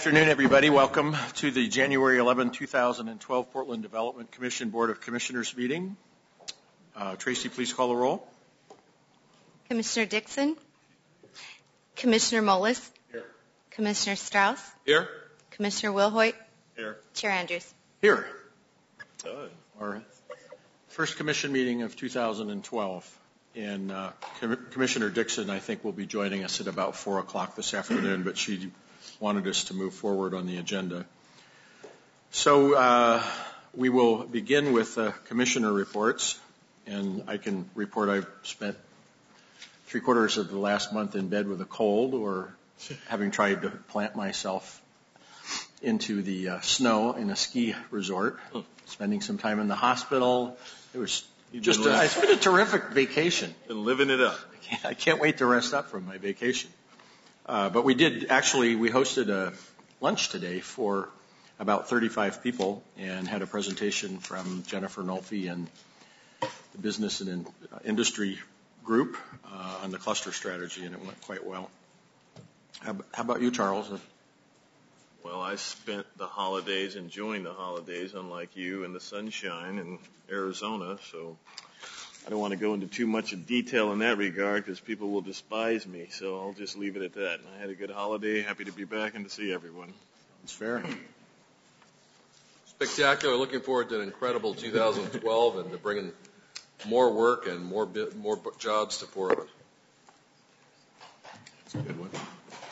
Good afternoon, everybody. Welcome to the January 11, 2012 Portland Development Commission Board of Commissioners meeting. Tracy, please call the roll. Commissioner Dixon. Commissioner Mullis. Here. Commissioner Strauss. Here. Commissioner Wilhoit. Here. Chair Andrews. Here. Good. Our first commission meeting of 2012. And Commissioner Dixon, I think, will be joining us at about 4 o'clock this afternoon, but she wanted us to move forward on the agenda. So we will begin with commissioner reports, and I can report I've spent 3/4 of the last month in bed with a cold or having tried to plant myself into the snow in a ski resort, spending some time in the hospital. It was just it's been a terrific vacation. Been living it up. I can't wait to rest up from my vacation. But we hosted a lunch today for about 35 people and had a presentation from Jennifer Nolfi and the business and industry group on the cluster strategy, and it went quite well. How about you, Charles? Well, I spent the holidays enjoying the holidays, unlike you, in the sunshine in Arizona, so I don't want to go into too much of detail in that regard because people will despise me, so I'll just leave it at that. And I had a good holiday, happy to be back and to see everyone. That's fair. Spectacular. Looking forward to an incredible 2012 and to bringing more work and more jobs to Portland. That's a good one.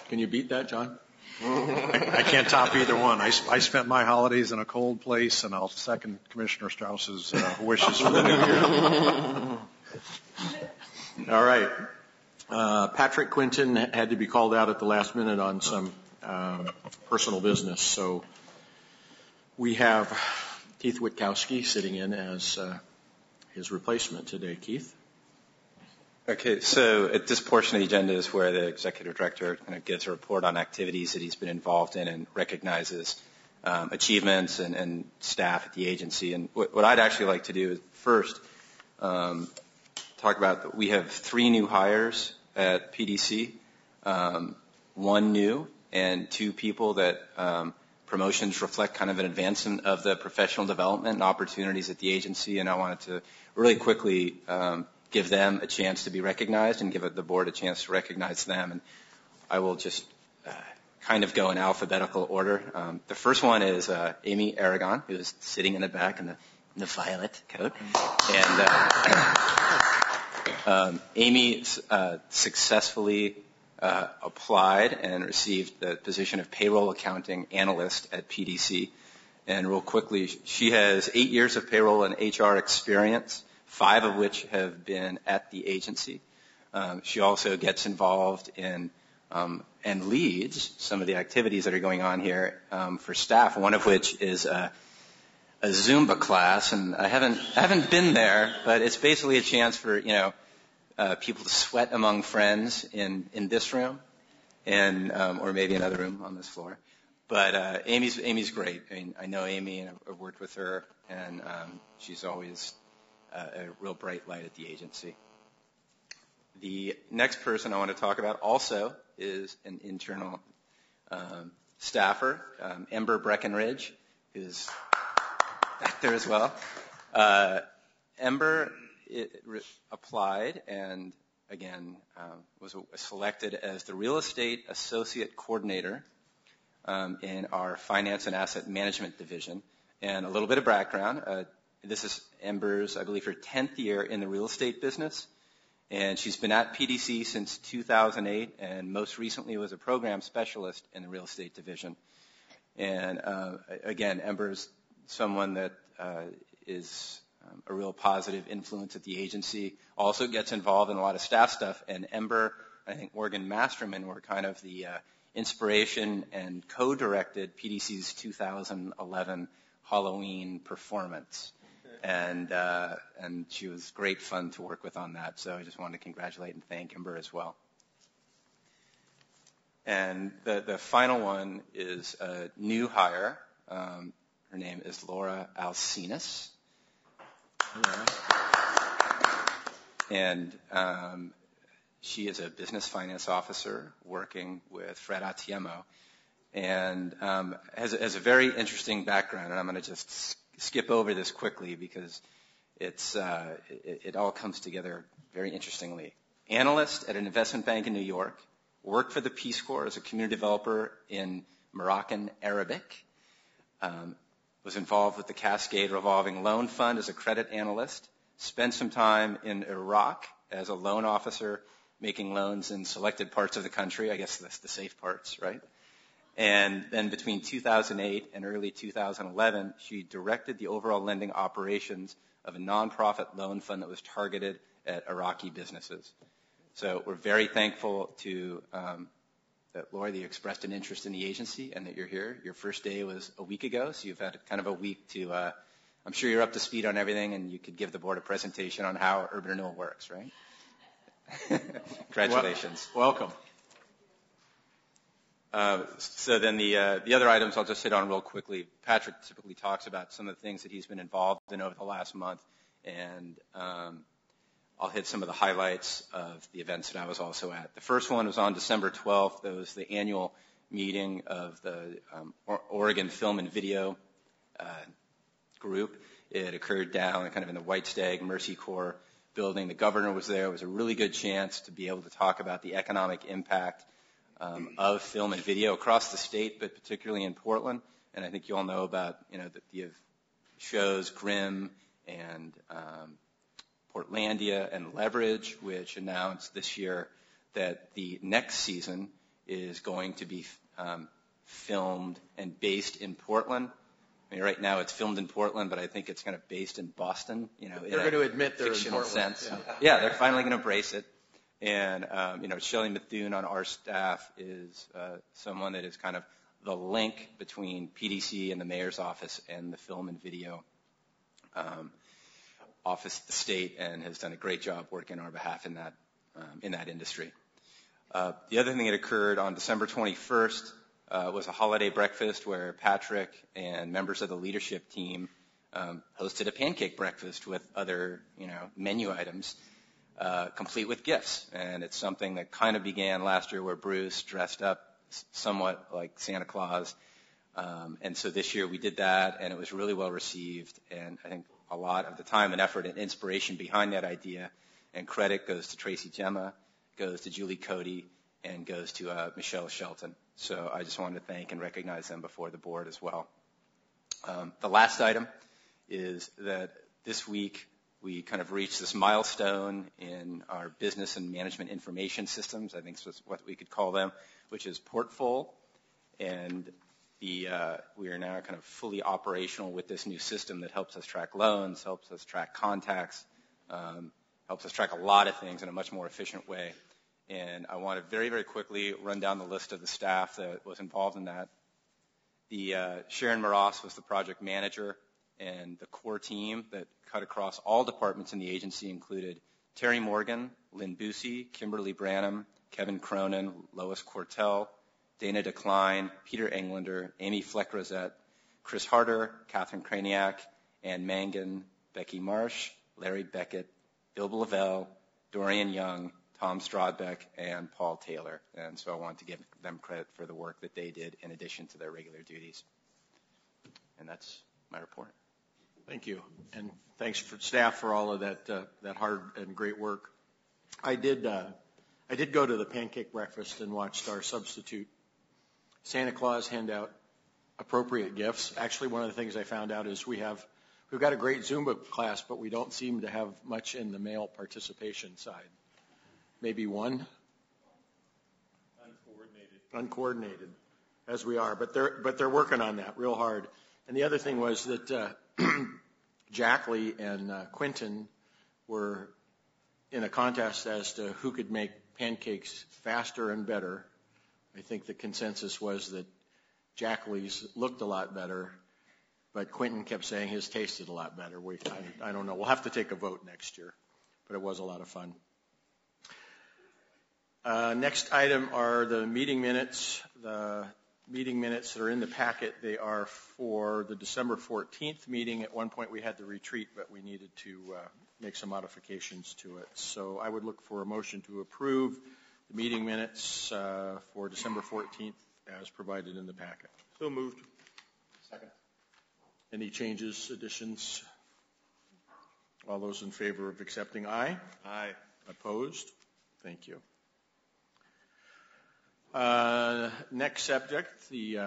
Can you beat that, John? I can't top either one. I spent my holidays in a cold place, and I'll second Commissioner Strauss's wishes for the new year. All right. Patrick Quinton had to be called out at the last minute on some personal business, so we have Keith Witcosky sitting in as his replacement today. Keith? Okay, so at this portion of the agenda is where the executive director kind of gives a report on activities that he's been involved in and recognizes achievements and staff at the agency. And what I'd actually like to do is first talk about that we have 3 new hires at PDC, 1 new and 2 people that promotions reflect kind of an advancement of the professional development and opportunities at the agency. And I wanted to really quickly give them a chance to be recognized and give the board a chance to recognize them. And I will just kind of go in alphabetical order. The first one is Amy Aragon, who is sitting in the back in the violet coat. And Amy successfully applied and received the position of payroll accounting analyst at PDC. And real quickly, she has 8 years of payroll and HR experience, 5 of which have been at the agency. She also gets involved in and leads some of the activities that are going on here for staff, one of which is a Zumba class. And I haven't been there, but it's basically a chance for, people to sweat among friends in this room and or maybe another room on this floor. But Amy's great. I mean, I know Amy and I've worked with her, and she's always a real bright light at the agency. The next person I want to talk about also is an internal staffer, Ember Breckenridge, who's back there as well. Ember applied and, again, was selected as the Real Estate Associate Coordinator in our Finance and Asset Management Division. And a little bit of background. This is Ember's, I believe, her 10th year in the real estate business. And she's been at PDC since 2008 and most recently was a program specialist in the real estate division. And, again, Ember's someone that is a real positive influence at the agency, also gets involved in a lot of staff stuff. And Ember, I think Morgan Masterman were kind of the inspiration and co-directed PDC's 2011 Halloween performance. And she was great fun to work with on that. So I just wanted to congratulate and thank Ember as well. And the final one is a new hire. Her name is Laura Alcinas. And she is a business finance officer working with Fred Atiemo. and has a very interesting background. And I'm going to just skip over this quickly because it all comes together very interestingly. Analyst at an investment bank in New York, worked for the Peace Corps as a community developer in Moroccan Arabic, was involved with the Cascade Revolving Loan Fund as a credit analyst, spent some time in Iraq as a loan officer making loans in selected parts of the country. I guess that's the safe parts, right? And then between 2008 and early 2011, she directed the overall lending operations of a nonprofit loan fund that was targeted at Iraqi businesses. So we're very thankful to that, Lori, that you expressed an interest in the agency and that you're here. Your first day was a week ago, so you've had kind of a week to, I'm sure you're up to speed on everything, and you could give the board a presentation on how urban renewal works, right? Congratulations. Welcome. So then the other items I'll just hit on real quickly. Patrick typically talks about some of the things that he's been involved in over the last month, and I'll hit some of the highlights of the events that I was also at. The first one was on December 12th. That was the annual meeting of the Oregon Film and Video group. It occurred down kind of in the White Stag Mercy Corps building. The governor was there. It was a really good chance to be able to talk about the economic impact of film and video across the state, but particularly in Portland. And I think you all know about, the shows Grimm and Portlandia and Leverage, which announced this year that the next season is going to be filmed and based in Portland. I mean, right now it's filmed in Portland, but I think it's kind of based in Boston. They're going to admit they're in fictional Portland. sense. Yeah, they're finally going to embrace it. And, Shelley Methune on our staff is someone that is kind of the link between PDC and the mayor's office and the film and video office at the state, and has done a great job working on our behalf in that industry. The other thing that occurred on December 21st was a holiday breakfast where Patrick and members of the leadership team hosted a pancake breakfast with other, menu items, complete with gifts. And it's something that kind of began last year where Bruce dressed up somewhat like Santa Claus. And so this year we did that, and it was really well received. And I think a lot of the time and effort and inspiration behind that idea and credit goes to Tracy Gemma, goes to Julie Cody, and goes to Michelle Shelton. So I just wanted to thank and recognize them before the board as well. The last item is that this week we kind of reached this milestone in our business and management information systems, I think is what we could call them, which is Portfol. And we are now kind of fully operational with this new system that helps us track loans, helps us track contacts, helps us track a lot of things in a much more efficient way. And I want to very, very quickly run down the list of the staff that was involved in that. Sharon Maross was the project manager, and the core team that cut across all departments in the agency included Terry Morgan, Lynn Busey, Kimberly Branham, Kevin Cronin, Lois Cortell, Dana Decline, Peter Englander, Amy Fleck-Rosette, Chris Harder, Catherine Kraniak, Ann Mangan, Becky Marsh, Larry Beckett, Bill Lavelle, Dorian Young, Tom Strodbeck, and Paul Taylor. And so I want to give them credit for the work that they did in addition to their regular duties. And that's my report. Thank you. And thanks for staff for all of that hard and great work. I did go to the pancake breakfast and watched our substitute Santa Claus hand out appropriate gifts. Actually, one of the things I found out is we've got a great Zumba class, but we don't seem to have much in the male participation side. Maybe one? Uncoordinated, as we are. But they're working on that real hard. And the other thing was that Jackley and Quentin were in a contest as to who could make pancakes faster and better. I think the consensus was that Jackley's looked a lot better, but Quentin kept saying his tasted a lot better. I don't know. We'll have to take a vote next year, but it was a lot of fun. Next item are the meeting minutes. The meeting minutes that are in the packet, they are for the December 14th meeting. At one point we had the retreat, but we needed to make some modifications to it. So I would look for a motion to approve the meeting minutes for December 14th as provided in the packet. So moved. Second. Any changes, additions? All those in favor of accepting, aye. Aye. Opposed? Thank you. Next subject, the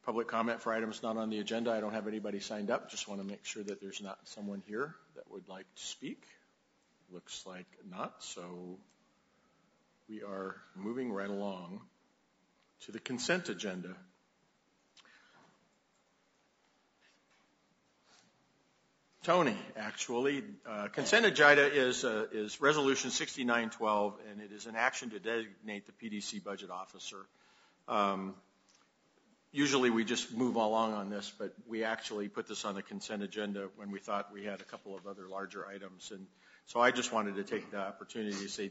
public comment for items not on the agenda. I don't have anybody signed up. Just want to make sure that there's not someone here that would like to speak. Looks like not, so we are moving right along to the consent agenda. Tony, actually. Consent agenda is Resolution 6912, and it is an action to designate the PDC budget officer. Usually we just move along on this, but we actually put this on the consent agenda when we thought we had a couple of other larger items. And so I just wanted to take the opportunity to say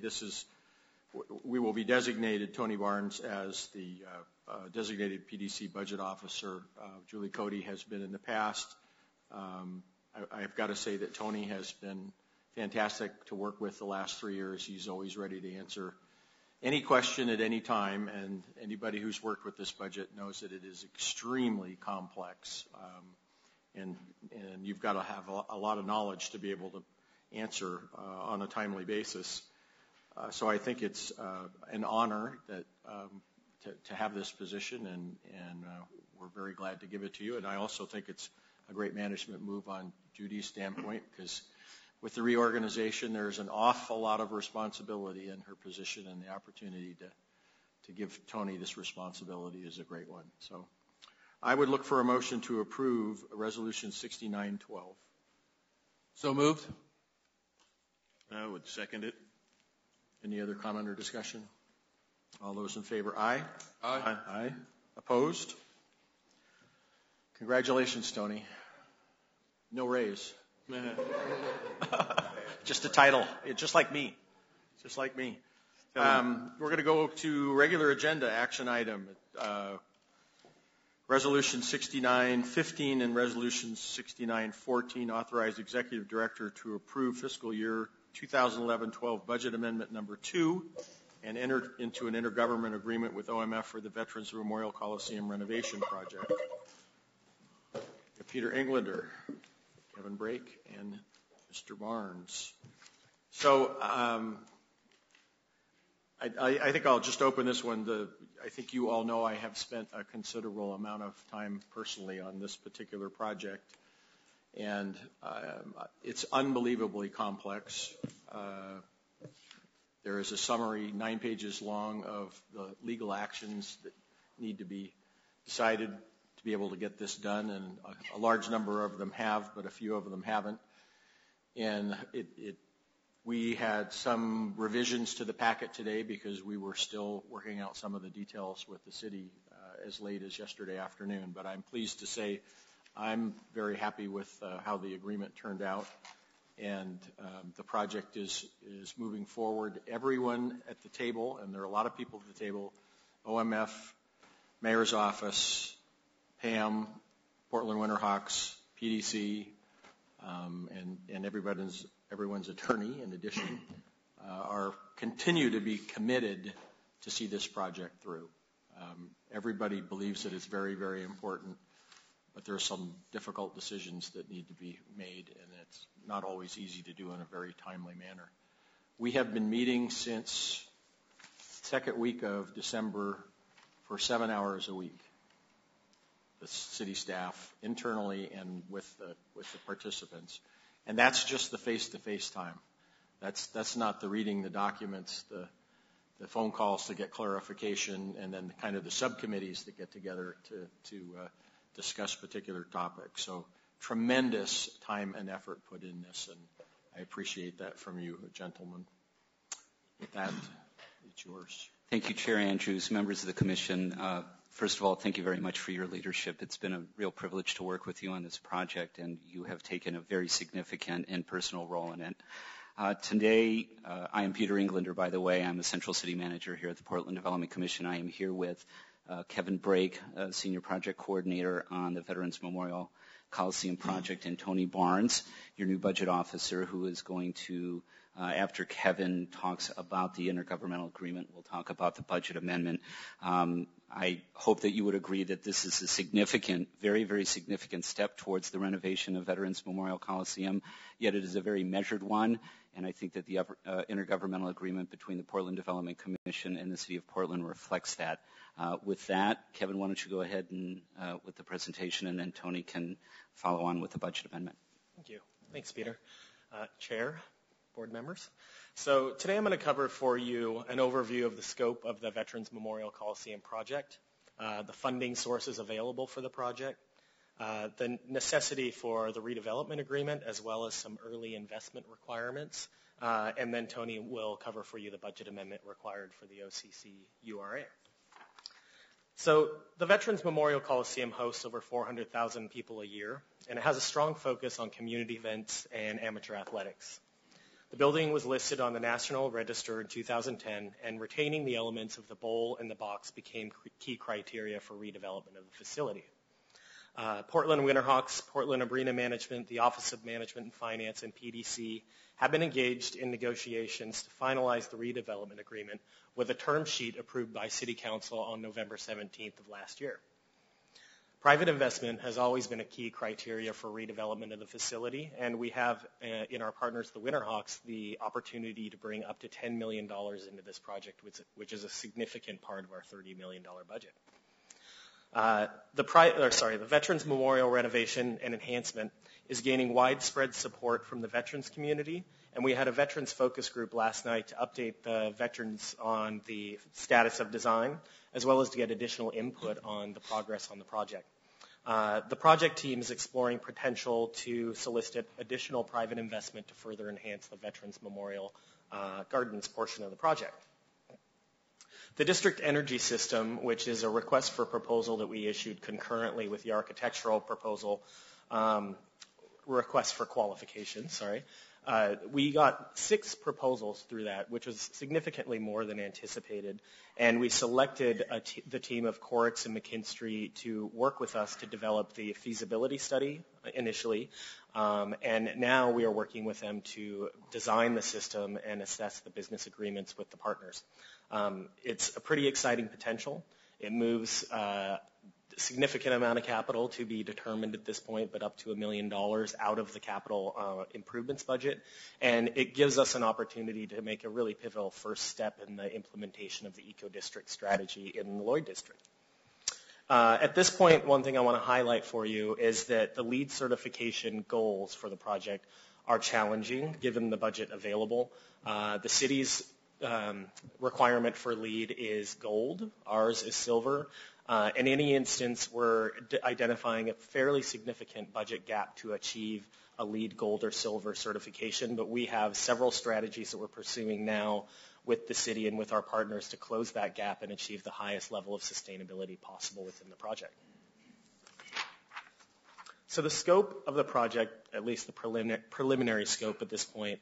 we will be designated, Tony Barnes, as the designated PDC budget officer. Julie Cody has been in the past. I've got to say that Tony has been fantastic to work with the last 3 years. He's always ready to answer any question at any time, and anybody who's worked with this budget knows that it is extremely complex, and you've got to have a lot of knowledge to be able to answer on a timely basis. So I think it's an honor that to have this position, and we're very glad to give it to you. And I also think it's a great management move on Judy's standpoint, because with the reorganization, there's an awful lot of responsibility in her position, and the opportunity to give Tony this responsibility is a great one. So I would look for a motion to approve Resolution 6912. So moved. I would second it. Any other comment or discussion? All those in favor, aye? Aye. Aye. Opposed? Congratulations, Tony. No raise. Just a title. Just like me. Just like me. We're going to go to regular agenda action item. Resolution 6915 and Resolution 6914 authorize Executive Director to approve fiscal year 2011-12 budget amendment number 2 and enter into an intergovernment agreement with OMF for the Veterans Memorial Coliseum renovation project. Peter Englander, Kevin Brake, and Mr. Barnes. So I think I'll just open this one. I think you all know I have spent a considerable amount of time personally on this particular project, and it's unbelievably complex. There is a summary 9 pages long of the legal actions that need to be decided to be able to get this done, and a large number of them have, but a few of them haven't. And we had some revisions to the packet today because we were still working out some of the details with the city as late as yesterday afternoon. But I'm pleased to say I'm very happy with how the agreement turned out, and the project is moving forward. Everyone at the table, and there are a lot of people at the table, OMF, Mayor's Office, Pam, Portland Winterhawks, PDC, and everyone's attorney, in addition, continue to be committed to see this project through. Everybody believes that it's very, very important, but there are some difficult decisions that need to be made, and it's not always easy to do in a very timely manner. We have been meeting since second week of December for 7 hours a week. The city staff internally and with the participants, and that's just the face-to-face time. That's not the reading the documents, the phone calls to get clarification, and then kind of the subcommittees that get together to discuss particular topics. So tremendous time and effort put in this, and I appreciate that from you, gentlemen. With that, it's yours. Thank you, Chair Andrews, members of the Commission. First of all, thank you very much for your leadership. It's been a real privilege to work with you on this project, and you have taken a very significant and personal role in it. Today, I am Peter Englander, by the way. I'm the Central City Manager here at the Portland Development Commission. I am here with Kevin Brake, Senior Project Coordinator on the Veterans Memorial Coliseum project, and Tony Barnes, your new budget officer, who is going to After Kevin talks about the intergovernmental agreement, we'll talk about the budget amendment. I hope that you would agree that this is a significant, very, very significant step towards the renovation of Veterans Memorial Coliseum, yet it is a very measured one, and I think that the intergovernmental agreement between the Portland Development Commission and the City of Portland reflects that. With that, Kevin, why don't you go ahead and with the presentation, and then Tony can follow on with the budget amendment. Thank you. Thanks, Peter. Chair, board members. So today I'm going to cover for you an overview of the scope of the Veterans Memorial Coliseum project, the funding sources available for the project, the necessity for the redevelopment agreement, as well as some early investment requirements, and then Tony will cover for you the budget amendment required for the OCC URA. So the Veterans Memorial Coliseum hosts over 400,000 people a year, and it has a strong focus on community events and amateur athletics. The building was listed on the National Register in 2010, and retaining the elements of the bowl and the box became key criteria for redevelopment of the facility. Portland Winterhawks, Portland Arena Management, the Office of Management and Finance, and PDC have been engaged in negotiations to finalize the redevelopment agreement with a term sheet approved by City Council on November 17th of last year. Private investment has always been a key criteria for redevelopment of the facility, and we have in our partners, the Winterhawks, the opportunity to bring up to $10 million into this project, which is a significant part of our $30 million budget. The Veterans Memorial renovation and enhancement is gaining widespread support from the veterans community, and we had a veterans focus group last night to update the veterans on the status of design, as well as to get additional input on the progress on the project. The project team is exploring potential to solicit additional private investment to further enhance the Veterans Memorial Gardens portion of the project. The district energy system, which is a request for proposal that we issued concurrently with the architectural proposal, request for qualification, we got 6 proposals through that, which was significantly more than anticipated, and we selected the team of Koritz and McKinstry to work with us to develop the feasibility study initially, and now we are working with them to design the system and assess the business agreements with the partners. It's a pretty exciting potential. It moves a significant amount of capital to be determined at this point, but up to $1 million out of the capital improvements budget. And it gives us an opportunity to make a really pivotal first step in the implementation of the eco-district strategy in the Lloyd District. At this point, one thing I want to highlight for you is that the LEED certification goals for the project are challenging given the budget available. The city's requirement for LEED is gold. Ours is silver. In any instance, we're identifying a fairly significant budget gap to achieve a LEED gold or silver certification, but we have several strategies that we're pursuing now with the city and with our partners to close that gap and achieve the highest level of sustainability possible within the project. So the scope of the project, at least the preliminary scope at this point,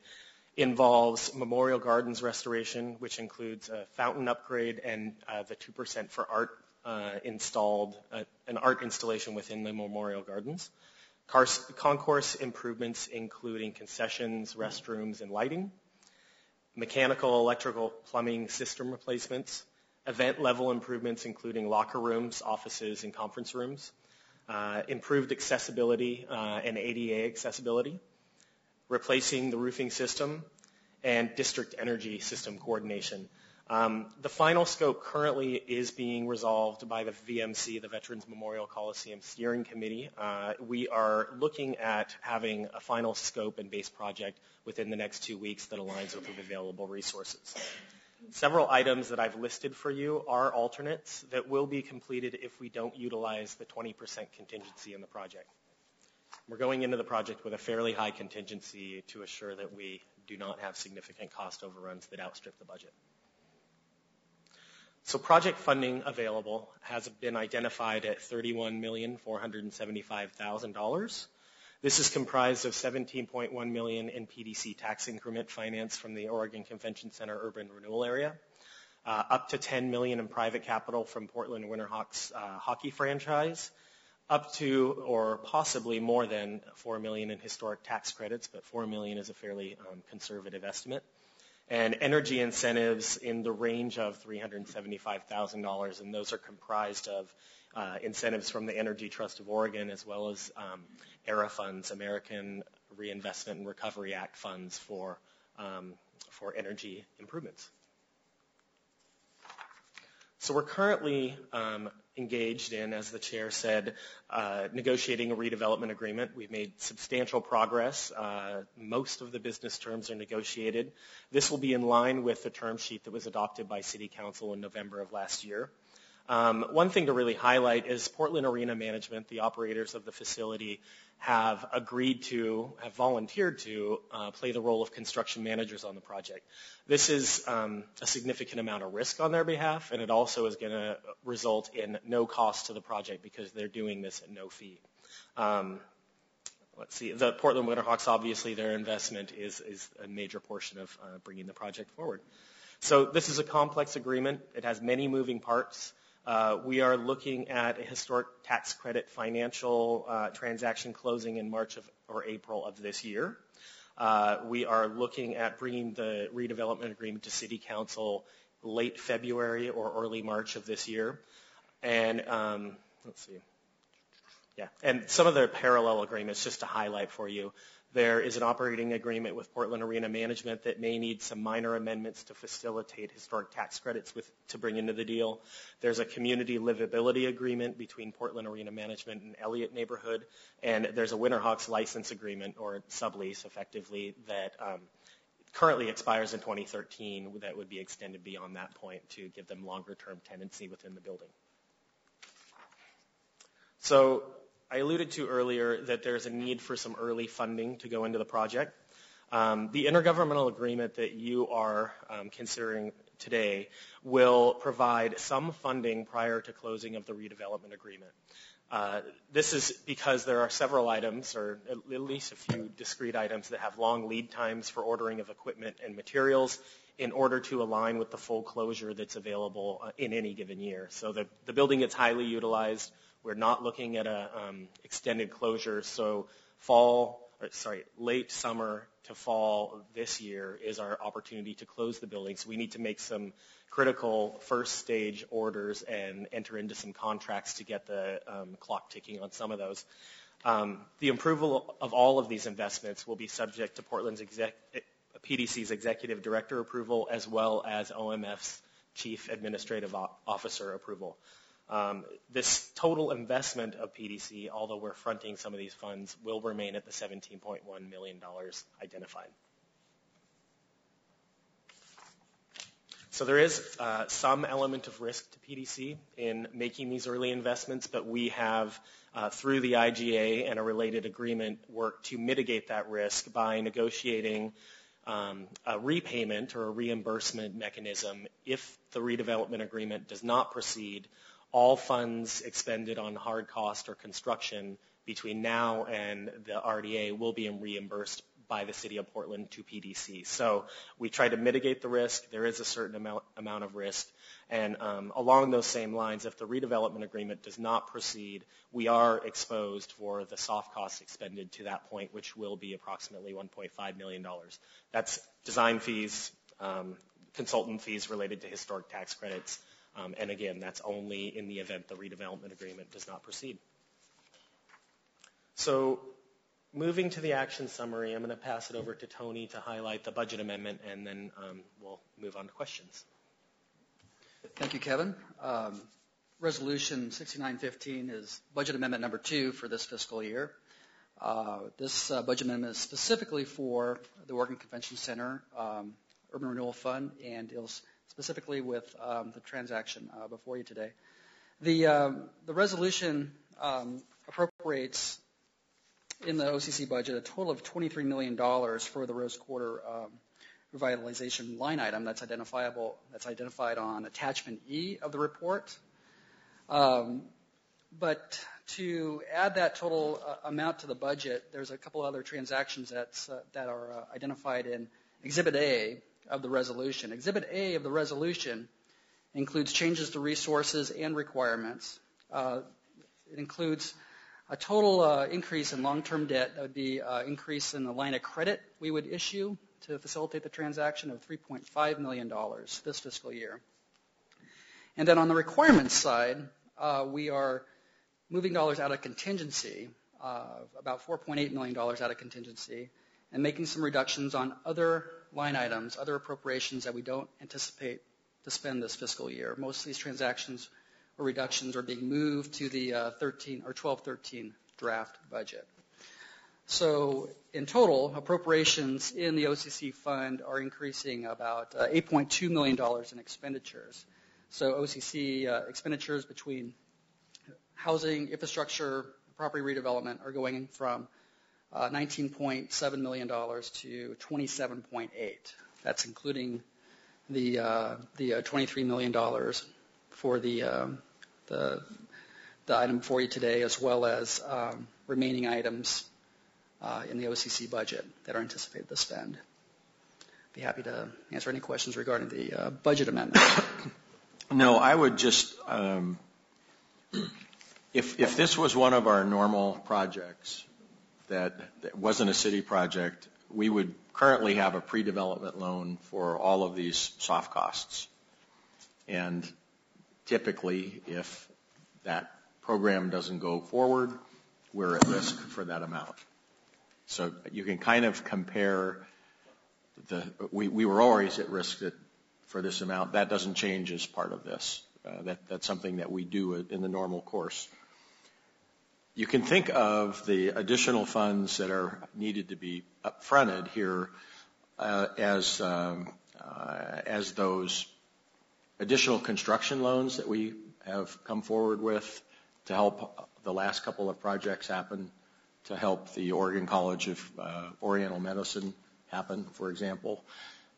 involves Memorial Gardens restoration, which includes a fountain upgrade and the 2% for art installed, an art installation within the Memorial Gardens. Concourse improvements including concessions, restrooms, and lighting. Mechanical, electrical, plumbing system replacements. Event level improvements including locker rooms, offices, and conference rooms. Improved accessibility and ADA accessibility. Replacing the roofing system, and district energy system coordination. The final scope currently is being resolved by the VMC, the Veterans Memorial Coliseum Steering Committee. We are looking at having a final scope and base project within the next 2 weeks that aligns with the available resources. Several items that I've listed for you are alternates that will be completed if we don't utilize the 20% contingency in the project. We're going into the project with a fairly high contingency to assure that we do not have significant cost overruns that outstrip the budget. So project funding available has been identified at $31,475,000. This is comprised of $17.1 million in PDC tax increment finance from the Oregon Convention Center Urban Renewal Area, up to $10 million in private capital from Portland Winterhawks hockey franchise, up to or possibly more than $4 million in historic tax credits, but $4 million is a fairly conservative estimate. And energy incentives in the range of $375,000, and those are comprised of incentives from the Energy Trust of Oregon as well as ARRA funds, American Reinvestment and Recovery Act funds for energy improvements. So we're currently engaged in, as the chair said, negotiating a redevelopment agreement. We've made substantial progress. Most of the business terms are negotiated. This will be in line with the term sheet that was adopted by City Council in November of last year. One thing to really highlight is Portland Arena Management, the operators of the facility, have volunteered to play the role of construction managers on the project. This is a significant amount of risk on their behalf, and it also is going to result in no cost to the project because they're doing this at no fee. Let's see, the Portland Winterhawks, obviously their investment is a major portion of bringing the project forward. So this is a complex agreement. It has many moving parts. We are looking at a historic tax credit financial transaction closing in March or April of this year. We are looking at bringing the redevelopment agreement to City Council late February or early March of this year. And let's see. Yeah, and some of the parallel agreements, just to highlight for you. There is an operating agreement with Portland Arena Management that may need some minor amendments to facilitate historic tax credits to bring into the deal. There's a community livability agreement between Portland Arena Management and Elliott Neighborhood, and there's a Winterhawks license agreement, or sublease effectively, that currently expires in 2013 that would be extended beyond that point to give them longer-term tenancy within the building. So I alluded to earlier that there's a need for some early funding to go into the project. The intergovernmental agreement that you are considering today will provide some funding prior to closing of the redevelopment agreement. This is because there are several items, or at least a few discrete items, that have long lead times for ordering of equipment and materials in order to align with the full closure that's available in any given year. So the building gets highly utilized. We're not looking at a extended closure, so late summer to fall this year is our opportunity to close the building. So we need to make some critical first stage orders and enter into some contracts to get the clock ticking on some of those. The approval of all of these investments will be subject to Portland's PDC's executive director approval as well as OMF's chief administrative officer approval. This total investment of PDC, although we're fronting some of these funds, will remain at the $17.1 million identified. So there is some element of risk to PDC in making these early investments, but we have, through the IGA and a related agreement, worked to mitigate that risk by negotiating a repayment or a reimbursement mechanism if the redevelopment agreement does not proceed. All funds expended on hard cost or construction between now and the RDA will be reimbursed by the City of Portland to PDC. So we try to mitigate the risk. There is a certain amount of risk. And along those same lines, if the redevelopment agreement does not proceed, we are exposed for the soft costs expended to that point, which will be approximately $1.5 million. That's design fees, consultant fees related to historic tax credits, and again, that's only in the event the redevelopment agreement does not proceed. So moving to the action summary, I'm going to pass it over to Tony to highlight the budget amendment, and then we'll move on to questions. Thank you, Kevin. Resolution 6915 is budget amendment number 2 for this fiscal year. This budget amendment is specifically for the Oregon Convention Center Urban Renewal Fund, and deals specifically with the transaction before you today. The resolution appropriates in the OCC budget a total of $23 million for the Rose Quarter revitalization line item that's identified on attachment E of the report. But to add that total amount to the budget, there's a couple other transactions that are identified in Exhibit A of the resolution. Exhibit A of the resolution includes changes to resources and requirements. It includes A total increase in long-term debt, that would be an increase in the line of credit we would issue to facilitate the transaction of $3.5 million this fiscal year. And then on the requirements side, we are moving dollars out of contingency, about $4.8 million out of contingency, and making some reductions on other line items, other appropriations that we don't anticipate to spend this fiscal year. Most of these transactions or reductions are being moved to the 12-13 draft budget. So in total, appropriations in the OCC fund are increasing about $8.2 million in expenditures. So OCC expenditures between housing, infrastructure, property redevelopment are going from $19.7 million to $27.8. That's including the $23 million for the item for you today, as well as remaining items in the OCC budget that are anticipated to spend. Be happy to answer any questions regarding the budget amendment. No, I would just, if this was one of our normal projects that wasn't a city project, we would currently have a pre-development loan for all of these soft costs. And typically, if that program doesn't go forward, we're at risk for that amount. So you can kind of compare we were always at risk for this amount. That doesn't change as part of this. That's something that we do in the normal course. You can think of the additional funds that are needed to be upfronted here as those additional construction loans that we have come forward with to help the last couple of projects happen, to help the Oregon College of Oriental Medicine happen, for example.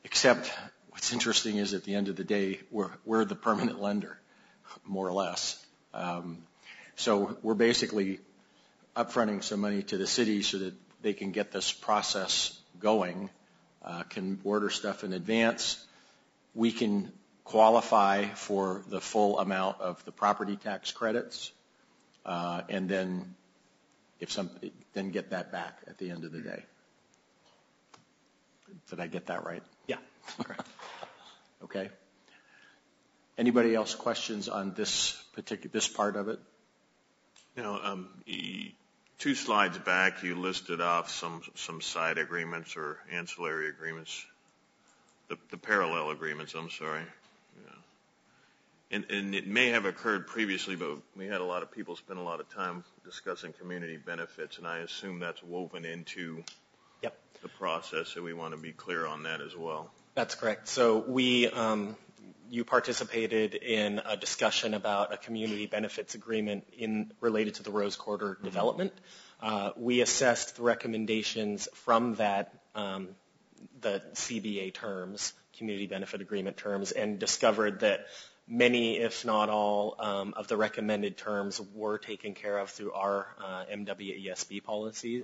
Except what's interesting is at the end of the day, we're the permanent lender, more or less. So we're basically upfronting some money to the city so that they can get this process going, can order stuff in advance. We can qualify for the full amount of the property tax credits, and then then get that back at the end of the day. Did I get that right? Yeah. Okay. Anybody else questions on this part of it? Now, 2 slides back, you listed off some side agreements or ancillary agreements, the parallel agreements. I'm sorry. Yeah. And it may have occurred previously, but we had a lot of people spend a lot of time discussing community benefits, and I assume that's woven into the process, so we want to be clear on that as well. That's correct. So you participated in a discussion about a community benefits agreement related to the Rose Quarter development. We assessed the recommendations from that, the CBA terms, community benefit agreement terms, and discovered that many, if not all, of the recommended terms were taken care of through our MWESB policy,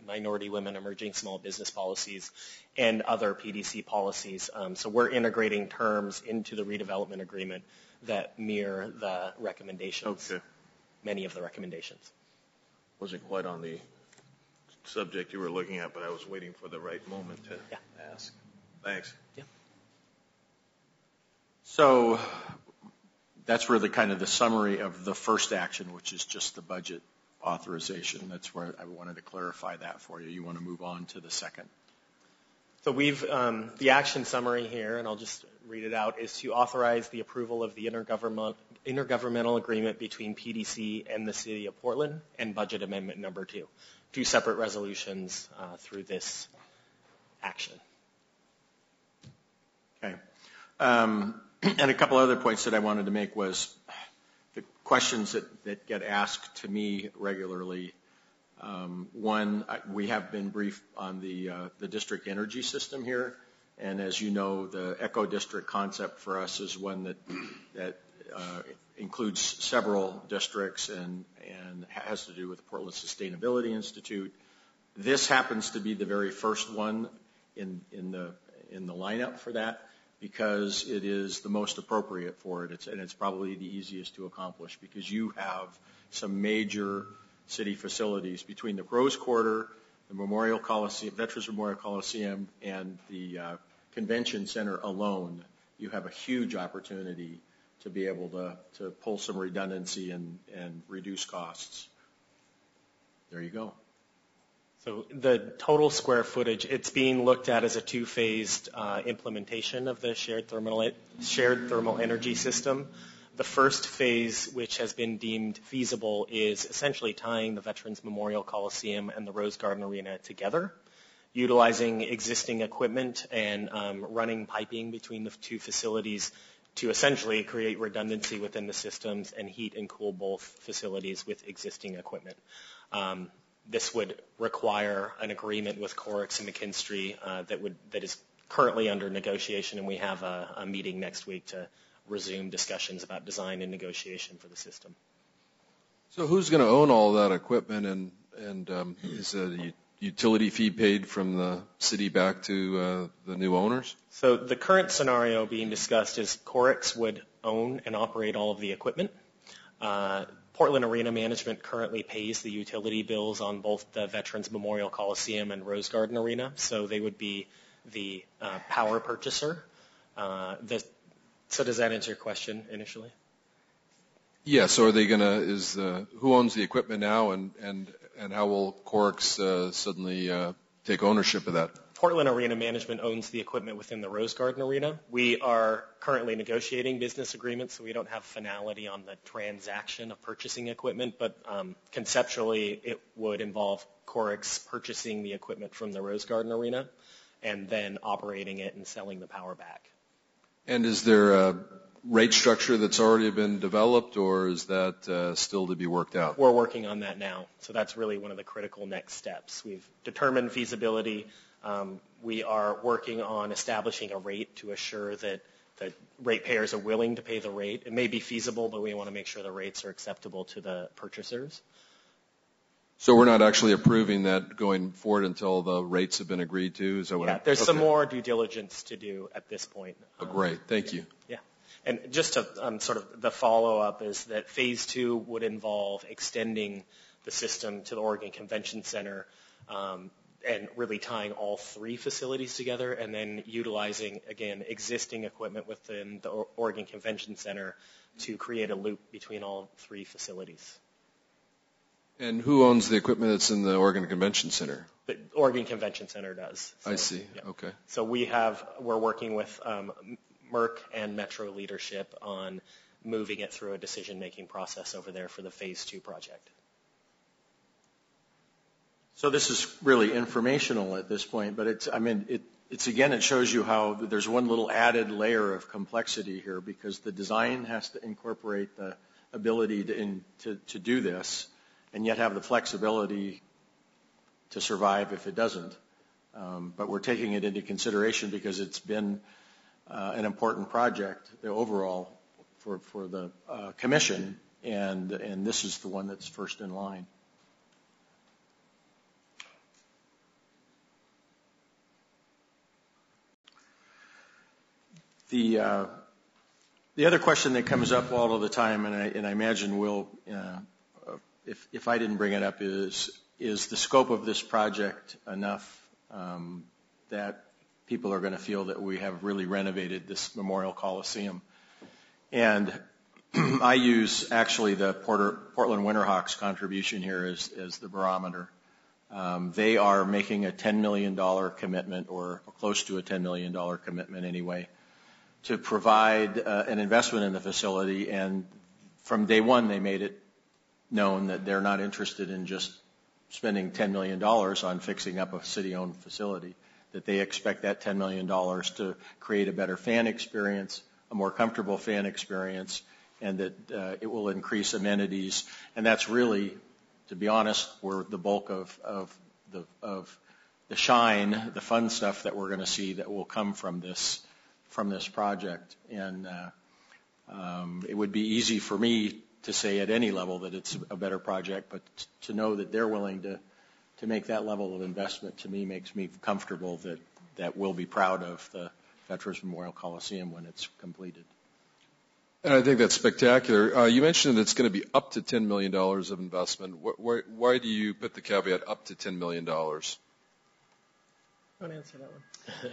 minority, women, emerging small business policies, and other PDC policies. So we're integrating terms into the redevelopment agreement that mirror the recommendations, many of the recommendations. Wasn't quite on the subject you were looking at, but I was waiting for the right moment to ask. Thanks. Yeah. So that's really kind of the summary of the first action, which is just the budget authorization. That's where I wanted to clarify that for you. You want to move on to the second. So the action summary here, and I'll just read it out, is to authorize the approval of the intergovernmental agreement between PDC and the City of Portland and budget amendment number 2. 2 separate resolutions through this action. Okay. And a couple other points that I wanted to make was the questions that get asked to me regularly. One, we have been briefed on the district energy system here, and as you know, the eco district concept for us is one that includes several districts and has to do with the Portland Sustainability Institute. This happens to be the very first one in the lineup for that, because it is the most appropriate for it. And it's probably the easiest to accomplish, because you have some major city facilities between the Rose Quarter, the Memorial Coliseum, Veterans Memorial Coliseum, and the Convention Center alone. You have a huge opportunity to be able to pull some redundancy and reduce costs. There you go. So the total square footage, it's being looked at as a two-phased implementation of the shared thermal energy system. The first phase, which has been deemed feasible, is essentially tying the Veterans Memorial Coliseum and the Rose Garden Arena together, utilizing existing equipment and running piping between the two facilities to essentially create redundancy within the systems and heat and cool both facilities with existing equipment. This would require an agreement with Corix and McKinstry that is currently under negotiation, and we have a meeting next week to resume discussions about design and negotiation for the system. So who's going to own all that equipment, and is a utility fee paid from the city back to the new owners? So the current scenario being discussed is Corix would own and operate all of the equipment. Portland Arena Management currently pays the utility bills on both the Veterans Memorial Coliseum and Rose Garden Arena, so they would be the power purchaser. So does that answer your question initially? Yeah, so are they going to, who owns the equipment now, and how will Corix suddenly take ownership of that? Portland Arena Management owns the equipment within the Rose Garden Arena. We are currently negotiating business agreements, so we don't have finality on the transaction of purchasing equipment, but conceptually it would involve Corix purchasing the equipment from the Rose Garden Arena and then operating it and selling the power back. And is there a rate structure that's already been developed, or is that still to be worked out? We're working on that now, so that's really one of the critical next steps. We've determined feasibility. We are working on establishing a rate to assure that ratepayers are willing to pay the rate. It may be feasible, but we want to make sure the rates are acceptable to the purchasers. So we're not actually approving that going forward until the rates have been agreed to? Is that what There's some more due diligence to do at this point. Great. Thank you. Yeah. And just to sort of the follow-up is that Phase 2 would involve extending the system to the Oregon Convention Center and really tying all three facilities together, and then utilizing, again, existing equipment within the Oregon Convention Center to create a loop between all three facilities. And who owns the equipment that's in the Oregon Convention Center? The Oregon Convention Center does. So, I see. yeah. Okay. So we're working with Merck and Metro leadership on moving it through a decision-making process over there for the Phase 2 project. So this is really informational at this point, but it's again, it shows you how there's one little added layer of complexity here, because the design has to incorporate the ability to do this, and yet have the flexibility to survive if it doesn't. But we're taking it into consideration because it's been an important project, the overall, for the commission, and this is the one that's first in line. The other question that comes up all of the time, and I imagine will, if I didn't bring it up, is the scope of this project enough that people are going to feel that we have really renovated this Memorial Coliseum? And I use actually the Portland Winterhawks contribution here as the barometer. They are making a $10 million commitment, or close to a $10 million commitment anyway, to provide an investment in the facility, and from day one they made it known that they're not interested in just spending $10 million on fixing up a city-owned facility, that they expect that $10 million to create a better fan experience, a more comfortable fan experience, and that it will increase amenities. And that's really, to be honest, where the bulk of the shine, the fun stuff that we're going to see that will come from this project. And it would be easy for me to say at any level that it's a better project, but to know that they're willing to make that level of investment, to me, makes me comfortable that we'll be proud of the Veterans Memorial Coliseum when it's completed. And I think that's spectacular. You mentioned that it's going to be up to $10 million of investment. Why do you put the caveat up to $10 million? Want to answer that one?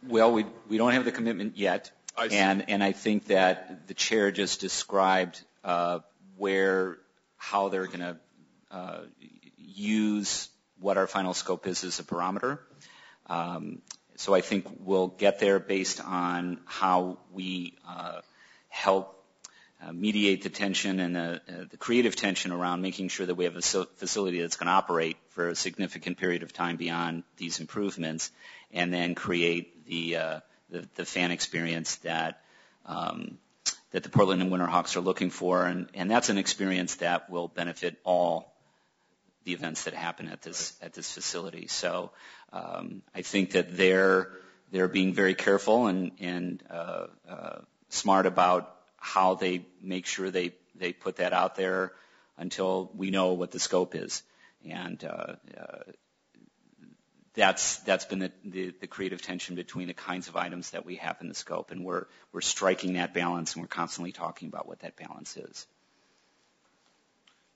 Well, we don't have the commitment yet, and I think that the chair just described how they're going to use what our final scope is as a barometer. So I think we'll get there based on how we help mediate the tension and the creative tension around making sure that we have a facility that's going to operate for a significant period of time beyond these improvements, and then create the fan experience that the Portland and Winterhawks are looking for, and that's an experience that will benefit all the events that happen at this facility. So I think that they're being very careful and smart about how they make sure they put that out there until we know what the scope is. And that's been the creative tension between the kinds of items that we have in the scope, and we're striking that balance, and we're constantly talking about what that balance is.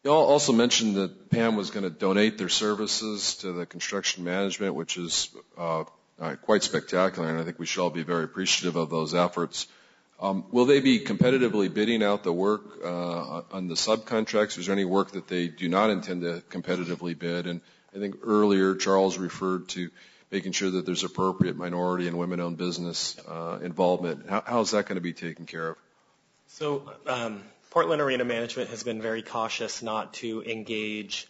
You all also mentioned that Pam was going to donate their services to the construction management, which is quite spectacular, and I think we should all be very appreciative of those efforts. Will they be competitively bidding out the work on the subcontracts? Is there any work that they do not intend to competitively bid? And I think earlier Charles referred to making sure that there's appropriate minority and women-owned business involvement. How is that going to be taken care of? So Portland Arena Management has been very cautious not to engage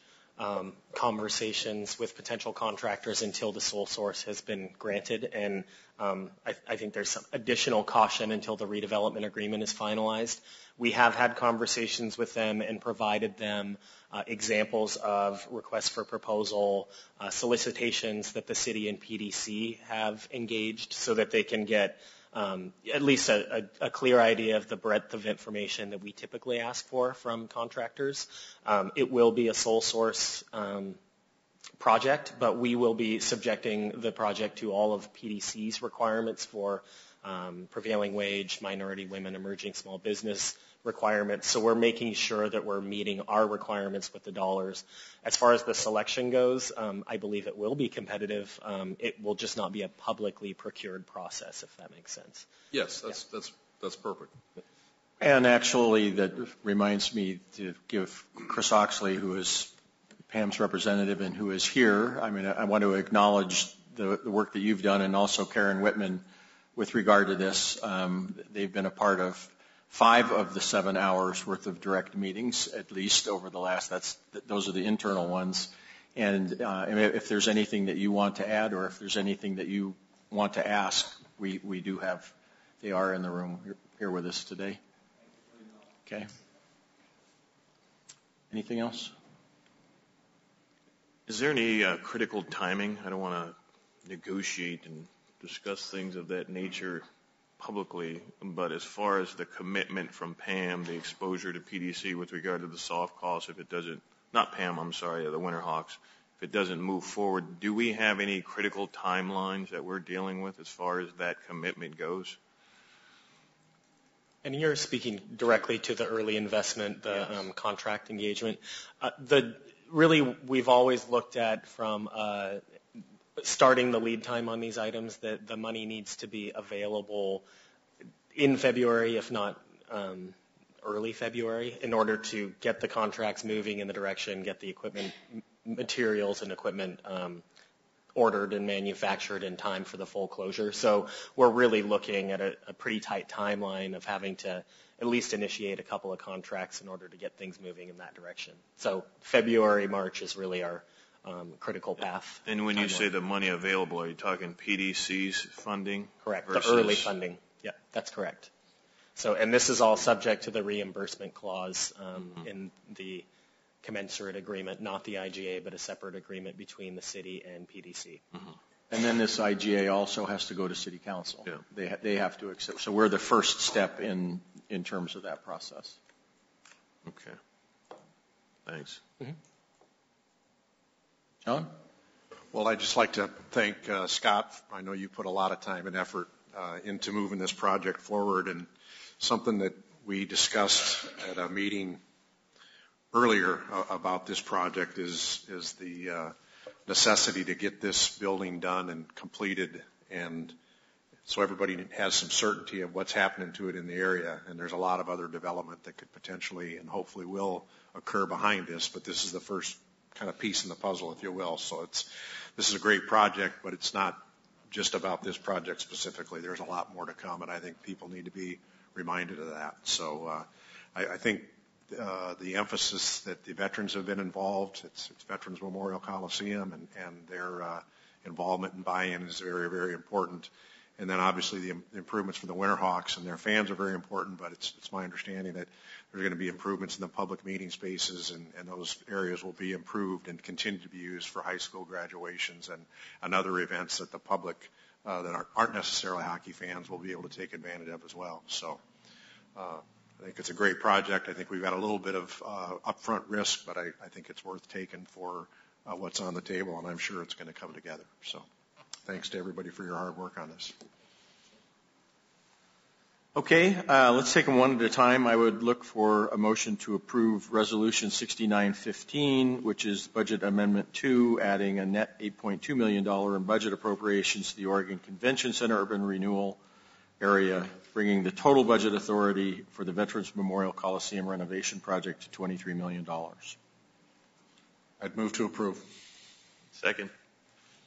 conversations with potential contractors until the sole source has been granted, and I think there's some additional caution until the redevelopment agreement is finalized. We have had conversations with them and provided them examples of requests for proposal, solicitations that the city and PDC have engaged so that they can get at least a clear idea of the breadth of information that we typically ask for from contractors. It will be a sole source project, but we will be subjecting the project to all of PDC's requirements for prevailing wage, minority, women, emerging small business requirements. So we're making sure that we're meeting our requirements with the dollars. As far as the selection goes, I believe it will be competitive. It will just not be a publicly procured process, if that makes sense. Yes, that's perfect. And actually, that reminds me to give Chris Oxley, who is Pam's representative and who is here, I want to acknowledge the work that you've done, and also Karen Whitman with regard to this. They've been a part of 5 of the 7 hours worth of direct meetings, at least over the last, those are the internal ones. And if there's anything that you want to add, or if there's anything that you want to ask, we do have, they are in the room here with us today. Okay. Anything else? Is there any critical timing? I don't want to negotiate and discuss things of that nature publicly, but as far as the commitment from Pam, the exposure to PDC with regard to the soft costs, if it doesn't, not Pam, I'm sorry, the Winterhawks, if it doesn't move forward, do we have any critical timelines that we're dealing with as far as that commitment goes? And you're speaking directly to the early investment, the yes. Contract engagement. Really, we've always looked at from starting the lead time on these items that the money needs to be available in February, if not early February, in order to get the contracts moving in the direction, get the equipment, materials and equipment ordered and manufactured in time for the full closure. So we're really looking at a pretty tight timeline of having to at least initiate a couple of contracts in order to get things moving in that direction. So February, March is really our critical path. And when you say the money available, are you talking PDC's funding? Correct, the early funding. Yeah, that's correct. So, and this is all subject to the reimbursement clause in the commensurate agreement, not the IGA, but a separate agreement between the city and PDC. Mm-hmm. And then this IGA also has to go to City Council. Yeah. They have to accept. So we're the first step in terms of that process. Okay. Thanks. Mm-hmm. John? Well, I'd just like to thank Scott. I know you put a lot of time and effort into moving this project forward, and something that we discussed at a meeting earlier about this project is the necessity to get this building done and completed, and so everybody has some certainty of what's happening to it in the area. And there's a lot of other development that could potentially and hopefully will occur behind this, but this is the first kind of piece in the puzzle, if you will. So this is a great project, but it's not just about this project specifically. There's a lot more to come, and I think people need to be reminded of that. So I think the emphasis that the veterans have been involved, it's Veterans Memorial Coliseum, and their involvement and buy-in is very, very important. And then obviously the improvements for the Winterhawks and their fans are very important, but it's my understanding that there's going to be improvements in the public meeting spaces, and those areas will be improved and continue to be used for high school graduations and other events that the public that aren't necessarily hockey fans will be able to take advantage of as well. So I think it's a great project. I think we've got a little bit of upfront risk, but I think it's worth taking for what's on the table, and I'm sure it's going to come together. So thanks to everybody for your hard work on this. Okay, let's take them one at a time. I would look for a motion to approve Resolution 6915, which is Budget Amendment 2, adding a net $8.2 million in budget appropriations to the Oregon Convention Center Urban Renewal area, bringing the total budget authority for the Veterans Memorial Coliseum renovation project to $23 million. I'd move to approve. Second.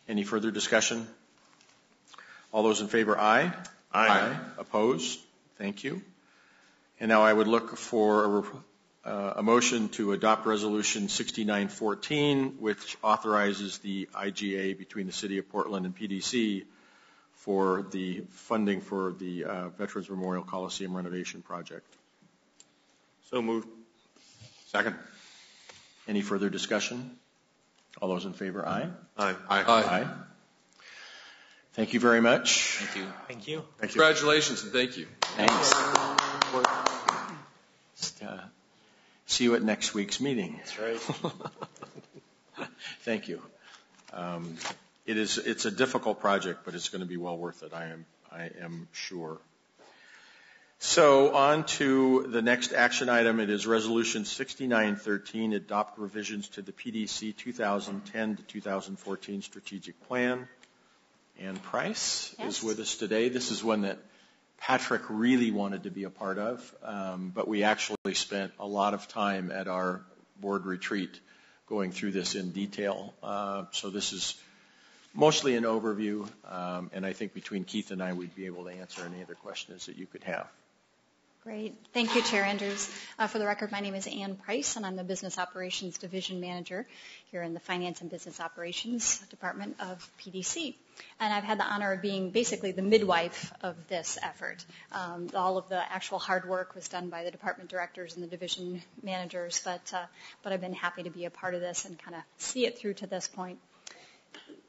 Any further discussion? All those in favor, aye. Aye. Opposed? Thank you. And now I would look for a motion to adopt Resolution 6914, which authorizes the IGA between the City of Portland and PDC for the funding for the Veterans Memorial Coliseum renovation project. So moved. Second. Any further discussion? All those in favor, aye. Aye. Aye. Thank you very much. Thank you. Thank you. Congratulations and thank you. Thanks. See you at next week's meeting. That's right. Thank you. It's a difficult project, but it's going to be well worth it. I am sure. So on to the next action item. It is Resolution 6913, adopt revisions to the PDC 2010 to 2014 strategic plan. Ann Price is with us today. This is one that Patrick really wanted to be a part of, but we actually spent a lot of time at our board retreat going through this in detail. So this is mostly an overview, and I think between Keith and I, we'd be able to answer any other questions that you could have. Great. Thank you, Chair Andrews. For the record, my name is Ann Price, and I'm the Business Operations Division Manager here in the Finance and Business Operations Department of PDC. And I've had the honor of being basically the midwife of this effort. All of the actual hard work was done by the department directors and the division managers, but I've been happy to be a part of this and kind of see it through to this point.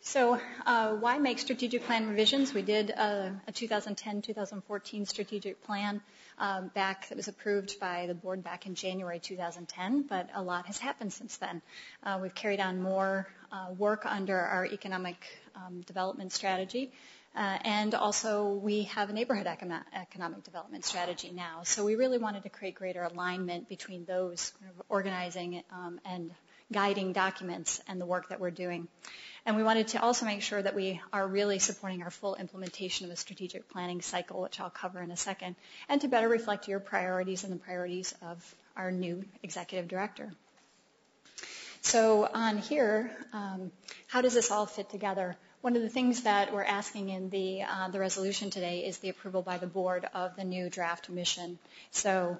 So why make strategic plan revisions? We did a 2010-2014 strategic plan back that was approved by the board back in January 2010, but a lot has happened since then. We've carried on more work under our economic development strategy, and also we have a neighborhood economic development strategy now. So we really wanted to create greater alignment between those kind of organizing and guiding documents and the work that we're doing. And we wanted to also make sure that we are really supporting our full implementation of a strategic planning cycle, which I'll cover in a second, and to better reflect your priorities and the priorities of our new executive director. So on here, how does this all fit together? One of the things that we're asking in the resolution today is the approval by the board of the new draft mission. So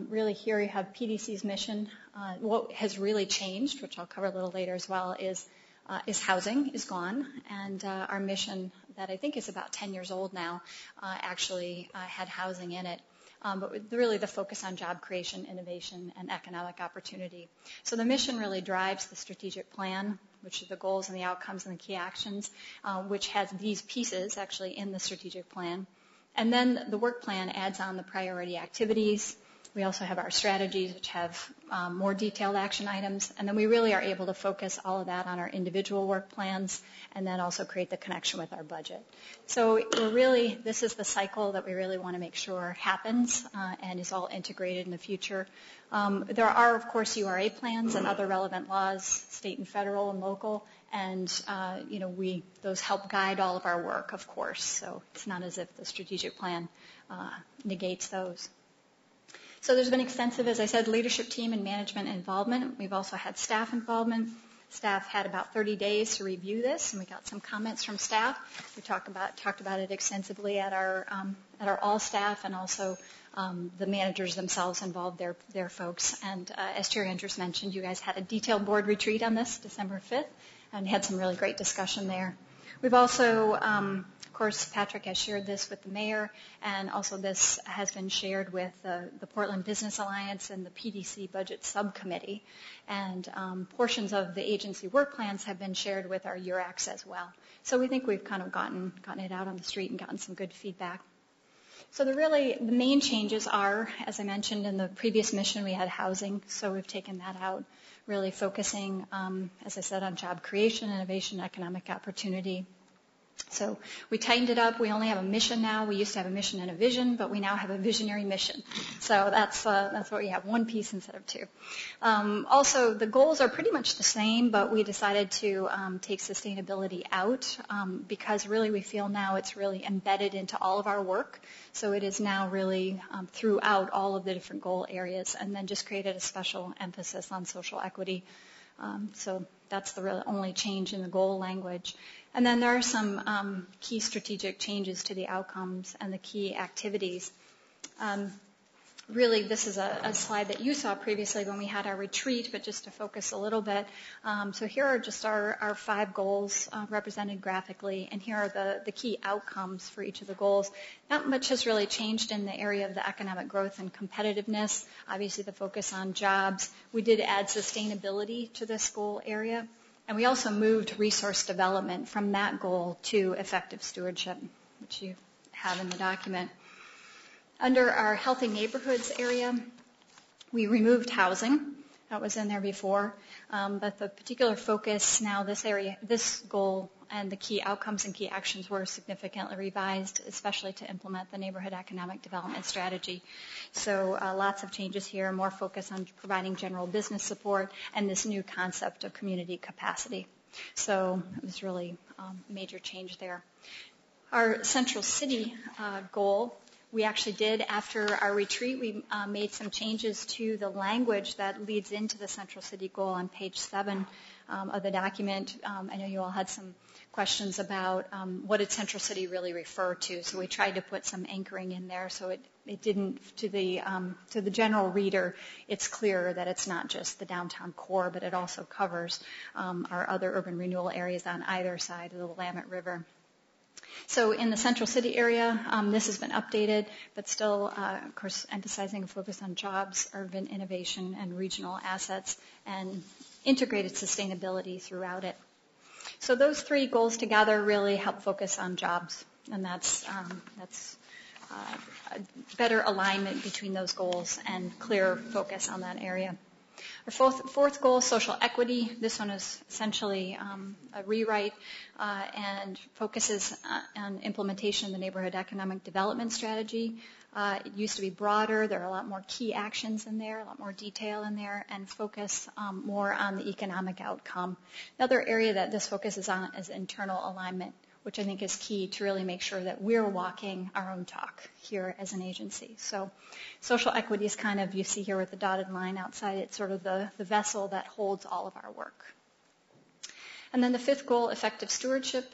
really here you have PDC's mission. What has really changed, which I'll cover a little later as well, is housing is gone, and our mission that I think is about 10 years old now actually had housing in it. But with really the focus on job creation, innovation, and economic opportunity. So the mission really drives the strategic plan, which are the goals and the outcomes and the key actions, which has these pieces actually in the strategic plan. And then the work plan adds on the priority activities, We also have our strategies, which have more detailed action items, and then we really are able to focus all of that on our individual work plans and then also create the connection with our budget. So this is the cycle that we really want to make sure happens and is all integrated in the future. There are, of course, URA plans and other relevant laws, state and federal and local, and those help guide all of our work, of course. So it's not as if the strategic plan negates those. So there's been extensive, as I said, leadership team and management involvement. We've also had staff involvement. Staff had about 30 days to review this, and we got some comments from staff. We talked about it extensively at our all staff, and also the managers themselves involved their folks. And as Chair Andrews mentioned, you guys had a detailed board retreat on this December 5th, and had some really great discussion there. We've also, of course, Patrick has shared this with the mayor, and also this has been shared with the Portland Business Alliance and the PDC Budget Subcommittee, and portions of the agency work plans have been shared with our URACs as well. So we think we've kind of gotten it out on the street and gotten some good feedback. So the main changes are, as I mentioned in the previous mission, we had housing, so we've taken that out, really focusing, as I said, on job creation, innovation, economic opportunity. So we tightened it up. We only have a mission now. We used to have a mission and a vision, but we now have a visionary mission. So that's what we have, one piece instead of two. Also, the goals are pretty much the same, but we decided to take sustainability out because really we feel now it's really embedded into all of our work. So it is now really throughout all of the different goal areas, and then just created a special emphasis on social equity. So that's the really only change in the goal language. And then there are some key strategic changes to the outcomes and the key activities. Really, this is a slide that you saw previously when we had our retreat, but just to focus a little bit. So here are just our 5 goals represented graphically, and here are the key outcomes for each of the goals. Not much has really changed in the area of the economic growth and competitiveness. Obviously, the focus on jobs. We did add sustainability to this goal area, and we also moved resource development from that goal to effective stewardship, which you have in the document. Under our healthy neighborhoods area, we removed housing. That was in there before. But the particular focus now, this goal and the key outcomes and key actions were significantly revised, especially to implement the neighborhood economic development strategy. So lots of changes here, more focus on providing general business support, and this new concept of community capacity. So it was really a major change there. Our Central City goal, we actually did, after our retreat, we made some changes to the language that leads into the Central City goal on page 7 of the document. I know you all had some questions about what did Central City really refer to, so we tried to put some anchoring in there so it didn't, to the general reader, it's clear that it's not just the downtown core, but it also covers our other urban renewal areas on either side of the Willamette River. So in the Central City area, this has been updated, but still, of course, emphasizing a focus on jobs, urban innovation, and regional assets, and integrated sustainability throughout it. So those 3 goals together really help focus on jobs, and that's a better alignment between those goals and clear focus on that area. Our fourth goal, social equity. This one is essentially a rewrite and focuses on implementation of the neighborhood economic development strategy. It used to be broader. There are a lot more key actions in there, a lot more detail in there, and focus more on the economic outcome. Another area that this focuses on is internal alignment, which I think is key to really make sure that we're walking our own talk here as an agency. So social equity is kind of, you see here with the dotted line outside, it's sort of the vessel that holds all of our work. And then the 5th goal, effective stewardship,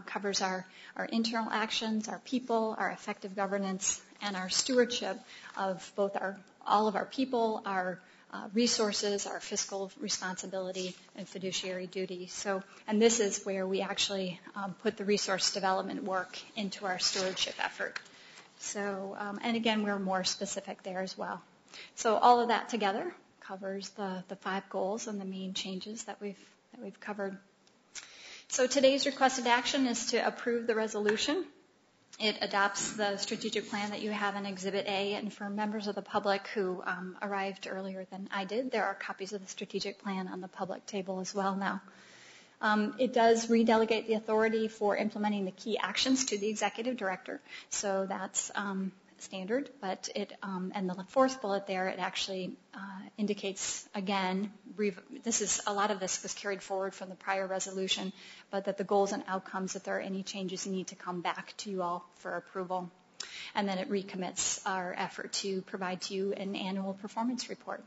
covers our internal actions, our people, our effective governance, and our stewardship of both all of our people, our resources, our fiscal responsibility, and fiduciary duty. So, and this is where we actually put the resource development work into our stewardship effort. So, and again, we're more specific there as well. So all of that together covers the 5 goals and the main changes that we've covered. So today's requested action is to approve the resolution. It adopts the strategic plan that you have in Exhibit A, and for members of the public who arrived earlier than I did, there are copies of the strategic plan on the public table as well now. It does redelegate the authority for implementing the key actions to the executive director, so that's standard, but and the fourth bullet there, it actually indicates again, a lot of this was carried forward from the prior resolution, but that the goals and outcomes, if there are any changes, need to come back to you all for approval. And then it recommits our effort to provide to you an annual performance report.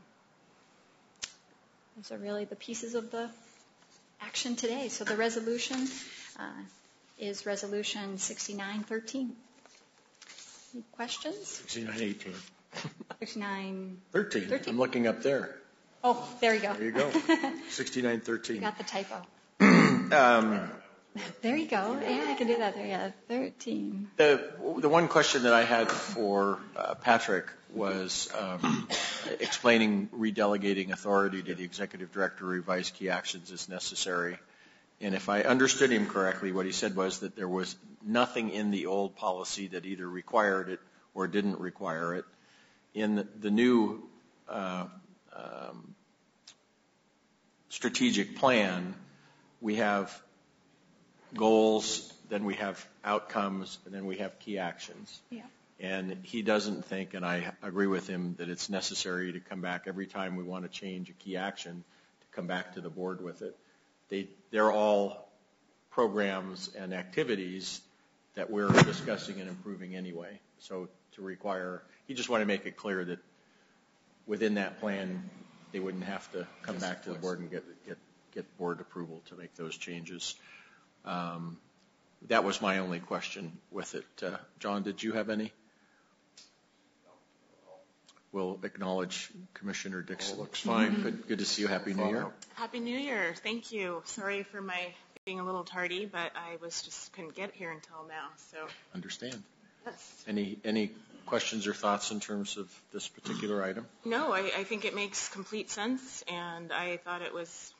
Those are really the pieces of the action today. So the resolution is Resolution 6913. Any questions? 6918. 6913. I'm looking up there. Oh, there you go. There you go. 6913. You got the typo. There you go. Yeah, I can do that there. Yeah, 13. The one question that I had for Patrick was explaining redelegating authority to the executive director to revise key actions as necessary. And if I understood him correctly, what he said was that there was nothing in the old policy that either required it or didn't require it. In the new strategic plan, we have goals, then we have outcomes, and then we have key actions. Yeah. And he doesn't think, and I agree with him, that it's necessary to come back every time we want to change a key action to come back to the board with it. They're all programs and activities that we're discussing and improving anyway. So he just wanted to make it clear that within that plan, they wouldn't have to come back to the board and get board approval to make those changes. That was my only question with it. John, did you have any? We'll acknowledge Commissioner Dixon. Looks fine. Good to see you. Happy New Year. Happy New Year. Thank you. Sorry for my being a little tardy, but I couldn't get here until now. So Understand. Yes. Any questions or thoughts in terms of this particular item? No, I think it makes complete sense, and I thought it was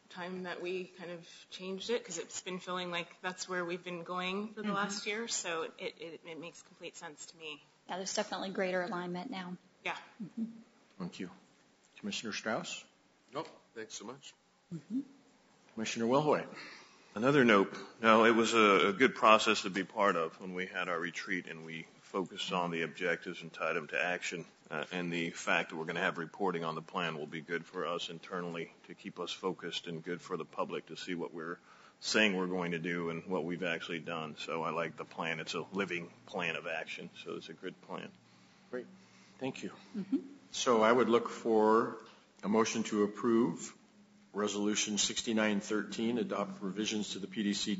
time that we kind of changed it because it's been feeling like that's where we've been going for the last year. So it makes complete sense to me. Yeah, there's definitely greater alignment now. Yeah. Thank you. Commissioner Strauss? Nope. Thanks so much. Commissioner Wilhoit? Another note. No, it was a good process to be part of when we had our retreat and we focused on the objectives and tied them to action. And the fact that we're going to have reporting on the plan will be good for us internally to keep us focused and good for the public to see what we're saying we're going to do and what we've actually done. So I like the plan. It's a living plan of action. So it's a good plan. Great. Thank you. So I would look for a motion to approve Resolution 6913, adopt revisions to the PDC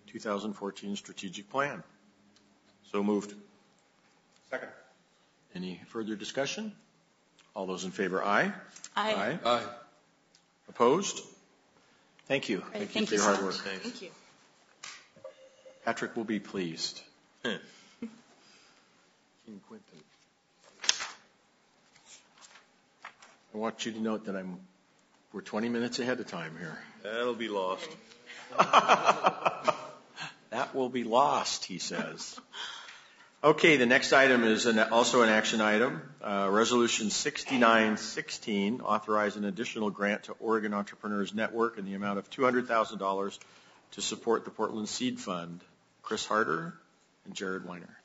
2010-2014 strategic plan. So moved. Second. Any further discussion? All those in favor, aye. Aye. Aye. Opposed? Thank you. Great. Thank you Thank for you your hard so work. much. Thank you. Patrick will be pleased. King Quinton. I want you to note that we're 20 minutes ahead of time here. That'll be lost. That will be lost, he says. Okay, the next item is also an action item. Resolution 6916, authorize an additional grant to Oregon Entrepreneurs Network in the amount of $200,000 to support the Portland Seed Fund. Chris Harder and Jared Wiener.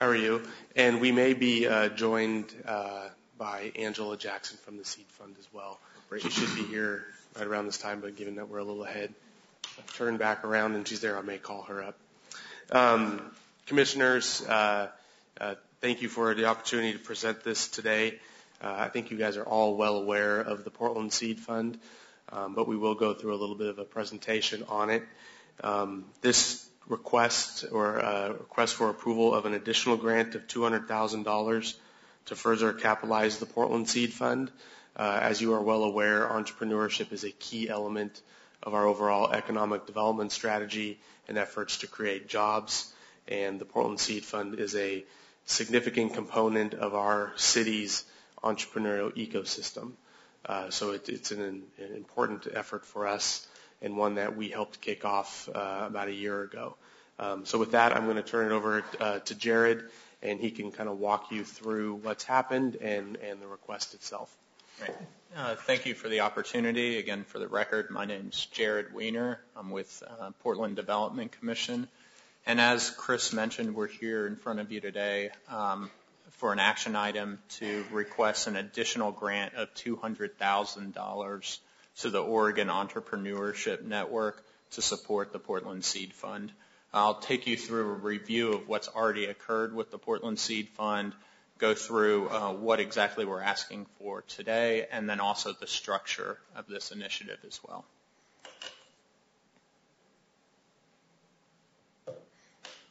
How are you? And we may be joined by Angela Jackson from the Seed Fund as well. She should be here right around this time, but given that we're a little ahead, I've turned back around and she's there. I may call her up. Commissioners, thank you for the opportunity to present this today. I think you guys are all well aware of the Portland Seed Fund, but we will go through a little bit of a presentation on it. This request for approval of an additional grant of $200,000 to further capitalize the Portland Seed Fund. As you are well aware, entrepreneurship is a key element of our overall economic development strategy and efforts to create jobs. And the Portland Seed Fund is a significant component of our city's entrepreneurial ecosystem. So it's an important effort for us and one that we helped kick off about a year ago. So with that, I'm going to turn it over to Jared, and he can kind of walk you through what's happened and the request itself. Right. Thank you for the opportunity. Again, for the record, my name's Jared Wiener. I'm with Portland Development Commission. And as Chris mentioned, we're here in front of you today for an action item to request an additional grant of $200,000 to the Oregon Entrepreneurship Network to support the Portland Seed Fund. I'll take you through a review of what's already occurred with the Portland Seed Fund, go through what exactly we're asking for today, and then also the structure of this initiative as well.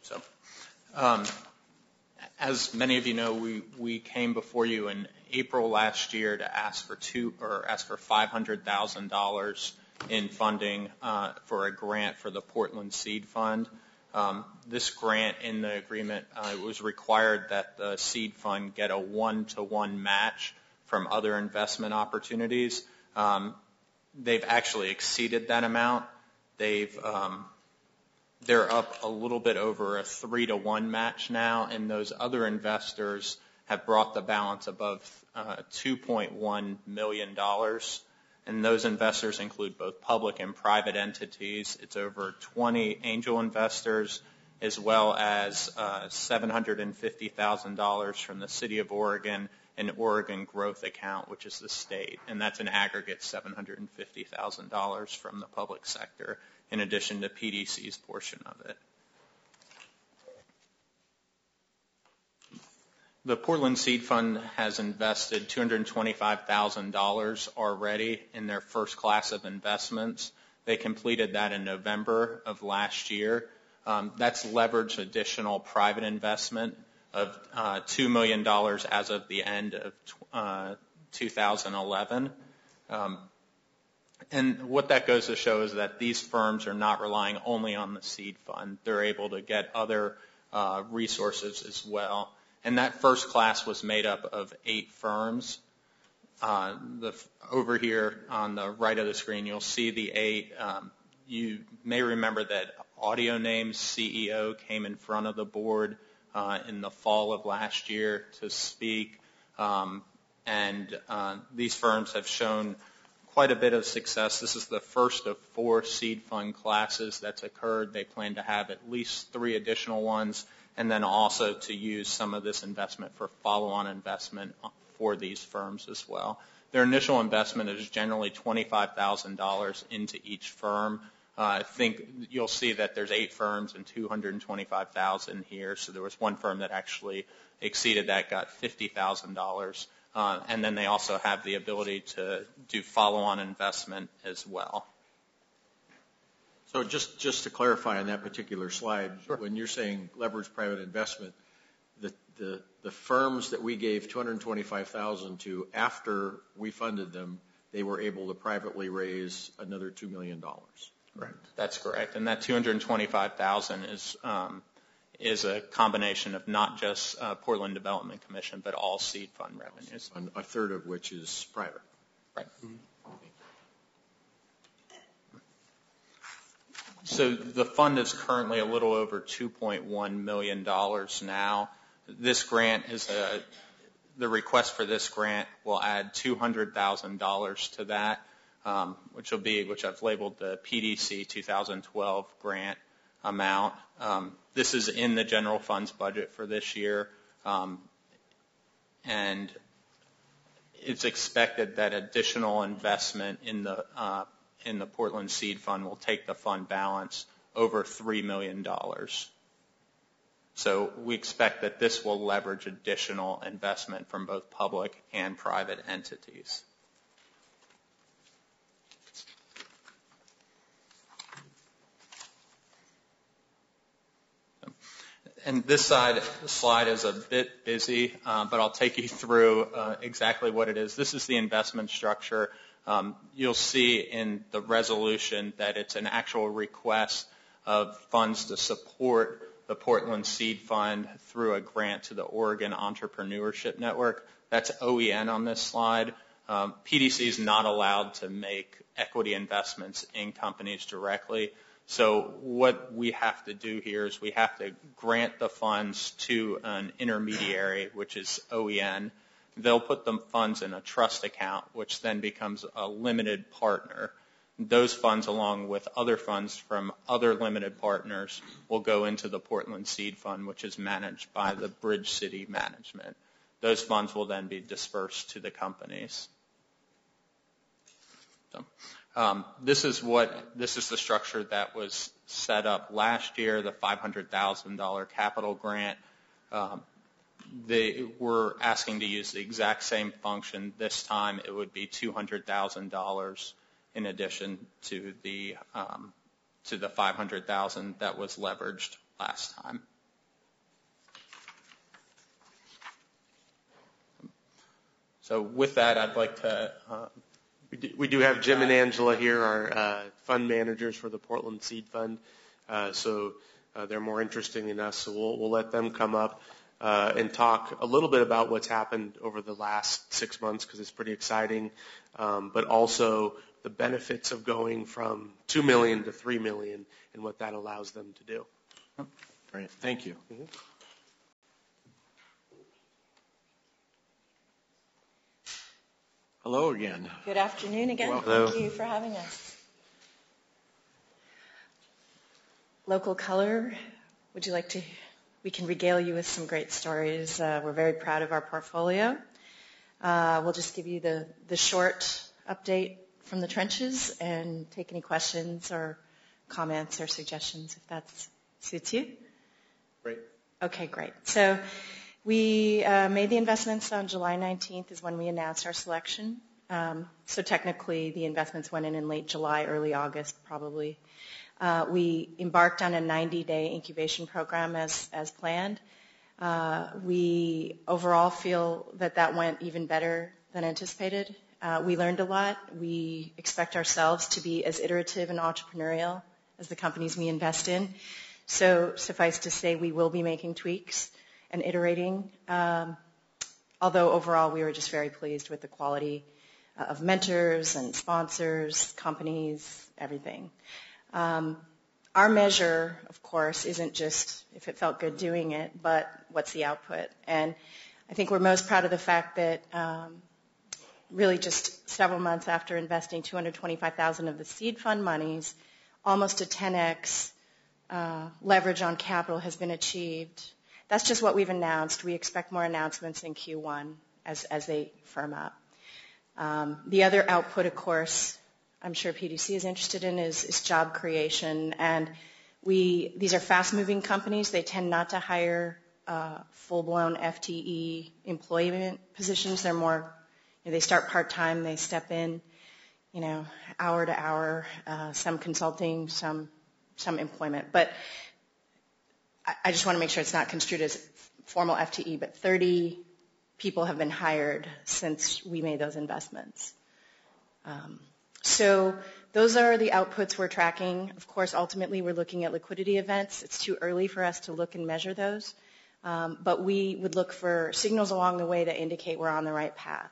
So, as many of you know, we came before you in April last year to ask for $500,000 in funding for a grant for the Portland Seed Fund. This grant in the agreement, it was required that the seed fund get a 1-to-1 match from other investment opportunities. They've actually exceeded that amount. They're up a little bit over a 3-to-1 match now, and those other investors have brought the balance above $2.1 million. And those investors include both public and private entities. It's over 20 angel investors, as well as $750,000 from the City of Oregon and Oregon Growth Account, which is the state. And that's an aggregate $750,000 from the public sector, in addition to PDC's portion of it. The Portland Seed Fund has invested $225,000 already in their first class of investments. They completed that in November of last year. That's leveraged additional private investment of $2 million as of the end of 2011. And what that goes to show is that these firms are not relying only on the seed fund. They're able to get other resources as well. And that first class was made up of 8 firms. Over here on the right of the screen, you'll see the 8. You may remember that Audio Name's CEO came in front of the board in the fall of last year to speak. And these firms have shown quite a bit of success. This is the first of 4 seed fund classes that's occurred. They plan to have at least 3 additional ones, and then also to use some of this investment for follow-on investment for these firms as well. Their initial investment is generally $25,000 into each firm. I think you'll see that there's 8 firms and $225,000 here. So there was one firm that actually exceeded that, got $50,000. And then they also have the ability to do follow-on investment as well. So just to clarify on that particular slide, sure. When you're saying leverage private investment, the firms that we gave $225,000 to after we funded them, they were able to privately raise another $2 million. Correct. That's correct. And that $225,000 is a combination of not just Portland Development Commission, but all seed fund revenues. A third of which is private. Right. Mm-hmm. So the fund is currently a little over $2.1 million now. This grant is the request for this grant will add $200,000 to that, which I've labeled the PDC 2012 grant amount. This is in the general fund's budget for this year, and it's expected that additional investment in the Portland Seed Fund will take the fund balance over $3 million. So we expect that this will leverage additional investment from both public and private entities. And this slide is a bit busy, but I'll take you through exactly what it is. This is the investment structure. You'll see in the resolution that it's an actual request of funds to support the Portland Seed Fund through a grant to the Oregon Entrepreneurship Network. That's OEN on this slide. PDC is not allowed to make equity investments in companies directly. So what we have to do here is we have to grant the funds to an intermediary, which is OEN. They'll put the funds in a trust account, which then becomes a limited partner. Those funds, along with other funds from other limited partners, will go into the Portland Seed Fund, which is managed by the Bridge City Management. Those funds will then be dispersed to the companies. So, this is the structure that was set up last year, the $500,000 capital grant. They were asking to use the exact same function. This time it would be $200,000 in addition to the $500,000 that was leveraged last time. So with that, I'd like to... We do have Jim and Angela here, our fund managers for the Portland Seed Fund. So they're more interesting than us, so we'll let them come up and talk a little bit about what's happened over the last 6 months, because it's pretty exciting, but also the benefits of going from $2 million to $3 million and what that allows them to do. Great, thank you. Mm-hmm. Hello again. Good afternoon again. Welcome. Thank you for having us. Local color, would you like to? We can regale you with some great stories. We're very proud of our portfolio. We'll just give you the short update from the trenches and take any questions or comments or suggestions if that suits you. Great. Okay, great. So we made the investments on July 19th is when we announced our selection. So technically the investments went in late July, early August probably. We embarked on a 90-day incubation program as planned. We overall feel that went even better than anticipated. We learned a lot. We expect ourselves to be as iterative and entrepreneurial as the companies we invest in. So suffice to say, we will be making tweaks and iterating. Although overall, we were just very pleased with the quality of mentors and sponsors, companies, everything. Our measure, of course, isn't just if it felt good doing it, but what's the output. And I think we're most proud of the fact that really just several months after investing $225,000 of the seed fund monies, almost a 10x leverage on capital has been achieved. That's just what we've announced. We expect more announcements in Q1 as they firm up. The other output, of course, I'm sure PDC is interested in is job creation. And these are fast-moving companies. They tend not to hire full-blown FTE employment positions. They're more, they start part-time, they step in, hour to hour, some consulting, some employment. But I just want to make sure it's not construed as formal FTE, but 30 people have been hired since we made those investments. So those are the outputs we're tracking. Of course, ultimately, we're looking at liquidity events. It's too early for us to look and measure those. But we would look for signals along the way that indicate we're on the right path.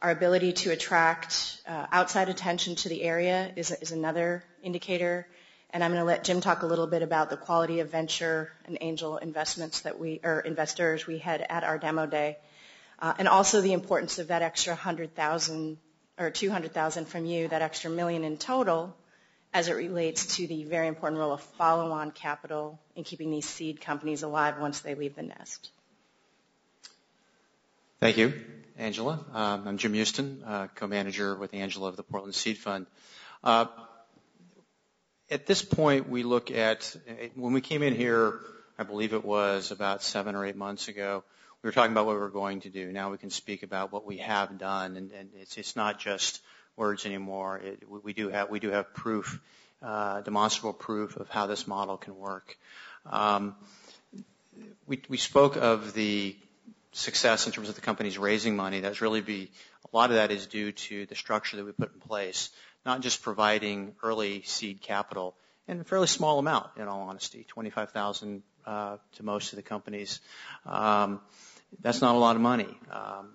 Our ability to attract outside attention to the area is another indicator. And I'm going to let Jim talk a little bit about the quality of venture and angel investments investors we had at our demo day. And also the importance of that extra 100,000 or 200,000 from you, that extra $1 million in total, as it relates to the very important role of follow-on capital in keeping these seed companies alive once they leave the nest. Thank you, Angela. I'm Jim Houston, co-manager with Angela of the Portland Seed Fund. At this point, we look at, when we came in here, I believe it was about 7 or 8 months ago, we were talking about what we were going to do. Now we can speak about what we have done, and it's not just words anymore. We do have proof, demonstrable proof of how this model can work. We spoke of the success in terms of the companies raising money. That's really a lot of that is due to the structure that we put in place, not just providing early seed capital in a fairly small amount, in all honesty, $25,000 to most of the companies. That's not a lot of money,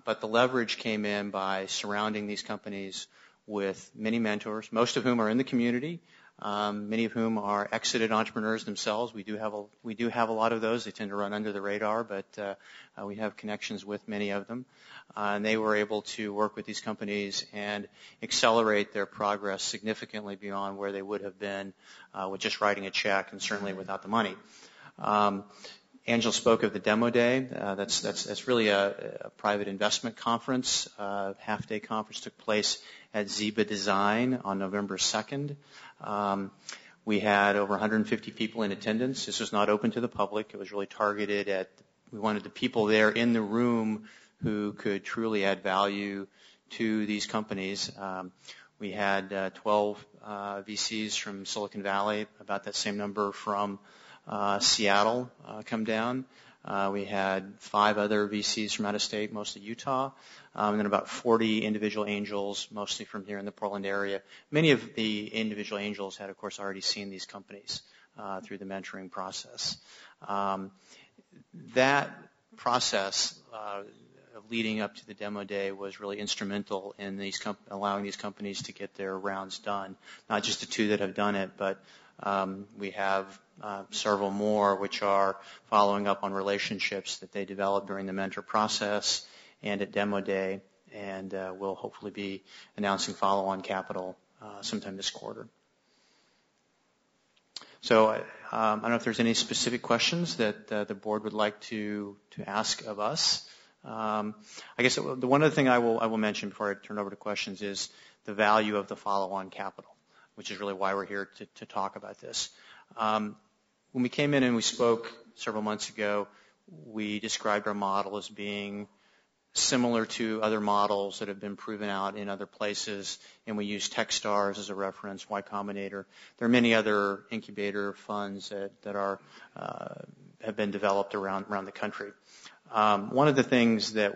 but the leverage came in by surrounding these companies with many mentors, most of whom are in the community, many of whom are exited entrepreneurs themselves. We do have a lot of those. They tend to run under the radar, but we have connections with many of them. And they were able to work with these companies and accelerate their progress significantly beyond where they would have been with just writing a check and certainly without the money. Angela spoke of the demo day. That's really a private investment conference. Half-day conference took place at Ziba Design on November 2nd. We had over 150 people in attendance. This was not open to the public. It was really targeted at, we wanted the people there in the room who could truly add value to these companies. We had 12 VCs from Silicon Valley, about that same number from Seattle come down. We had 5 other VCs from out of state, mostly Utah, and then about 40 individual angels, mostly from here in the Portland area. Many of the individual angels had, of course, already seen these companies through the mentoring process. That process of leading up to the demo day was really instrumental in allowing these companies to get their rounds done. Not just the 2 that have done it, but we have several more which are following up on relationships that they developed during the mentor process and at demo day, and we'll hopefully be announcing follow-on capital sometime this quarter. So I don't know if there's any specific questions that the board would like to ask of us. I guess the one other thing I will mention before I turn over to questions is the value of the follow-on capital, which is really why we're here to talk about this. When we came in and we spoke several months ago, we described our model as being similar to other models that have been proven out in other places, and we use Techstars as a reference, Y Combinator. There are many other incubator funds that have been developed around the country. One of the things that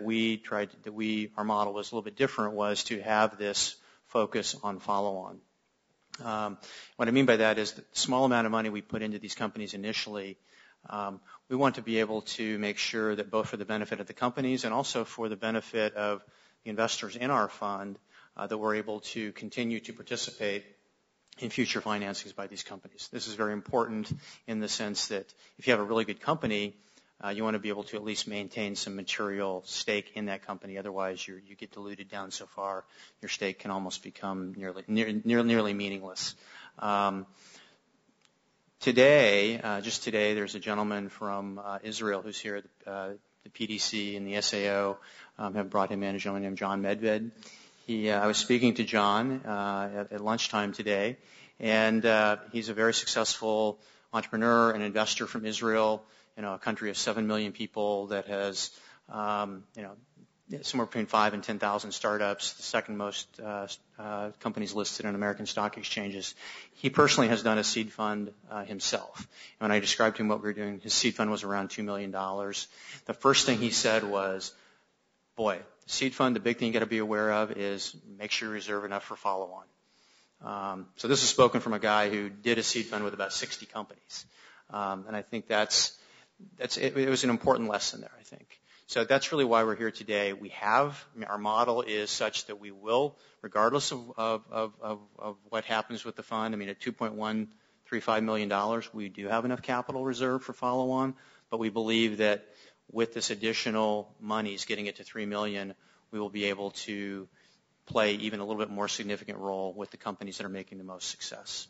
our model was a little bit different was to have this focus on follow-on. What I mean by that is the small amount of money we put into these companies initially, we want to be able to make sure that both for the benefit of the companies and also for the benefit of the investors in our fund, that we're able to continue to participate in future financings by these companies. This is very important in the sense that if you have a really good company, you want to be able to at least maintain some material stake in that company. Otherwise, you get diluted down so far, your stake can almost become nearly meaningless. Just today, there's a gentleman from Israel who's here at the PDC and the SAO have brought him in, a gentleman named John Medved. I was speaking to John at lunchtime today, and he's a very successful entrepreneur and investor from Israel, a country of 7 million people that has, somewhere between 5,000 and 10,000 startups, the second most companies listed on American stock exchanges. He personally has done a seed fund himself. And when I described to him what we were doing, his seed fund was around $2 million. The first thing he said was, boy, seed fund, the big thing you got to be aware of is make sure you reserve enough for follow-on. So this is spoken from a guy who did a seed fund with about 60 companies. And I think it was an important lesson there, I think. So that's really why we're here today. Our model is such that we will, regardless of what happens with the fund, at $2.135 million, we do have enough capital reserve for follow-on, but we believe that with this additional monies, getting it to $3 million, we will be able to play even a little bit more significant role with the companies that are making the most success.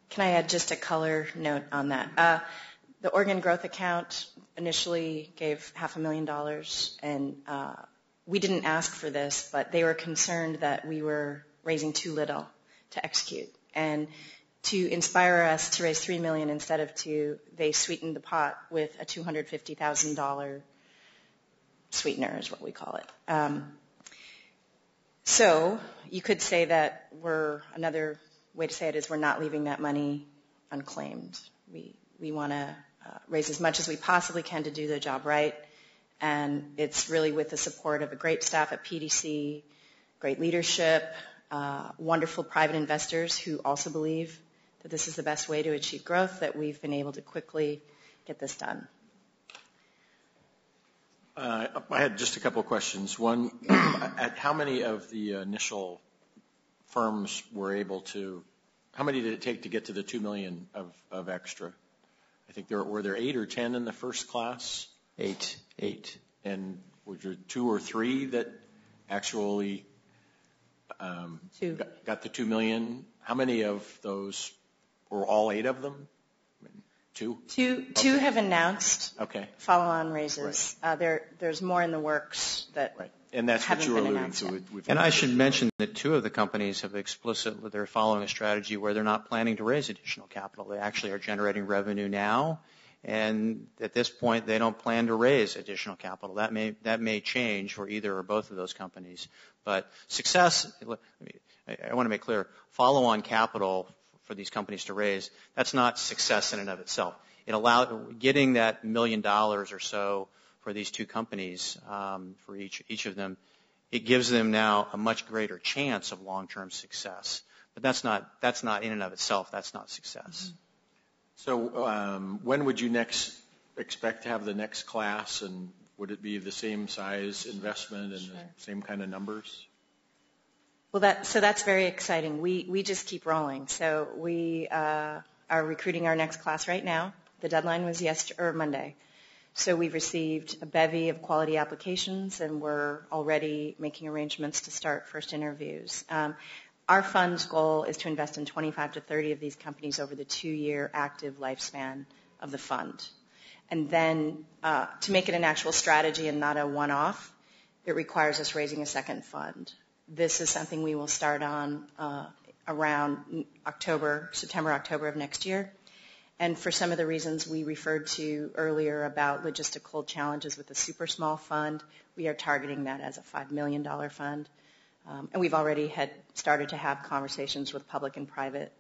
Can I add just a color note on that? The Oregon Growth Account initially gave $500,000, and we didn't ask for this, but they were concerned that we were raising too little to execute. And to inspire us to raise $3 million instead of $2 million, they sweetened the pot with a $250,000 sweetener, is what we call it. So you could say that another way to say it is we're not leaving that money unclaimed. We want to raise as much as we possibly can to do the job right, and it's really with the support of a great staff at PDC, great leadership, wonderful private investors who also believe that this is the best way to achieve growth that we've been able to quickly get this done. I had just a couple of questions. One, at how many of the initial firms were able to How many did it take to get to the $2 million of extra? I think were there 8 or 10 in the first class? 8. And were there 2 or 3 that actually got the $2 million? How many of those were all 8 of them? 2? Two have announced follow-on raises. Right. There's more in the works that and that's what you were alluding to. And I should mention that 2 of the companies have explicitly, they're following a strategy where they're not planning to raise additional capital. They actually are generating revenue now, and at this point they don't plan to raise additional capital. That may change for either or both of those companies. But success, I want to make clear, follow-on capital for these companies to raise, that's not success in and of itself. It allowed getting that $1 million or so for these 2 companies, for each of them, it gives them now a much greater chance of long-term success. But that's not in and of itself. That's not success. So when would you next expect to have the next class, and would it be the same size investment and the same kind of numbers? Well, that's very exciting. We just keep rolling. So we are recruiting our next class right now. The deadline was Monday. So we've received a bevy of quality applications, and we're already making arrangements to start first interviews. Our fund's goal is to invest in 25 to 30 of these companies over the 2-year active lifespan of the fund. And then to make it an actual strategy and not a one-off, it requires us raising a second fund. This is something we will start on around September, October of next year. And for some of the reasons we referred to earlier about logistical challenges with the super small fund, we are targeting that as a $5 million fund. And we've already started to have conversations with public and private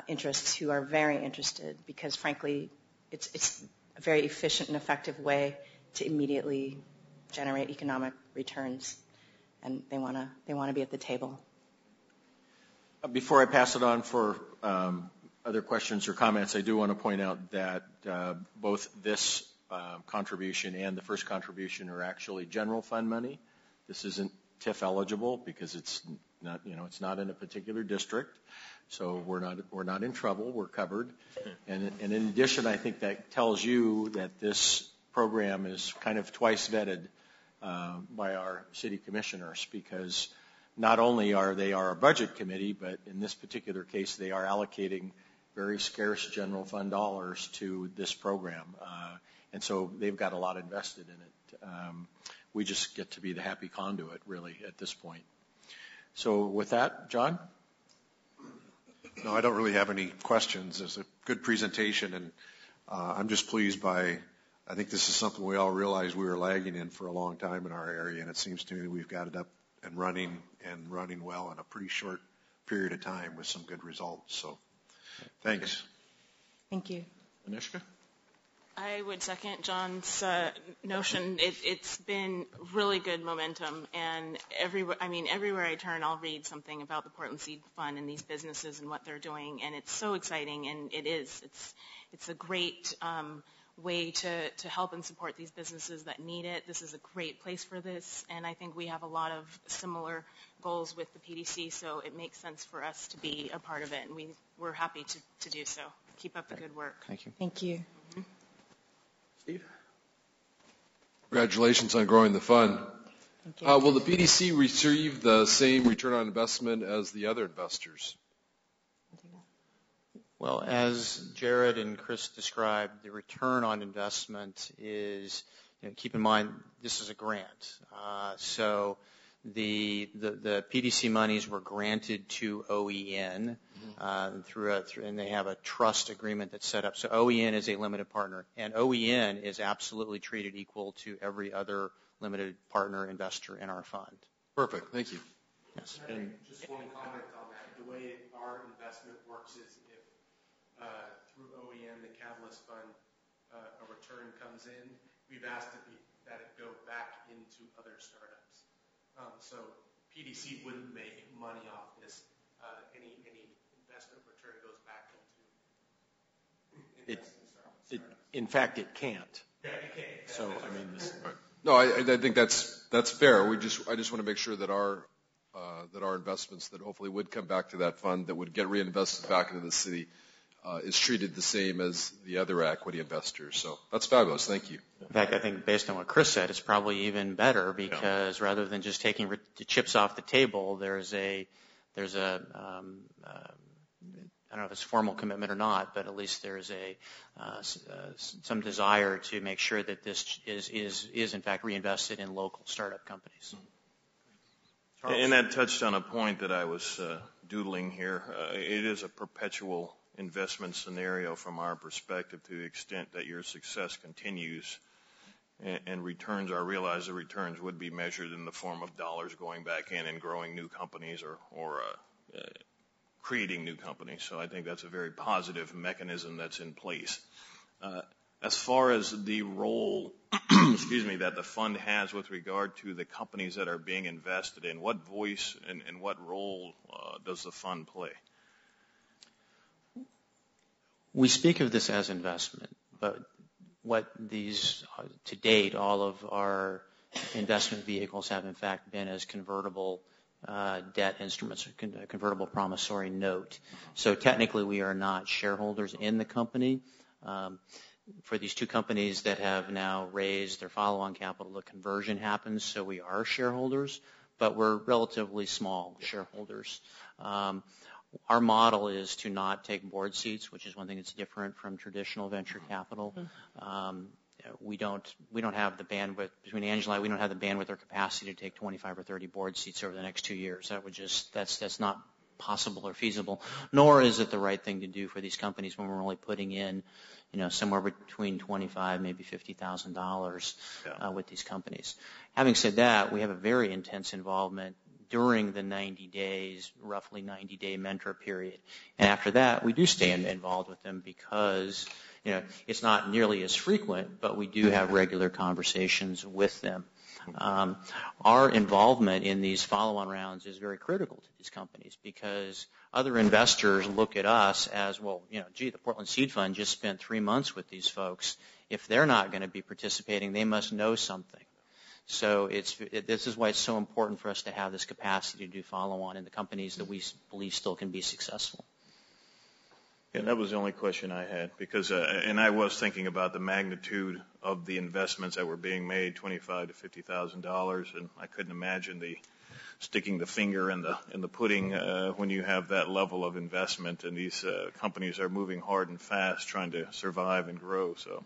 interests who are very interested because, frankly, it's a very efficient and effective way to immediately generate economic returns. And they want to be at the table. Before I pass it on for other questions or comments, I do want to point out that both this contribution and the first contribution are actually general fund money. This isn't TIF eligible because it's not in a particular district, so we're not in trouble. We're covered. And in addition, I think that tells you that this program is kind of twice vetted by our city commissioners, because not only are they our budget committee, but in this particular case, they are allocating very scarce general fund dollars to this program. And so they've got a lot invested in it. We just get to be the happy conduit, really, at this point. So with that, John? No, I don't really have any questions. It's a good presentation, and I'm just pleased by, I think this is something we all realize we were lagging in for a long time in our area, and it seems to me we've got it up and running well in a pretty short period of time with some good results. So thanks. Thank you. Anishka? I would second John's notion. It's been really good momentum, and everywhere I turn, I'll read something about the Portland Seed Fund and these businesses and what they're doing, and it's so exciting. And it's a great way to help and support these businesses that need it. This is a great place for this, and I think we have a lot of similar goals with the PDC, so it makes sense for us to be a part of it, and we're happy to do so. Keep up the good work. Thank you. Thank you. Mm-hmm. Steve? Congratulations on growing the fund. Thank you. Will the PDC receive the same return on investment as the other investors? Well, as Jared and Chris described, the return on investment is, keep in mind, this is a grant. So the PDC monies were granted to OEN and they have a trust agreement that's set up. So OEN is a limited partner, and OEN is absolutely treated equal to every other limited partner investor in our fund. Perfect. Thank you. Yes. And just one comment on that. The way our investment works is if through OEN, the Catalyst Fund, a return comes in, we've asked that it go back into other startups. So PDC wouldn't make money off this. Any investment return goes back into investment startups. In fact, it can't. Yeah, it can't. So, I mean, no, I think that's fair. I just want to make sure that our that our investments that hopefully would come back to that fund that would get reinvested back into the city is treated the same as the other equity investors. So that's fabulous. Thank you. In fact, I think based on what Chris said, it's probably even better because rather than just taking the chips off the table, there's a I don't know if it's a formal commitment or not, but at least there's some desire to make sure that this is in fact reinvested in local startup companies. And that touched on a point that I was doodling here. It is a perpetual investment scenario from our perspective to the extent that your success continues and returns are realized. The returns would be measured in the form of dollars going back in and growing new companies or creating new companies. So I think that's a very positive mechanism that's in place. As far as the role, that the fund has with regard to the companies that are being invested in, what voice and what role does the fund play? We speak of this as investment, but what these, to date, all of our investment vehicles have in fact been as convertible debt instruments, a convertible promissory note. So technically we are not shareholders in the company. For these two companies that have now raised their follow-on capital, the conversion happens, so we are shareholders, but we're relatively small shareholders. Our model is to not take board seats, which is one thing that's different from traditional venture capital. We don't have the bandwidth between Angela and I. We don't have the bandwidth or capacity to take 25 or 30 board seats over the next 2 years. That's not possible or feasible. Nor is it the right thing to do for these companies when we're only putting in, somewhere between $25,000 maybe $50,000 with these companies. Having said that, we have a very intense involvement during the 90 days, roughly 90-day mentor period. And after that, we do stay involved with them because, it's not nearly as frequent, but we do have regular conversations with them. Our involvement in these follow-on rounds is very critical to these companies because other investors look at us as, well, the Portland Seed Fund just spent 3 months with these folks. If they're not going to be participating, they must know something. So this is why it's so important for us to have this capacity to do follow-on in the companies that we believe still can be successful. Yeah, that was the only question I had because, and I was thinking about the magnitude of the investments that were being made, $25,000 to $50,000, and I couldn't imagine sticking the finger in the pudding when you have that level of investment, and these companies are moving hard and fast trying to survive and grow. So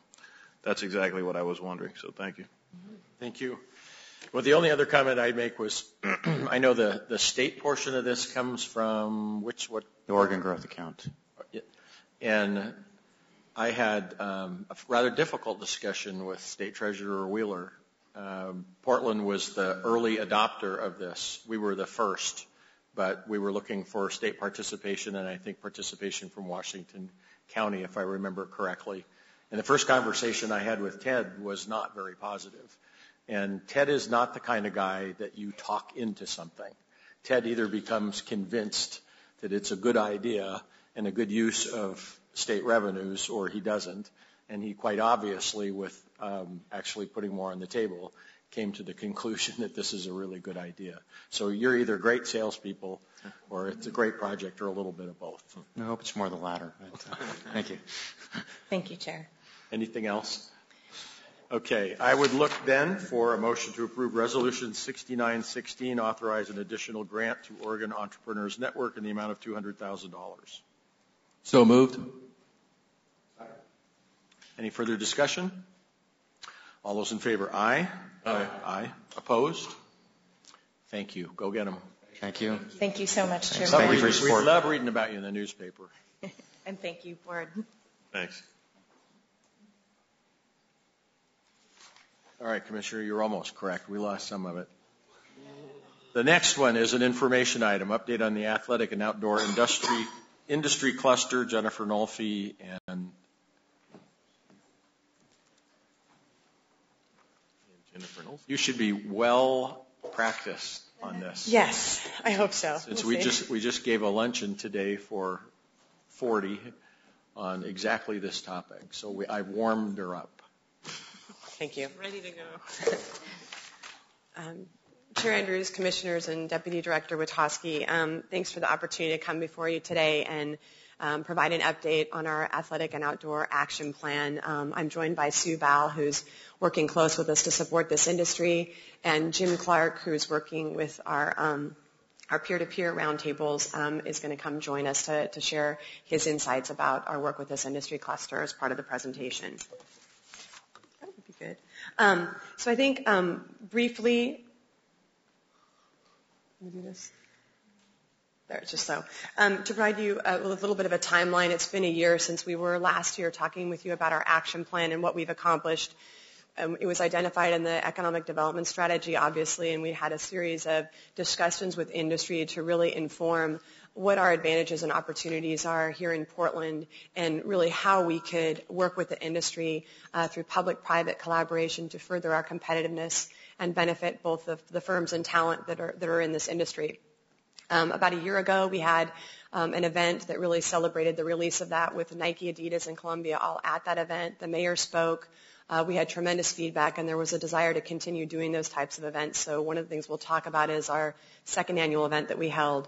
that's exactly what I was wondering. So thank you. Thank you. Well, the only other comment I'd make was I know the state portion of this comes from what? The Oregon Growth Account. And I had a rather difficult discussion with State Treasurer Wheeler. Portland was the early adopter of this. We were the first, but we were looking for state participation and I think participation from Washington County, if I remember correctly. And the first conversation I had with Ted was not very positive. And Ted is not the kind of guy that you talk into something. Ted either becomes convinced that it's a good idea and a good use of state revenues, or he doesn't. And he quite obviously, with actually putting more on the table, came to the conclusion that this is a really good idea. So you're either great salespeople or it's a great project or a little bit of both. I hope it's more the latter. Thank you. Thank you, Chair. Anything else? Okay, I would look then for a motion to approve Resolution 6916, authorize an additional grant to Oregon Entrepreneurs Network in the amount of $200,000. So moved. Any further discussion? All those in favor, aye. Aye. Aye. Opposed? Thank you. Go get them. Thank you. Thank you so much, Chair. Thank you for your support. We love reading about you in the newspaper. And thank you, Board. Thanks. All right, Commissioner, you're almost correct. We lost some of it. The next one is an information item, update on the athletic and outdoor industry cluster. Jennifer Nolfi and Jennifer Nolfi. You should be well practiced on this. Yes, I hope so. Since we just gave a luncheon today for 40 on exactly this topic, so I've warmed her up. Thank you. Ready to go. Chair Andrews, Commissioners, and Deputy Director Witcosky, thanks for the opportunity to come before you today and provide an update on our athletic and outdoor action plan. I'm joined by Sue Ball, who's working close with us to support this industry, and Jim Clark, who's working with our peer-to-peer roundtables, is going to come join us to share his insights about our work with this industry cluster as part of the presentation. That would be good. So I think briefly, let me do this. There, just so. To provide you with a little bit of a timeline, it's been a year since we were last year talking with you about our action plan and what we've accomplished. It was identified in the economic development strategy, obviously, and we had a series of discussions with industry to really inform what our advantages and opportunities are here in Portland and really how we could work with the industry through public-private collaboration to further our competitiveness and benefit both the firms and talent that are in this industry. About a year ago, we had an event that really celebrated the release of that with Nike, Adidas, and Columbia all at that event. The mayor spoke. We had tremendous feedback, and there was a desire to continue doing those types of events. So one of the things we'll talk about is our second annual event that we held.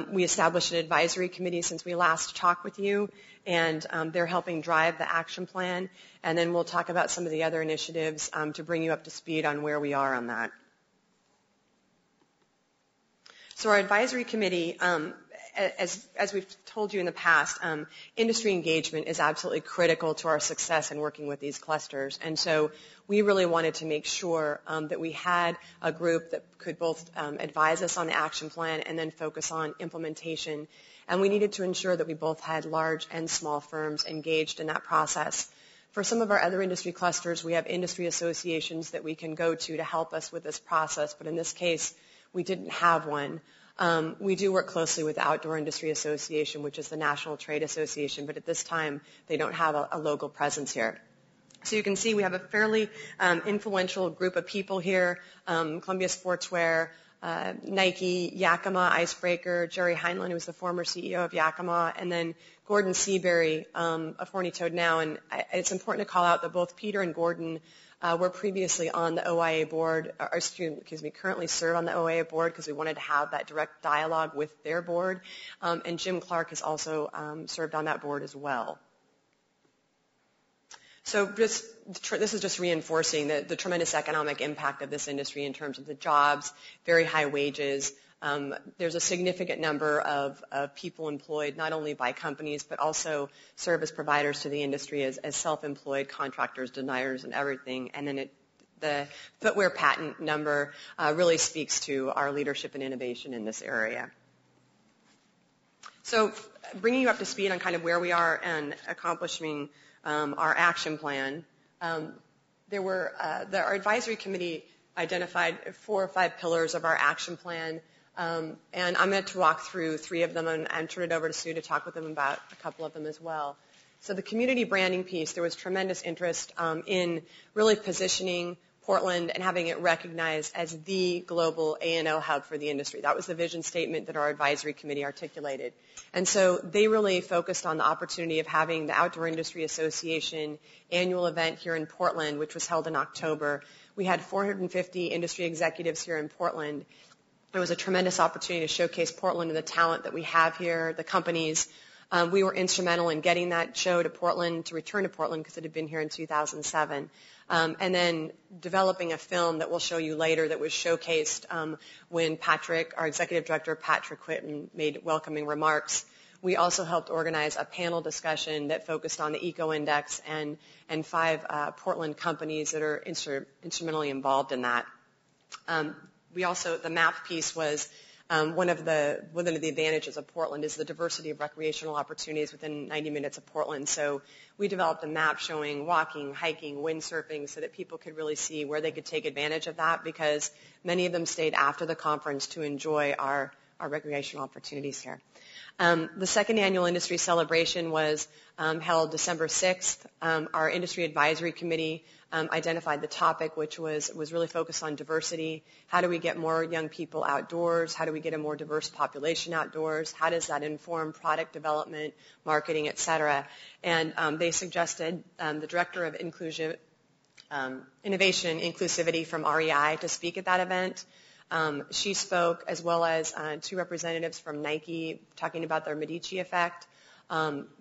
We established an advisory committee since we last talked with you, and they're helping drive the action plan. And then we'll talk about some of the other initiatives to bring you up to speed on where we are on that. So our advisory committee, as we've told you in the past, industry engagement is absolutely critical to our success in working with these clusters. And so we really wanted to make sure that we had a group that could both advise us on the action plan and then focus on implementation. And we needed to ensure that we both had large and small firms engaged in that process. For some of our other industry clusters, we have industry associations that we can go to help us with this process. But in this case, we didn't have one. We do work closely with the Outdoor Industry Association, which is the National Trade Association, but at this time they don't have a local presence here. So you can see we have a fairly influential group of people here, Columbia Sportswear, Nike, Yakima, Icebreaker, Jerry Heinlein, who was the former CEO of Yakima, and then Gordon Seabury of Horny Toad now. And it's important to call out that both Peter and Gordon were previously on the OIA board, currently serve on the OIA board because we wanted to have that direct dialogue with their board. And Jim Clark has also served on that board as well. So this is just reinforcing the tremendous economic impact of this industry in terms of the jobs, very high wages. There's a significant number of people employed not only by companies but also service providers to the industry as self-employed contractors, deniers, and everything. And then the footwear patent number really speaks to our leadership and innovation in this area. So bringing you up to speed on kind of where we are and accomplishing our action plan, our advisory committee identified 4 or 5 pillars of our action plan. And I'm going to walk through 3 of them and turn it over to Sue to talk with them about a couple of them as well. So the community branding piece, there was tremendous interest in really positioning Portland and having it recognized as the global A&O hub for the industry. That was the vision statement that our advisory committee articulated. And so they really focused on the opportunity of having the Outdoor Industry Association annual event here in Portland, which was held in October. We had 450 industry executives here in Portland. It was a tremendous opportunity to showcase Portland and the talent that we have here, the companies. We were instrumental in getting that show to Portland, to return to Portland because it had been here in 2007. And then developing a film that we'll show you later that was showcased when our executive director, Patrick Whitten, made welcoming remarks. We also helped organize a panel discussion that focused on the Eco Index and 5 Portland companies that are instrumentally involved in that. The map piece was one of the advantages of Portland is the diversity of recreational opportunities within 90 minutes of Portland. So we developed a map showing walking, hiking, windsurfing so that people could really see where they could take advantage of that because many of them stayed after the conference to enjoy our recreational opportunities here. The second annual industry celebration was held December 6th. Our industry advisory committee identified the topic, which was really focused on diversity. How do we get more young people outdoors? How do we get a more diverse population outdoors? How does that inform product development, marketing, et cetera? And they suggested the director of innovation and inclusivity from REI to speak at that event. She spoke, as well as two representatives from Nike talking about their Medici effect.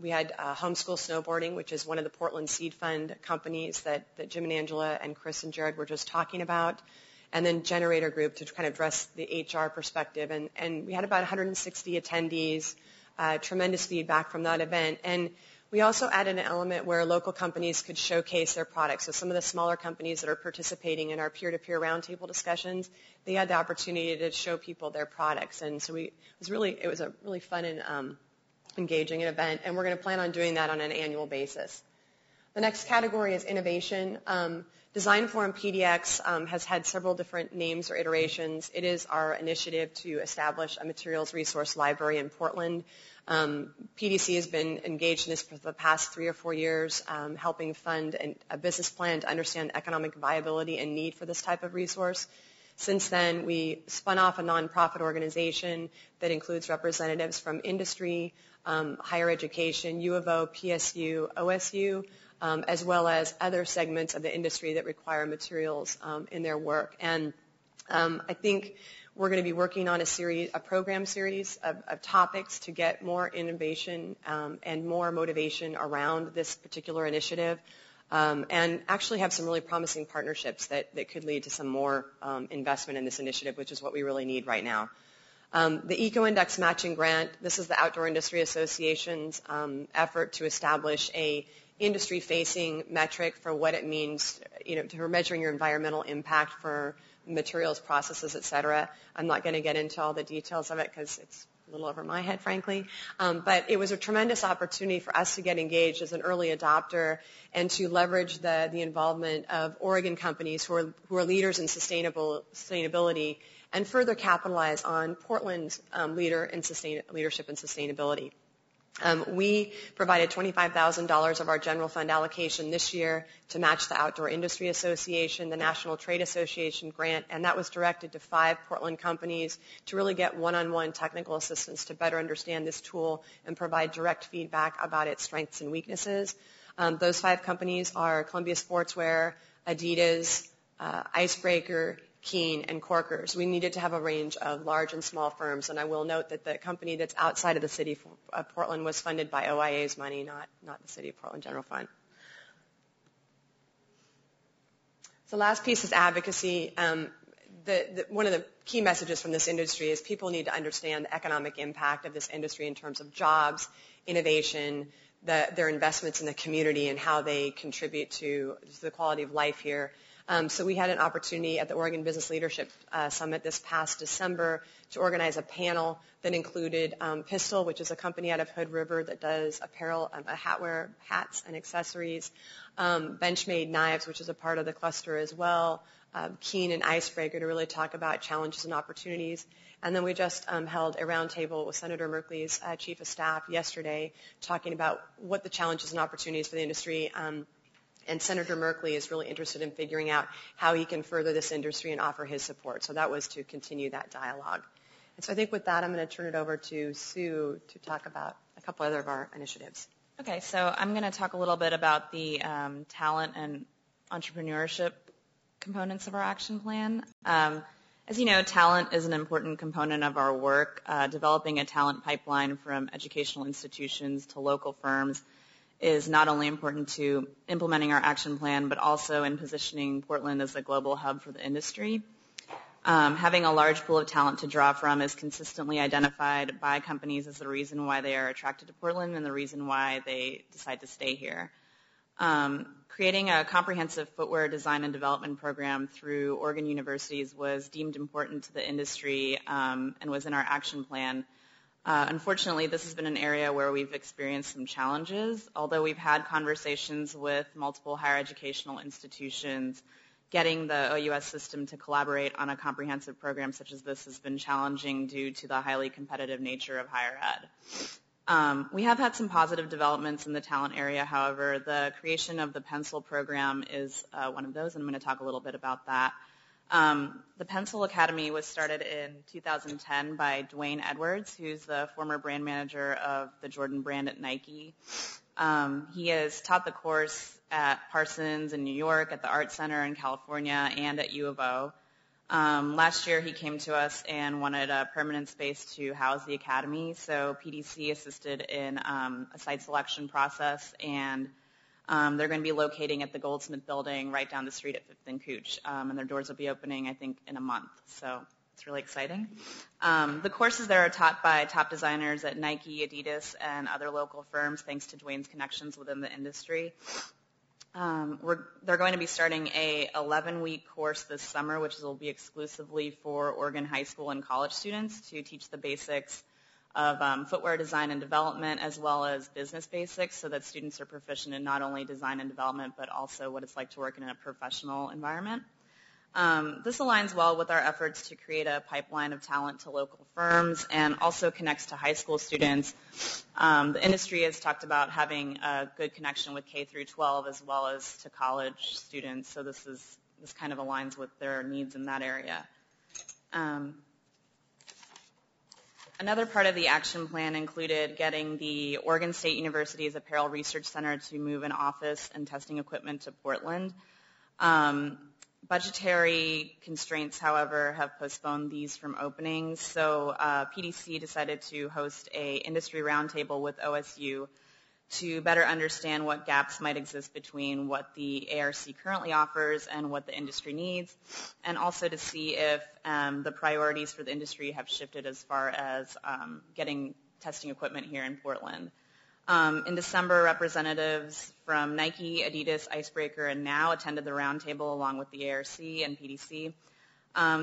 We had Homeschool Snowboarding, which is one of the Portland Seed Fund companies that Jim and Angela and Chris and Jared were just talking about. And then Generator Group to kind of address the HR perspective. And we had about 160 attendees, tremendous feedback from that event. And we also added an element where local companies could showcase their products. So some of the smaller companies that are participating in our peer-to-peer roundtable discussions, they had the opportunity to show people their products. And so it was a really fun and engaging event, and we're going to plan on doing that on an annual basis. The next category is innovation. Design Forum PDX has had several different names or iterations. It is our initiative to establish a materials resource library in Portland. PDC has been engaged in this for the past 3 or 4 years, helping fund a business plan to understand economic viability and need for this type of resource. Since then, we spun off a nonprofit organization that includes representatives from industry, higher education, U of O, PSU, OSU, as well as other segments of the industry that require materials in their work. And I think we're going to be working on a program series of topics to get more innovation and more motivation around this particular initiative, and actually have some really promising partnerships that could lead to some more investment in this initiative, which is what we really need right now. The Eco-Index Matching Grant, this is the Outdoor Industry Association's effort to establish a industry-facing metric for what it means, for measuring your environmental impact for materials, processes, et cetera. I'm not going to get into all the details of it because it's a little over my head, frankly. But it was a tremendous opportunity for us to get engaged as an early adopter and to leverage the involvement of Oregon companies who are leaders in sustainability and further capitalize on Portland's leadership in sustainability. We provided $25,000 of our general fund allocation this year to match the Outdoor Industry Association, the National Trade Association grant, and that was directed to 5 Portland companies to really get one-on-one technical assistance to better understand this tool and provide direct feedback about its strengths and weaknesses. Those 5 companies are Columbia Sportswear, Adidas, Icebreaker, Kahn, and Corkers. We needed to have a range of large and small firms, and I will note that the company that's outside of the city of Portland was funded by OIA's money, not the City of Portland General Fund. So last piece is advocacy. One of the key messages from this industry is people need to understand the economic impact of this industry in terms of jobs, innovation, their investments in the community, and how they contribute to the quality of life here. So we had an opportunity at the Oregon Business Leadership Summit this past December to organize a panel that included Fiscal, which is a company out of Hood River that does apparel, hats and accessories, Benchmade Knives, which is a part of the cluster as well, Kahn and Icebreaker to really talk about challenges and opportunities. And then we just held a roundtable with Senator Merkley's Chief of Staff yesterday talking about what the challenges and opportunities for the industry and Senator Merkley is really interested in figuring out how he can further this industry and offer his support. So that was to continue that dialogue. And so I think with that, I'm going to turn it over to Sue to talk about a couple other of our initiatives. Okay, so I'm going to talk a little bit about the talent and entrepreneurship components of our action plan. As you know, talent is an important component of our work. Developing a talent pipeline from educational institutions to local firms is not only important to implementing our action plan, but also in positioning Portland as a global hub for the industry. Having a large pool of talent to draw from is consistently identified by companies as the reason why they are attracted to Portland and the reason why they decide to stay here. Creating a comprehensive footwear design and development program through Oregon universities was deemed important to the industry and was in our action plan. Unfortunately, this has been an area where we've experienced some challenges. Although we've had conversations with multiple higher educational institutions, getting the OUS system to collaborate on a comprehensive program such as this has been challenging due to the highly competitive nature of higher ed. We have had some positive developments in the talent area. However, the creation of the Pencil program is one of those, and I'm going to talk a little bit about that. The Pencil Academy was started in 2010 by Dwayne Edwards, who's the former brand manager of the Jordan brand at Nike. He has taught the course at Parsons in New York, at the Art Center in California, and at U of O. Last year he came to us and wanted a permanent space to house the academy, so PDC assisted in a site selection process, and they're going to be locating at the Goldsmith building right down the street at 5th and Cooch, and their doors will be opening, I think, in a month, so it's really exciting. The courses there are taught by top designers at Nike, Adidas, and other local firms, thanks to Dwayne's connections within the industry. They're going to be starting a 11-week course this summer, which will be exclusively for Oregon high school and college students to teach the basics of footwear design and development, as well as business basics, so that students are proficient in not only design and development, but also what it's like to work in a professional environment. This aligns well with our efforts to create a pipeline of talent to local firms and also connects to high school students. The industry has talked about having a good connection with K through 12 as well as to college students, so this kind of aligns with their needs in that area. Another part of the action plan included getting the Oregon State University's Apparel Research Center to move an office and testing equipment to Portland. Budgetary constraints, however, have postponed these from openings, so PDC decided to host a industry roundtable with OSU to better understand what gaps might exist between what the ARC currently offers and what the industry needs, and also to see if the priorities for the industry have shifted as far as getting testing equipment here in Portland. In December, representatives from Nike, Adidas, Icebreaker, and Now attended the roundtable along with the ARC and PDC.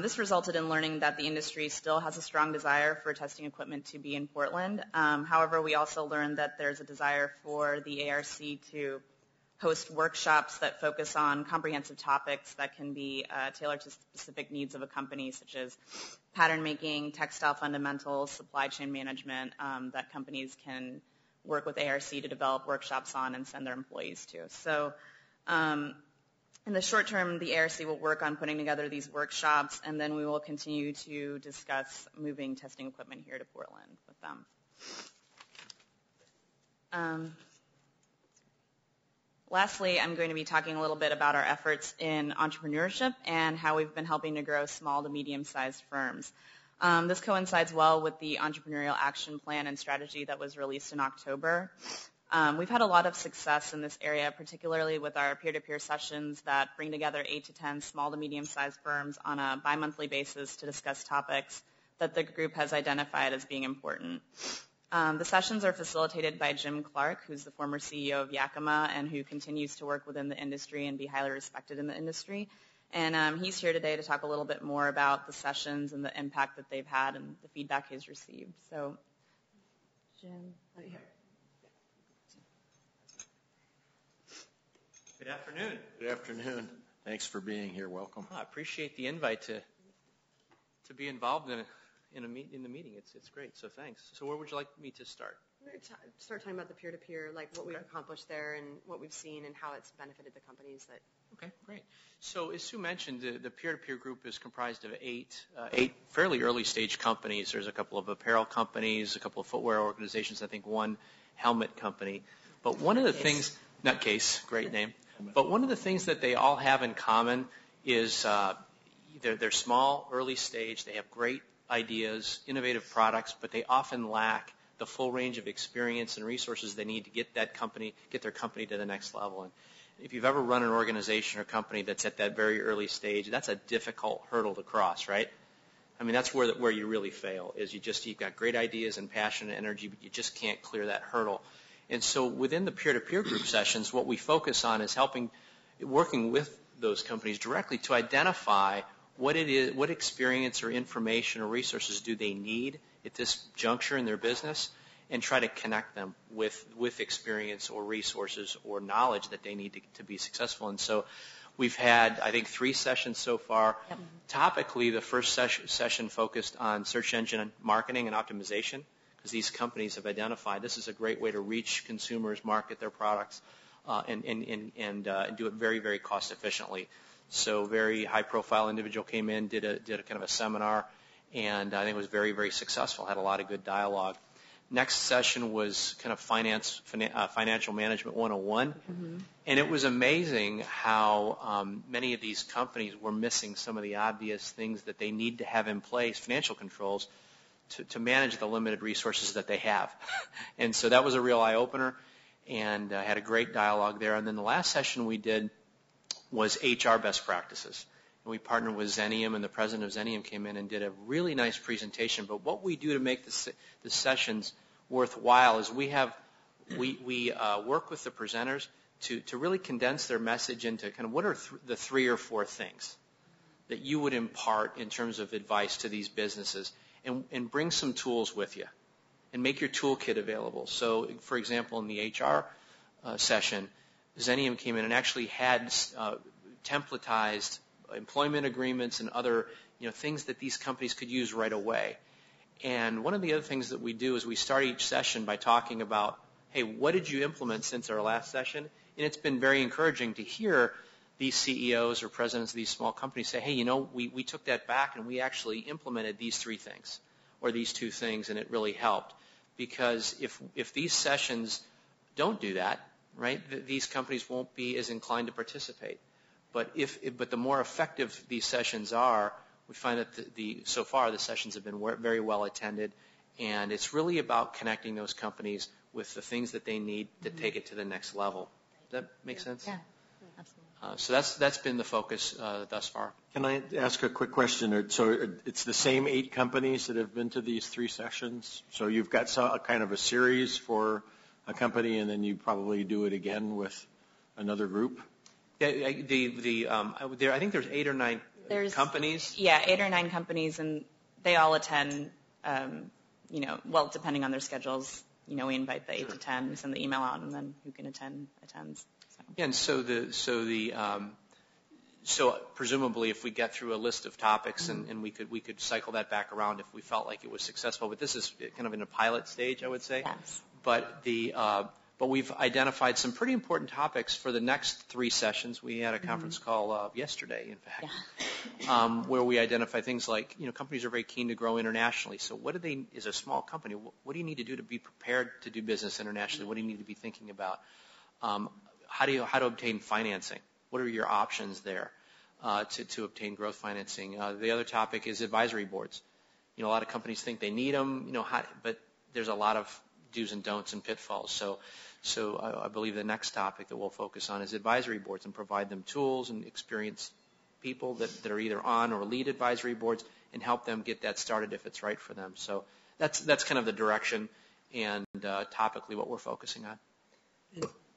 This resulted in learning that the industry still has a strong desire for testing equipment to be in Portland. However, we also learned that there's a desire for the ARC to host workshops that focus on comprehensive topics that can be tailored to specific needs of a company, such as pattern making, textile fundamentals, supply chain management, that companies can work with ARC to develop workshops on and send their employees to. So in the short term, the ARC will work on putting together these workshops, and then we will continue to discuss moving testing equipment here to Portland with them. Lastly, I'm going to be talking a little bit about our efforts in entrepreneurship and how we've been helping to grow small to medium-sized firms. This coincides well with the entrepreneurial action plan and strategy that was released in October. We've had a lot of success in this area, particularly with our peer-to-peer sessions that bring together 8 to 10 small to medium-sized firms on a bi-monthly basis to discuss topics that the group has identified as being important. The sessions are facilitated by Jim Clark, who's the former CEO of Yakima and who continues to work within the industry and be highly respected in the industry. And he's here today to talk a little bit more about the sessions and the impact that they've had and the feedback he's received. So, Jim, right here. Good afternoon. Good afternoon. Thanks for being here. Welcome. I appreciate the invite to be involved in the meeting. It's great. So thanks. So where would you like me to start? We're going to start talking about the peer-to-peer, like what we've accomplished there and what we've seen and how it's benefited the companies that. Okay, great. So as Sue mentioned, the peer-to-peer group is comprised of eight fairly early-stage companies. There's a couple of apparel companies, a couple of footwear organizations, I think one helmet company. But one of the things, Nutcase, great name. But one of the things that they all have in common is they're small, early stage. They have great ideas, innovative products, but they often lack the full range of experience and resources they need to get their company to the next level. And if you've ever run an organization or company that's at that very early stage, that's a difficult hurdle to cross, right? I mean, that's where you really fail, is you've got great ideas and passion and energy, but you just can't clear that hurdle. And so within the peer-to-peer group sessions, what we focus on is working with those companies directly to identify what it is, what experience or information or resources do they need at this juncture in their business, and try to connect them with experience or resources or knowledge that they need to be successful. And so we've had, I think, 3 sessions so far. Yep. Topically, the first session focused on search engine marketing and optimization, because these companies have identified this is a great way to reach consumers, market their products, and do it very, very cost efficiently. So very high-profile individual came in, did a kind of a seminar, and I think it was very, very successful, had a lot of good dialogue. Next session was kind of financial management 101. And it was amazing how many of these companies were missing some of the obvious things that they need to have in place, financial controls, to manage the limited resources that they have. And so that was a real eye-opener, and had a great dialogue there. And then the last session we did was HR best practices. And we partnered with Xenium, and the president of Xenium came in and did a really nice presentation. But what we do to make the sessions worthwhile is we work with the presenters to really condense their message into kind of what are the 3 or 4 things that you would impart in terms of advice to these businesses, and bring some tools with you and make your toolkit available. So, for example, in the HR session, Xenium came in and actually had templatized employment agreements and other things that these companies could use right away. And one of the other things that we do is we start each session by talking about, hey, what did you implement since our last session? And it's been very encouraging to hear these CEOs or presidents of these small companies say, hey, we took that back and we actually implemented these 3 things or these 2 things, and it really helped. Because if these sessions don't do that, right, these companies won't be as inclined to participate. But the more effective these sessions are, we find that so far the sessions have been very well attended, and it's really about connecting those companies with the things that they need to take it to the next level. Does that make sense? Yeah, absolutely. So that's been the focus thus far. Can I ask a quick question? So it's the same 8 companies that have been to these 3 sessions? So you've got a kind of a series for a company, and then you probably do it again with another group? Yeah, I think there's 8 or 9 companies. Yeah, 8 or 9 companies, and they all attend, depending on their schedules. We invite the 8 to 10, we send the email out, and then who can attend attends. So. Yeah, and so presumably if we get through a list of topics, and we could cycle that back around if we felt like it was successful. But this is kind of in a pilot stage, I would say. Yes. But we've identified some pretty important topics for the next 3 sessions. We had a conference call yesterday, in fact, where we identify things like, companies are very keen to grow internationally. So as a small company, what do you need to do to be prepared to do business internationally? What do you need to be thinking about? How to obtain financing? What are your options there to obtain growth financing? The other topic is advisory boards. A lot of companies think they need them, but there's a lot of do's and don'ts and pitfalls. So I believe the next topic that we'll focus on is advisory boards, and provide them tools and experienced people that are either on or lead advisory boards, and help them get that started if it's right for them. So that's kind of the direction and topically what we're focusing on.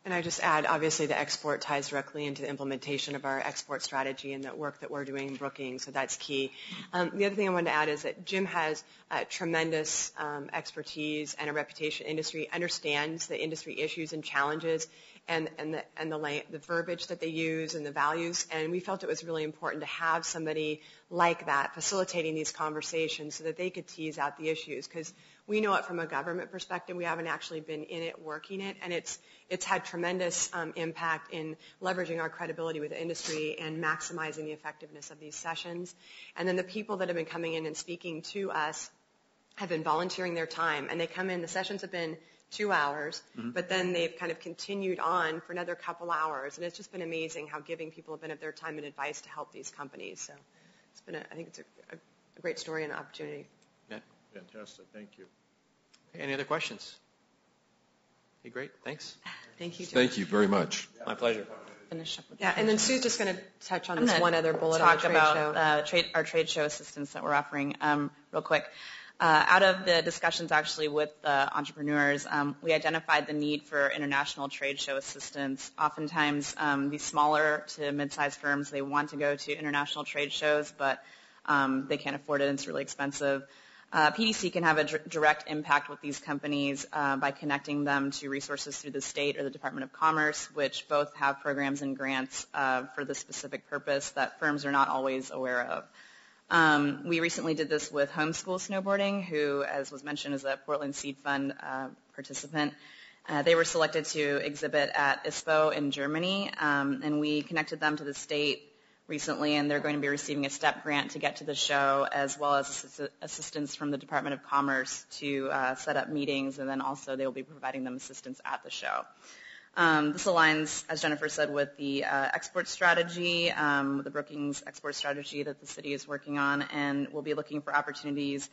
And I just add, obviously, the export ties directly into the implementation of our export strategy and the work that we're doing in Brookings, so that's key. The other thing I wanted to add is that Jim has tremendous expertise and a reputation in industry, understands the industry issues and challenges, and the verbiage that they use and the values, and we felt it was really important to have somebody like that facilitating these conversations so that they could tease out the issues, because we know it from a government perspective. We haven't actually been in it, working it, and it's had tremendous impact in leveraging our credibility with the industry and maximizing the effectiveness of these sessions. And then the people that have been coming in and speaking to us have been volunteering their time, and they come in, the sessions have been 2 hours, but then they've kind of continued on for another couple hours, and it's just been amazing how giving people have been of their time and advice to help these companies. So it's been I think it's a great story and an opportunity. Yeah. Fantastic. Thank you. Okay, any other questions? Okay, great. Thanks. Thank you, Jim. Thank you very much. My pleasure. Finish up with and then Sue's just going to touch on this one other bullet on the trade show. Talk about our trade show assistance that we're offering real quick. Out of the discussions actually with entrepreneurs, we identified the need for international trade show assistance. Oftentimes, these smaller to mid-sized firms, they want to go to international trade shows, but they can't afford it and it's really expensive. PDC can have a direct impact with these companies by connecting them to resources through the state or the Department of Commerce, which both have programs and grants for the specific purpose that firms are not always aware of. We recently did this with Homeschool Snowboarding, who, as was mentioned, is a Portland Seed Fund participant. They were selected to exhibit at ISPO in Germany, and we connected them to the state recently, and they're going to be receiving a STEP grant to get to the show, as well as assistance from the Department of Commerce to set up meetings, and then also they will be providing them assistance at the show. This aligns, as Jennifer said, with the export strategy, the Brookings export strategy that the city is working on, and we'll be looking for opportunities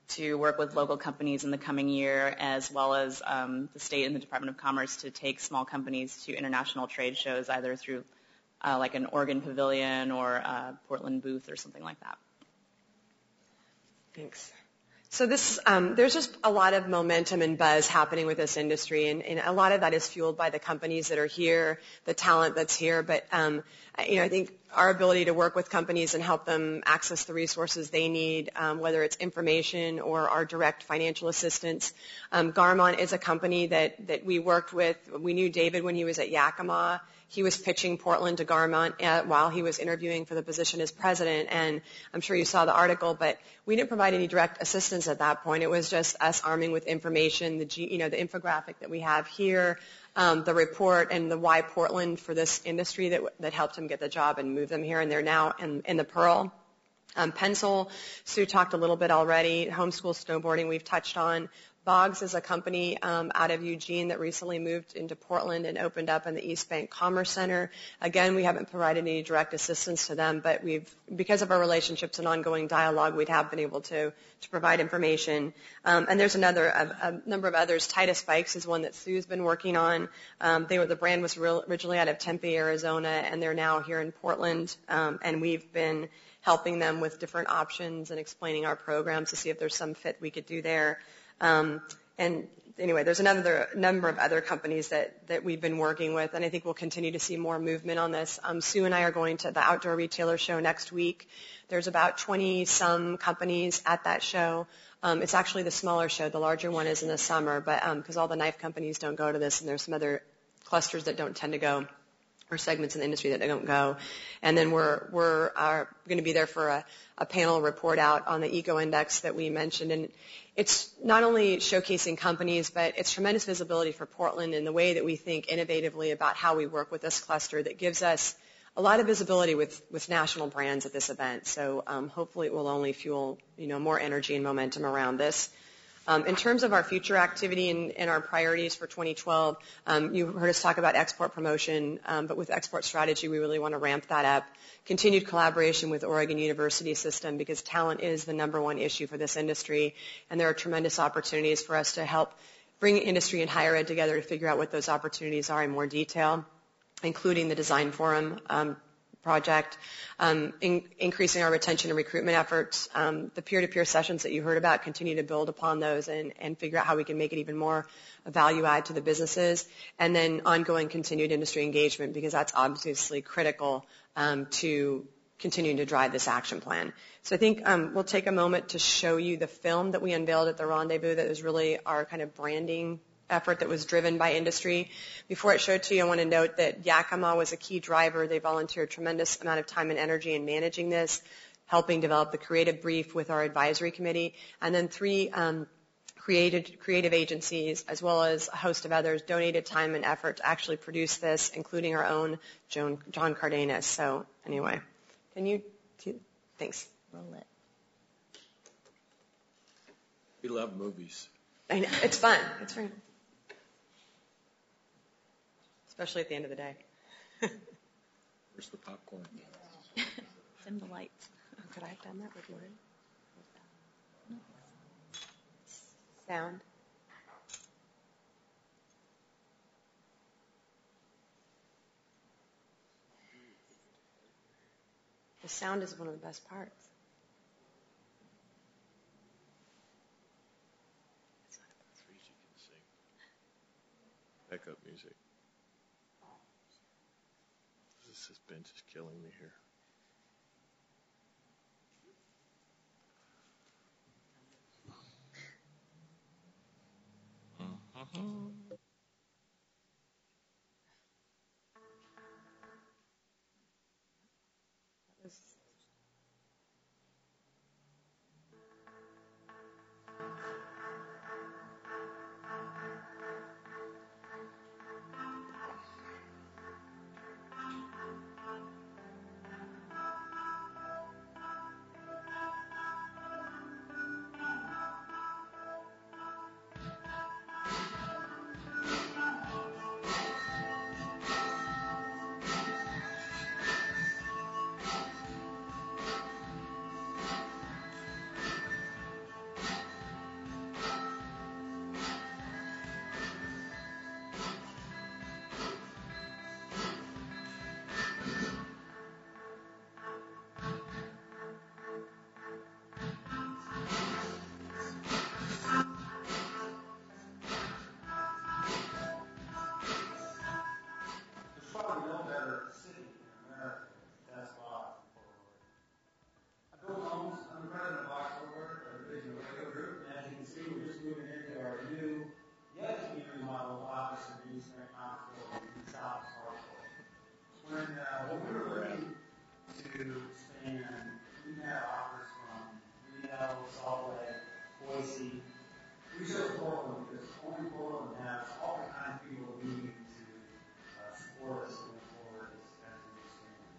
to work with local companies in the coming year, as well as the state and the Department of Commerce to take small companies to international trade shows, either through like an Oregon Pavilion or a Portland booth or something like that. Thanks. So there's just a lot of momentum and buzz happening with this industry, and a lot of that is fueled by the companies that are here, the talent that's here. But I think our ability to work with companies and help them access the resources they need, whether it's information or our direct financial assistance. Garmont is a company that we worked with. We knew David when he was at Yakima. He was pitching Portland to Garmont while he was interviewing for the position as president, and I'm sure you saw the article, but we didn't provide any direct assistance at that point. It was just us arming with information, the infographic that we have here, the report, and the why Portland for this industry that helped him get the job and move them here, and they're now in the Pearl. Pencil, Sue talked a little bit already. Homeschool snowboarding we've touched on. Boggs is a company out of Eugene that recently moved into Portland and opened up in the East Bank Commerce Center. Again, we haven't provided any direct assistance to them, but because of our relationships and ongoing dialogue, we have been able to provide information. And there's a number of others. Titus Bikes is one that Sue's been working on. The brand was originally out of Tempe, Arizona, and they're now here in Portland, and we've been helping them with different options and explaining our programs to see if there's some fit we could do there. And anyway, there's another number of other companies that we've been working with, and I think we'll continue to see more movement on this. Sue and I are going to the Outdoor Retailer Show next week. There's about 20-some companies at that show. It's actually the smaller show. The larger one is in the summer, but because all the knife companies don't go to this, and there's some other clusters that don't tend to go, or segments in the industry that don't go. And then we're going to be there for a panel report out on the Eco Index that we mentioned. And it's not only showcasing companies, but it's tremendous visibility for Portland in the way that we think innovatively about how we work with this cluster that gives us a lot of visibility with national brands at this event. So hopefully it will only fuel more energy and momentum around this. In terms of our future activity and our priorities for 2012, you heard us talk about export promotion, but with export strategy, we really want to ramp that up. Continued collaboration with Oregon University System, because talent is the number one issue for this industry, and there are tremendous opportunities for us to help bring industry and higher ed together to figure out what those opportunities are in more detail, including the Design Forum project, increasing our retention and recruitment efforts. The peer-to-peer sessions that you heard about, continue to build upon those and figure out how we can make it even more a value add to the businesses, and then ongoing continued industry engagement, because that's obviously critical to continuing to drive this action plan. So I think we'll take a moment to show you the film that we unveiled at the Rendezvous that was really our kind of branding effort that was driven by industry. Before I show it to you, I want to note that Yakima was a key driver. They volunteered a tremendous amount of time and energy in managing this, helping develop the creative brief with our advisory committee, and then 3 creative agencies, as well as a host of others, donated time and effort to actually produce this, including our own John Cardenas. So anyway, thanks. Roll it. We love movies. I know, it's fun. It's fun. Especially at the end of the day. Where's the popcorn? Dim the lights. Could I have done that with mine? Sound. The sound is one of the best parts. Backup music. This suspense is killing me here. office and the Eastern Council and the South Parkway. When we were looking to expand, we had offers from Reno, Salt Lake, Boise. We chose Portland because only Portland has all the kinds of people we need to support us going forward as we expand.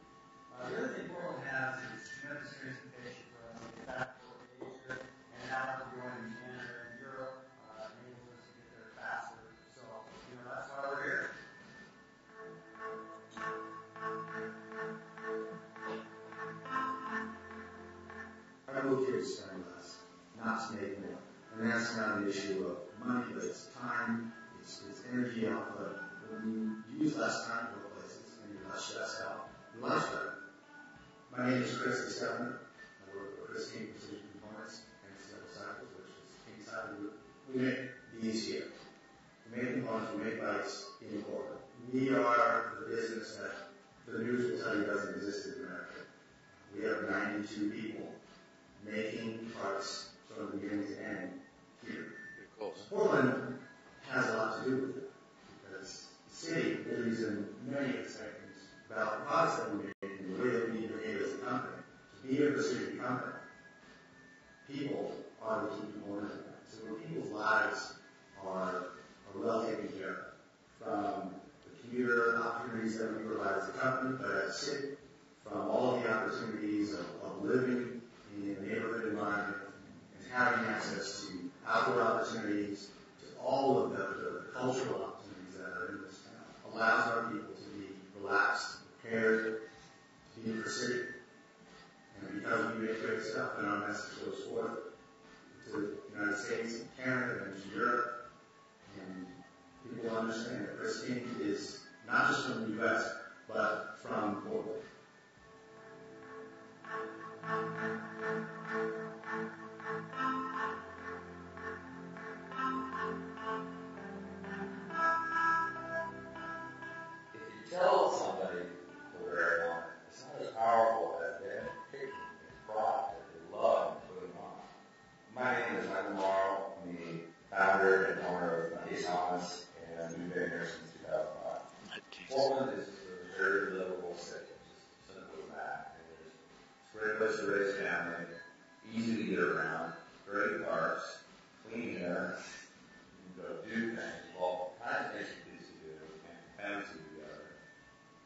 The other thing Portland has is tremendous transportation for us to get back to Asia, and now we're going to Canada and Europe, enables us to get there faster. So, that's why we're here. I moved here to spend less, not to make more. And that's not an issue of money, but it's time, it's energy output. When you use less time to go places and you're less stressed out, you're much better. My name is Chris Stephan. I work for Chris King Precision Components and Civil Cycles, which is King Cycle. We make these here. We make components, we make bikes in Portland. We are the business that the news will tell you doesn't exist in America. We have 92 people making parts from the beginning to end here. Portland has a lot to do with it because the city believes in many of the things about the products that we make and the way that we behave as a company. To be a precision company, people are the key component of that. So when people's lives are well taken care of, from the commuter opportunities that we provide as a company, but as a city, from all of the opportunities of living in a neighborhood environment and having access to outdoor opportunities, to all of the cultural opportunities that are in this town, allows our people to be relaxed, prepared, to be precision. And because we make great stuff, and our message goes forth to the United States and Canada and to Europe, and people understand that Chris King is not just from the U.S., but from Portland. If you tell somebody to wear it on, it's not as powerful as them picking the product that they love and putting on. My name is Michael Morrow. I'm the founder and owner of Designate, and we've been here since 2005. Portland is a very livable city, just simple as that. It's a great place to raise a family, easy to get around, great parks, clean air. You can go do things, all kinds of things you need to do, and families to be together.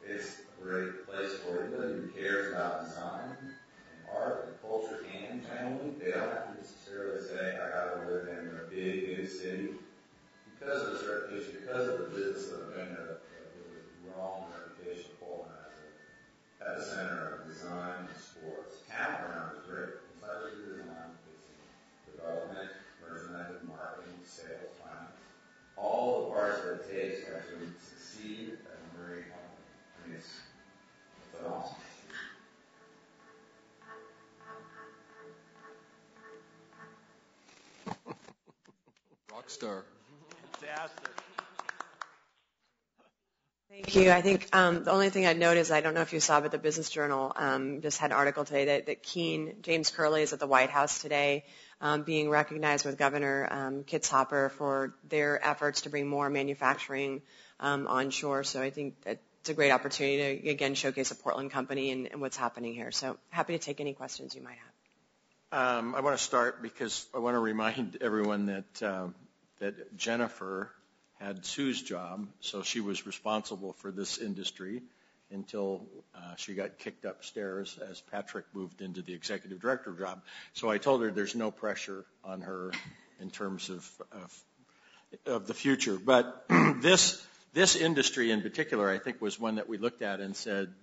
It's a great place for anybody who cares about design and art and culture and family. They don't have to necessarily say, I got to live in a big city. Because of its reputation, because of the business that I've been here, the wrong reputation of Portland as a center of design and sports. Town around is great. It's not just design, it's development, merchandising, marketing, sales, finance. All the parts that it takes to actually succeed as a marine company. I mean, it's awesome. Rockstar. Fantastic. Thank you. I think the only thing I'd note is, I don't know if you saw, but the Business Journal just had an article today that James Curley is at the White House today, being recognized with Governor Kitts Hopper for their efforts to bring more manufacturing onshore. So I think it's a great opportunity to, again, showcase a Portland company and what's happening here. So happy to take any questions you might have. I want to start because I want to remind everyone that Jennifer had Sue's job, so she was responsible for this industry until she got kicked upstairs as Patrick moved into the executive director job. So I told her there's no pressure on her in terms of the future. But this industry in particular, I think, was one that we looked at and said,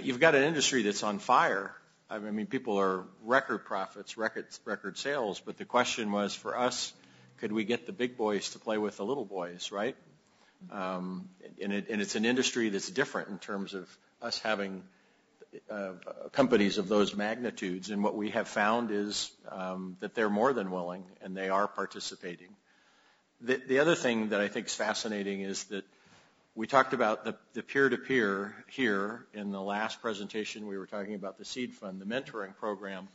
you've got an industry that's on fire. I mean, people are record profits, record sales, but the question was for us, could we get the big boys to play with the little boys, right? And it's an industry that's different in terms of us having companies of those magnitudes. And what we have found is that they're more than willing, and they are participating. The other thing that I think is fascinating is that we talked about the peer-to-peer here in the last presentation. We were talking about the seed fund, the mentoring program.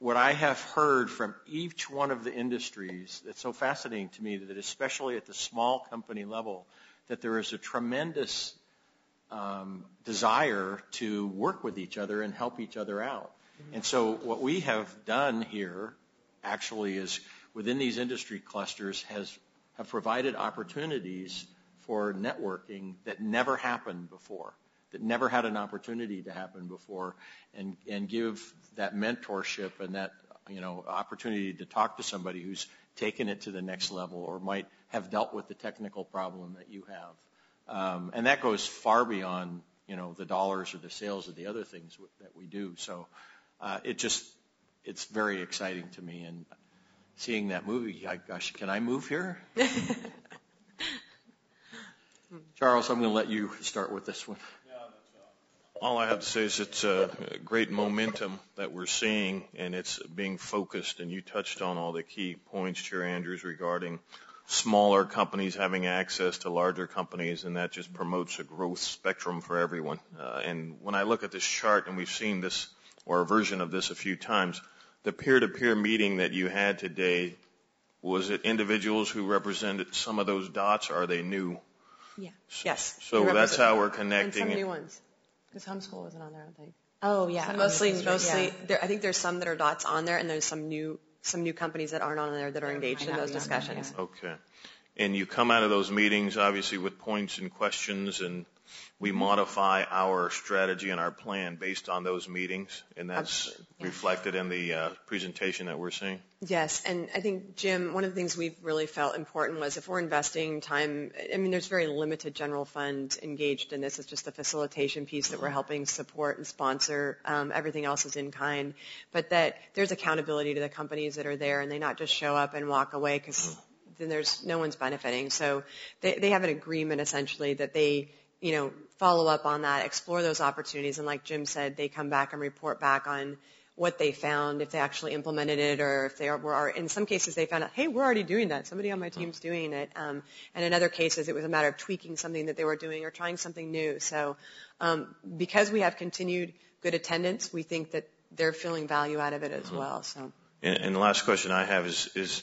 what I have heard from each one of the industries, that's so fascinating to me, that especially at the small company level, that there is a tremendous desire to work with each other and help each other out. And so what we have done here actually is within these industry clusters have provided opportunities for networking that never happened before, that never had an opportunity to happen before, and give that mentorship and that opportunity to talk to somebody who's taken it to the next level or might have dealt with the technical problem that you have. And that goes far beyond the dollars or the sales of the other things that we do. So it's very exciting to me. And seeing that movie, gosh, can I move here? Charles, I'm going to let you start with this one. All I have to say is it's a great momentum that we're seeing, and it's being focused, and you touched on all the key points, Chair Andrews, regarding smaller companies having access to larger companies, and that just promotes a growth spectrum for everyone. And when I look at this chart, and we've seen this, or a version of this a few times, the peer-to-peer meeting that you had today, was it individuals who represented some of those dots, or are they new? Yeah. Yes. So that's how we're connecting. And some new ones. Because homeschool wasn't on there, I don't think. Oh, yeah. So mostly, I think there's some that are dots on there, and there's some new companies that aren't on there that are engaged in those discussions. Okay. And you come out of those meetings, obviously, with points and questions, and we modify our strategy and our plan based on those meetings, and that's reflected in the presentation that we're seeing. Yes, and I think, Jim, one of the things we've really felt important was if we're investing time, there's very limited general fund engaged in this. It's just the facilitation piece that we're helping support and sponsor. Everything else is in kind. But that there's accountability to the companies that are there, and they not just show up and walk away because then no one's benefiting. So they have an agreement, essentially, that they follow up on that, explore those opportunities, and like Jim said, they come back and report back on what they found, if they actually implemented it, or if they were, in some cases they found out, hey, we're already doing that. Somebody on my team's doing it. And in other cases, it was a matter of tweaking something that they were doing or trying something new. So because we have continued good attendance, we think that they're feeling value out of it as well. So. And the last question I have is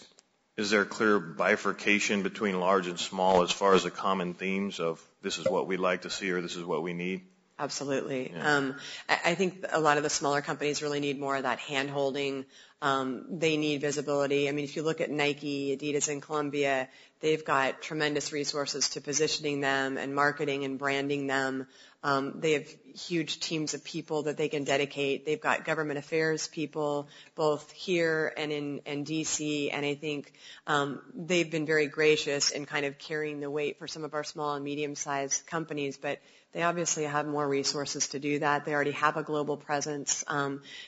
there a clear bifurcation between large and small as far as the common themes of this is what we'd like to see or this is what we need? Absolutely. Yeah. I think a lot of the smaller companies really need more of that hand-holding. They need visibility. If you look at Nike, Adidas, and Columbia, they've got tremendous resources to positioning them and marketing and branding them. They have huge teams of people that they can dedicate. They've got government affairs people both here and in D.C., and I think they've been very gracious in kind of carrying the weight for some of our small and medium-sized companies, but they obviously have more resources to do that. They already have a global presence.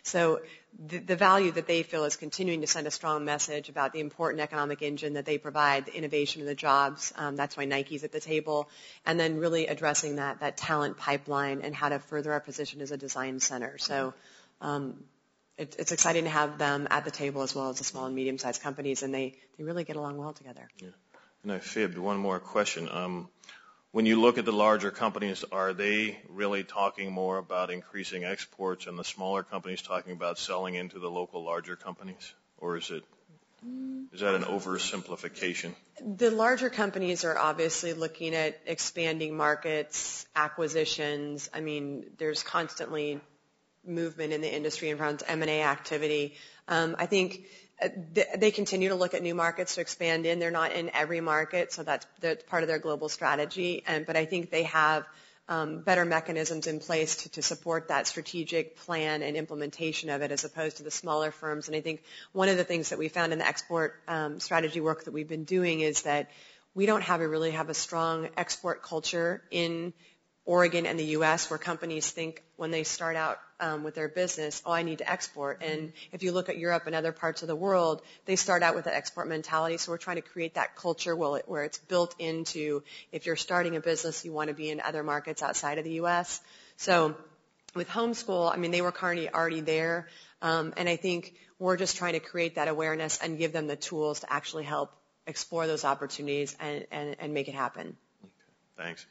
So the value that they feel is continuing to send a strong message about the important economic engine that they provide, the innovation and the jobs. That's why Nike's at the table. And then really addressing that talent pipeline and how to further our position as a design center. So it's exciting to have them at the table as well as the small and medium-sized companies, and they really get along well together. Yeah. And I fibbed one more question. When you look at the larger companies, are they really talking more about increasing exports and the smaller companies talking about selling into the local larger companies? Or is that an oversimplification? The larger companies are obviously looking at expanding markets, acquisitions. There's constantly movement in the industry around M&A activity. I think they continue to look at new markets to expand in. They're not in every market, so that's part of their global strategy. But I think they have better mechanisms in place to support that strategic plan and implementation of it as opposed to the smaller firms. And I think one of the things that we found in the export strategy work that we've been doing is that we don't really have a strong export culture in Oregon and the U.S. where companies think when they start out with their business, I need to export. And if you look at Europe and other parts of the world, they start out with an export mentality. So we're trying to create that culture where it's built into if you're starting a business, you want to be in other markets outside of the U.S. So with homeschool, they were already there. And I think we're just trying to create that awareness and give them the tools to actually help explore those opportunities and make it happen. Okay. Thanks.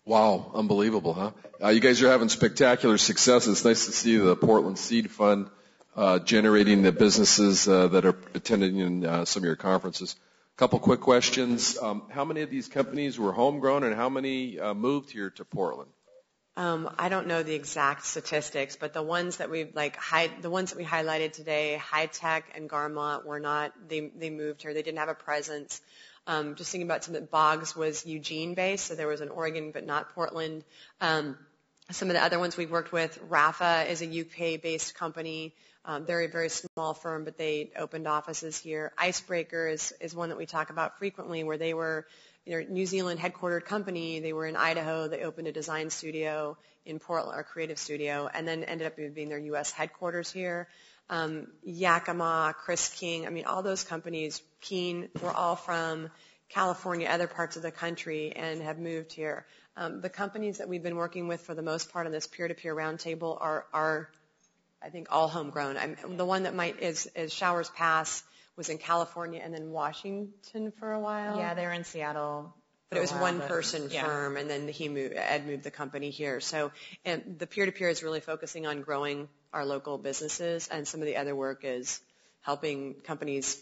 Wow, unbelievable, huh? You guys are having spectacular success. It's nice to see the Portland Seed Fund generating the businesses that are attending in some of your conferences. A couple quick questions. How many of these companies were homegrown, and how many moved here to Portland? I don't know the exact statistics, but the ones that we highlighted today, High Tech and Garmont, were not. They moved here. They didn't have a presence. Just thinking about some of the Boggs was Eugene based, so there was an Oregon but not Portland. Some of the other ones we've worked with, Rafa is a UK based company. They're a very small firm, but they opened offices here. Icebreaker is one that we talk about frequently, where they were New Zealand headquartered company. They were in Idaho. They opened a design studio in Portland, or creative studio, and then ended up being their U.S. headquarters here. Yakima, Chris King, all those companies, Keen, were all from California, other parts of the country, and have moved here. The companies that we've been working with for the most part on this peer-to-peer roundtable are, I think, all homegrown. The one that is Showers Pass was in California and then Washington for a while. Yeah, they were in Seattle. But it was one person firm, and then Ed moved the company here. So, and the peer-to-peer is really focusing on growing our local businesses, and some of the other work is helping companies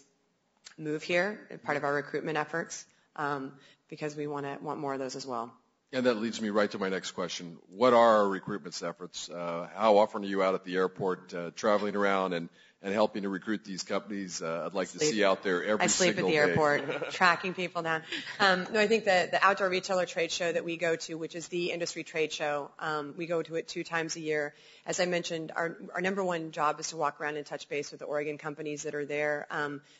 move here, part of our recruitment efforts, because we want more of those as well. And that leads me right to my next question. What are our recruitment efforts? How often are you out at the airport traveling around and helping to recruit these companies? I'd like to see you out there every single day. I sleep at the airport, tracking people down. No, I think the Outdoor Retailer Trade Show that we go to, which is the industry trade show, we go to it 2 times a year. As I mentioned, our number one job is to walk around and touch base with the Oregon companies that are there.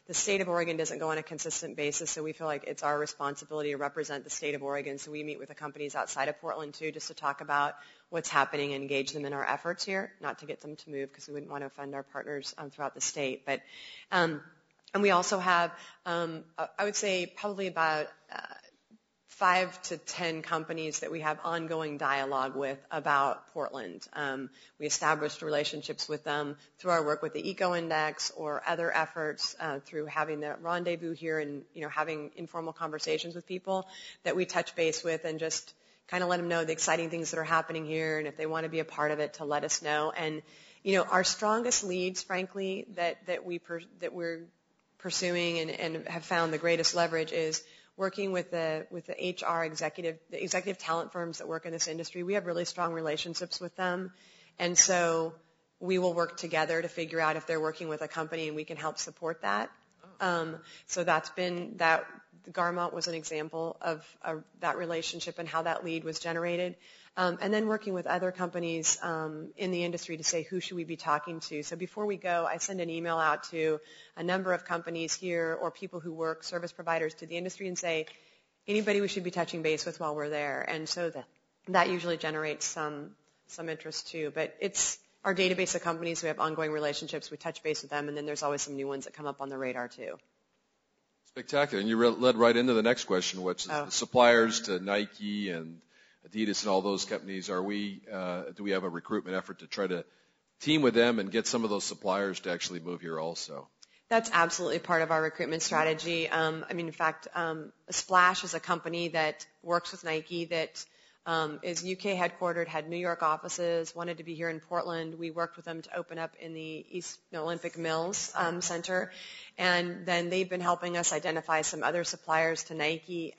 The state of Oregon doesn't go on a consistent basis, so we feel like it's our responsibility to represent the state of Oregon. So we meet with the companies outside of Portland, too, just to talk about what's happening and engage them in our efforts here, not to get them to move because we wouldn't want to offend our partners throughout the state. But and we also have, I would say, probably about 5 to 10 companies that we have ongoing dialogue with about Portland. We established relationships with them through our work with the Eco Index or other efforts through having the rendezvous here and having informal conversations with people that we touch base with and just kind of let them know the exciting things that are happening here, and if they want to be a part of it, to let us know. And our strongest leads, frankly, that we're pursuing and have found the greatest leverage is working with the HR executive talent firms that work in this industry. We have really strong relationships with them, and so we will work together to figure out if they're working with a company and we can help support that. So that's been that. Garmont was an example of that relationship and how that lead was generated. And then working with other companies in the industry to say, who should we be talking to? So before we go, I send an email out to a number of companies here or people who work, service providers to the industry, and say, anybody we should be touching base with while we're there. And so that usually generates some interest too. But it's our database of companies. We have ongoing relationships. We touch base with them, and then there's always some new ones that come up on the radar too. Spectacular. And you led right into the next question, which is the suppliers to Nike and Adidas and all those companies. Do we have a recruitment effort to try to team with them and get some of those suppliers to actually move here also? That's absolutely part of our recruitment strategy. In fact, Splash is a company that works with Nike that is UK headquartered, had New York offices, wanted to be here in Portland. We worked with them to open up in the East Olympic Mills Center, and then they've been helping us identify some other suppliers to Nike.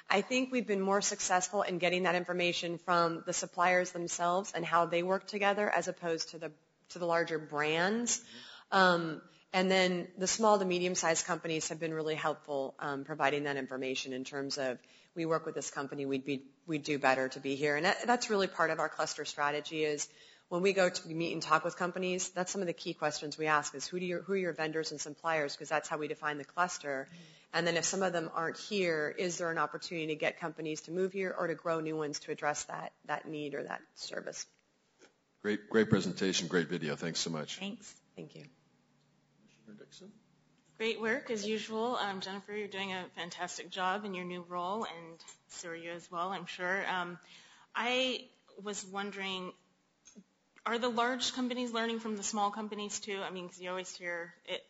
I think we've been more successful in getting that information from the suppliers themselves and how they work together as opposed to the larger brands. And then the small to medium-sized companies have been really helpful providing that information in terms of, we work with this company, we'd do better to be here. And that's really part of our cluster strategy is when we go to meet and talk with companies, that's some of the key questions we ask is who are your vendors and suppliers, because that's how we define the cluster. And then if some of them aren't here, is there an opportunity to get companies to move here or to grow new ones to address that need or that service? Great presentation, great video. Thanks so much. Thanks. Thank you. Commissioner Dixon? Great work, as usual. Jennifer, you're doing a fantastic job in your new role, and so are you as well, I'm sure. I was wondering, are the large companies learning from the small companies too? Because you always hear it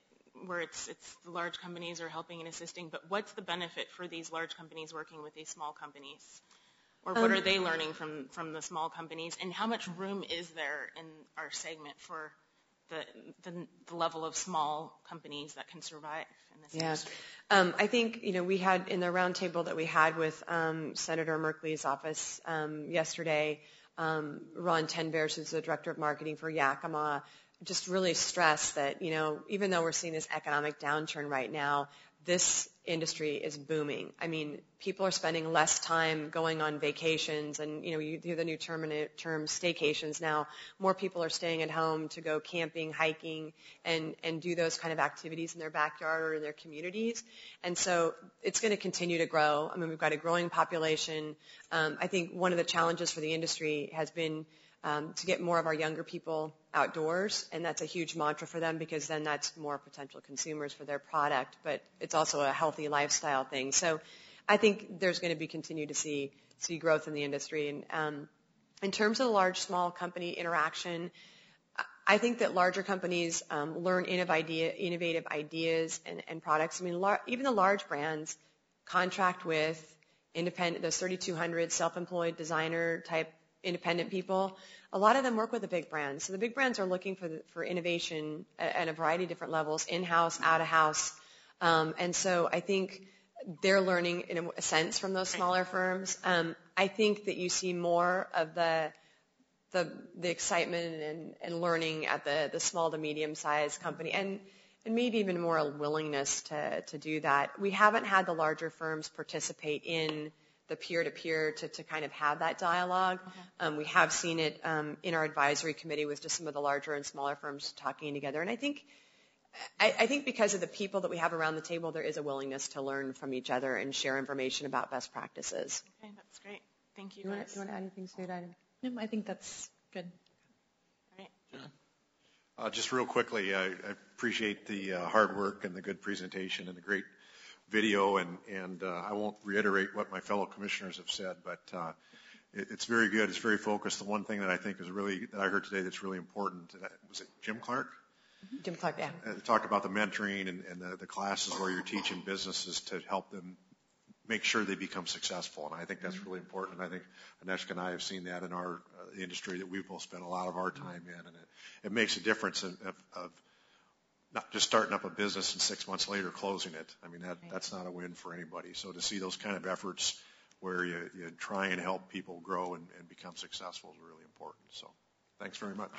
where it's the large companies are helping and assisting, but what's the benefit for these large companies working with these small companies? Or what are they learning from the small companies? And how much room is there in our segment for the level of small companies that can survive in this industry? I think, we had in the roundtable that we had with Senator Merkley's office yesterday, Ron Tenberge, who's the director of marketing for Yakima, just really stressed that, even though we're seeing this economic downturn right now, this industry is booming. I mean, people are spending less time going on vacations, and you hear the new term staycations now. More people are staying at home to go camping, hiking, and do those kind of activities in their backyard or in their communities. And so it's going to continue to grow. I mean, we've got a growing population. I think one of the challenges for the industry has been to get more of our younger people outdoors, and that's a huge mantra for them because then that's more potential consumers for their product, but it's also a healthy lifestyle thing. So I think there's going to be continue to see growth in the industry. And in terms of the large-small company interaction, I think that larger companies learn innovative ideas and products. I mean, even the large brands contract with independent, those 3,200 self-employed designer-type independent people. A lot of them work with the big brands. So the big brands are looking for innovation at a variety of different levels, in-house, out-of-house. And so I think they're learning in a sense from those smaller firms. I think that you see more of the excitement and learning at the small to medium-sized company, and maybe even more a willingness to do that. We haven't had the larger firms participate in the peer-to-peer to kind of have that dialogue. We have seen it in our advisory committee with just some of the larger and smaller firms talking together. And I think because of the people that we have around the table, there is a willingness to learn from each other and share information about best practices. Okay, that's great. Thank you. You want to add anything to that? No, I think that's good. All right. John? Just real quickly, I appreciate the hard work and the good presentation and the great video, and I won't reiterate what my fellow commissioners have said, but it's very good. It's very focused. The one thing that I think is that I heard today that's really important, was it Jim Clark? Jim Clark, yeah. Talked about the mentoring and the classes where you're teaching businesses to help them make sure they become successful, and I think that's really important. And I think Aneshka and I have seen that in our industry that we've both spent a lot of our time in, and it makes a difference of not just starting up a business and 6 months later closing it. I mean, that's not a win for anybody. So to see those kind of efforts where you try and help people grow and become successful is really important. So thanks very much.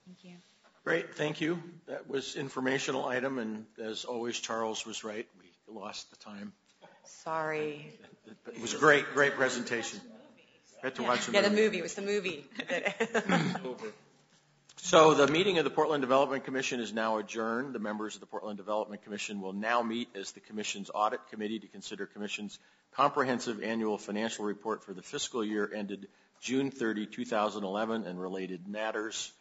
Thank you. Great, thank you. That was informational item, and as always, Charles was right. We lost the time. Sorry. It was a great presentation. I had to watch the movie. Yeah, the movie. It was the movie. Over. So the meeting of the Portland Development Commission is now adjourned. The members of the Portland Development Commission will now meet as the Commission's Audit Committee to consider Commission's comprehensive annual financial report for the fiscal year ended June 30, 2011, and related matters.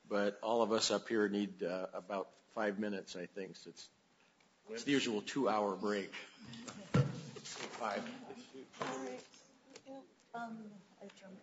But all of us up here need about 5 minutes, I think. So it's the usual 2-hour break. 5. All right. Adjourn.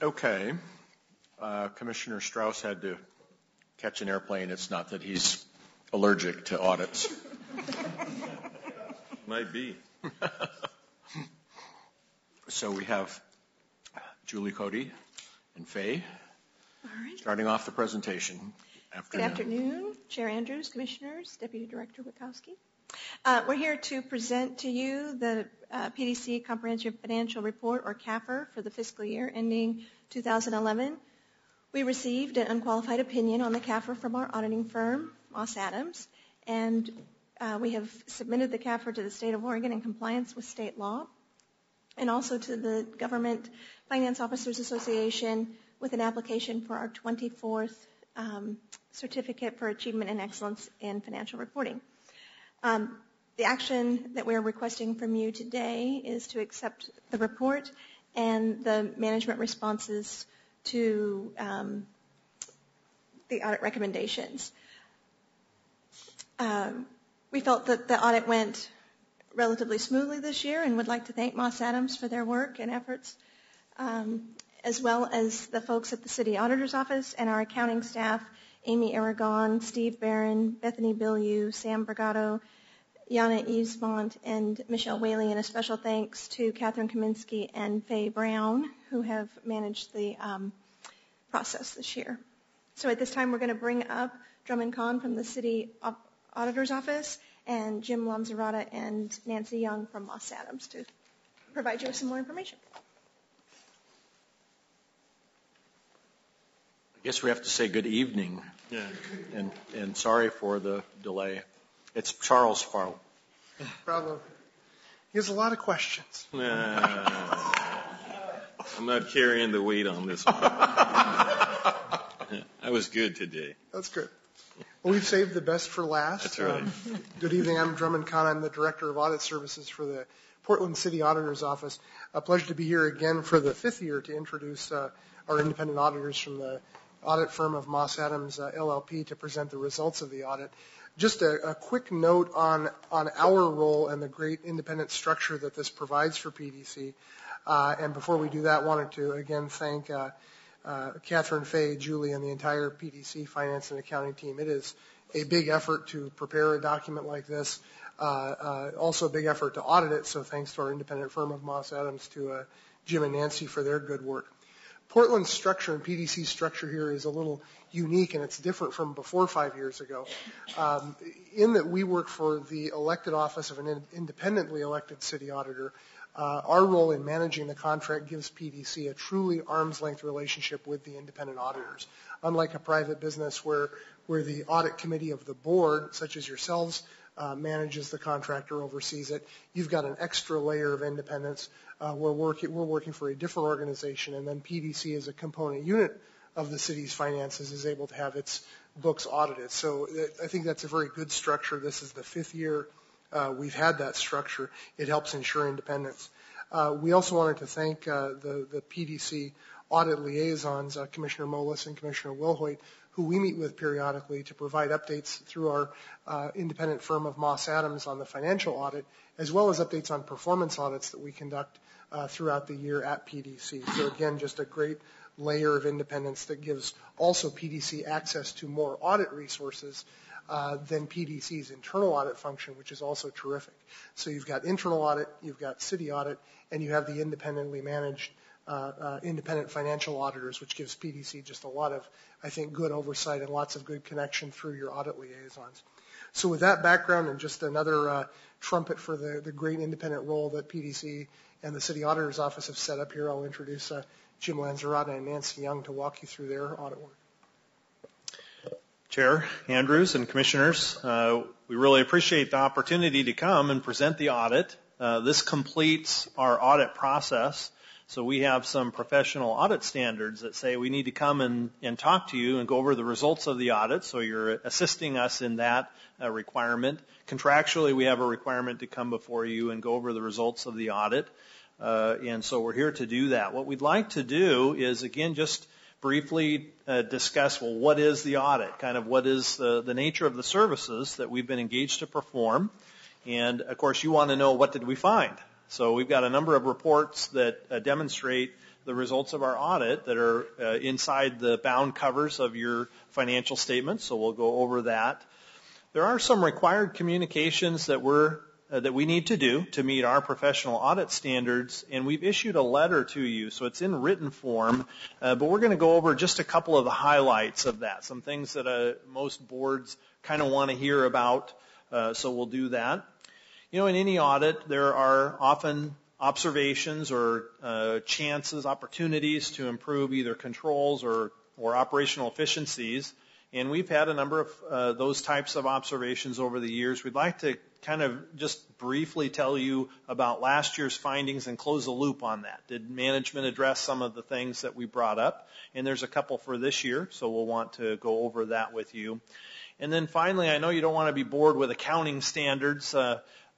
Okay. Commissioner Strauss had to catch an airplane. It's not that he's allergic to audits. Might be. So we have Julie, Cody, and Faye All right. starting off the presentation. Good afternoon, Chair Andrews, Commissioners, Deputy Director Witcosky. We're here to present to you the PDC Comprehensive Financial Report, or CAFR, for the fiscal year ending 2011. We received an unqualified opinion on the CAFR from our auditing firm, Moss Adams, and we have submitted the CAFR to the State of Oregon in compliance with state law, and also to the Government Finance Officers Association with an application for our 24th Certificate for Achievement and Excellence in Financial Reporting. The action that we're requesting from you today is to accept the report and the management responses to the audit recommendations. We felt that the audit went relatively smoothly this year and would like to thank Moss Adams for their work and efforts, as well as the folks at the City Auditor's Office and our accounting staff, Amy Aragon, Steve Barron, Bethany Billieu, Sam Brigado, Yana Eavesmont, and Michelle Whaley, and a special thanks to Catherine Kaminski and Faye Brown, who have managed the process this year. So at this time, we're going to bring up Drummond Kahn from the City Auditor's Office and Jim Lanzarotta and Nancy Young from Moss Adams to provide you with some more information. I guess we have to say good evening. Yeah. And sorry for the delay. It's Charles' fault. Problem. He has a lot of questions. I'm not carrying the weight on this one. I was good today. That's good. Well, we've saved the best for last. That's right. Good evening. I'm Drummond Kahn. I'm the Director of Audit Services for the Portland City Auditor's Office. A pleasure to be here again for the 5th year to introduce our independent auditors from the audit firm of Moss Adams LLP to present the results of the audit. Just a quick note on our role and the great independent structure that this provides for PDC. And before we do that, wanted to again thank Catherine, Faye, Julie, and the entire PDC finance and accounting team. It is a big effort to prepare a document like this. Also a big effort to audit it. So thanks to our independent firm of Moss Adams, to Jim and Nancy for their good work. Portland's structure and PDC's structure here is a little unique, and it's different from before 5 years ago, in that we work for the elected office of an independently elected city auditor. Our role in managing the contract gives PDC a truly arm's-length relationship with the independent auditors. Unlike a private business where the audit committee of the board, such as yourselves, manages the contract or oversees it, you've got an extra layer of independence. We're working for a different organization, and then PDC, as a component unit of the city's finances, is able to have its books audited. So I think that's a very good structure. This is the 5th year we've had that structure. It helps ensure independence. We also wanted to thank the PDC audit liaisons, Commissioner Molis and Commissioner Wilhoit, who we meet with periodically to provide updates through our independent firm of Moss Adams on the financial audit, as well as updates on performance audits that we conduct throughout the year at PDC. So again, just a great layer of independence that gives also PDC access to more audit resources than PDC's internal audit function, which is also terrific. So you've got internal audit, you've got city audit, and you have the independently managed independent financial auditors, which gives PDC just a lot of, I think, good oversight and lots of good connection through your audit liaisons. So with that background and just another trumpet for the great independent role that PDC and the City Auditor's Office have set up here, I'll introduce Jim Lanzarotta and Nancy Young to walk you through their audit work. Chair Andrews and Commissioners, we really appreciate the opportunity to come and present the audit. This completes our audit process. So we have some professional audit standards that say we need to come and talk to you and go over the results of the audit. So you're assisting us in that requirement. Contractually, we have a requirement to come before you and go over the results of the audit. And so we're here to do that. What we'd like to do is, again, just briefly discuss, well, what is the audit? Kind of what is the nature of the services that we've been engaged to perform? And, of course, you want to know, what did we find? So we've got a number of reports that demonstrate the results of our audit that are inside the bound covers of your financial statements, so we'll go over that. There are some required communications that we need to do to meet our professional audit standards, and we've issued a letter to you, so it's in written form, but we're going to go over just a couple of the highlights of that, some things that most boards kind of want to hear about, so we'll do that. In any audit, there are often observations or chances, opportunities to improve either controls or operational efficiencies. And we've had a number of those types of observations over the years. We'd like to kind of just briefly tell you about last year's findings and close the loop on that. Did management address some of the things that we brought up? And there's a couple for this year, so we'll want to go over that with you. And then finally, I know you don't want to be bored with accounting standards,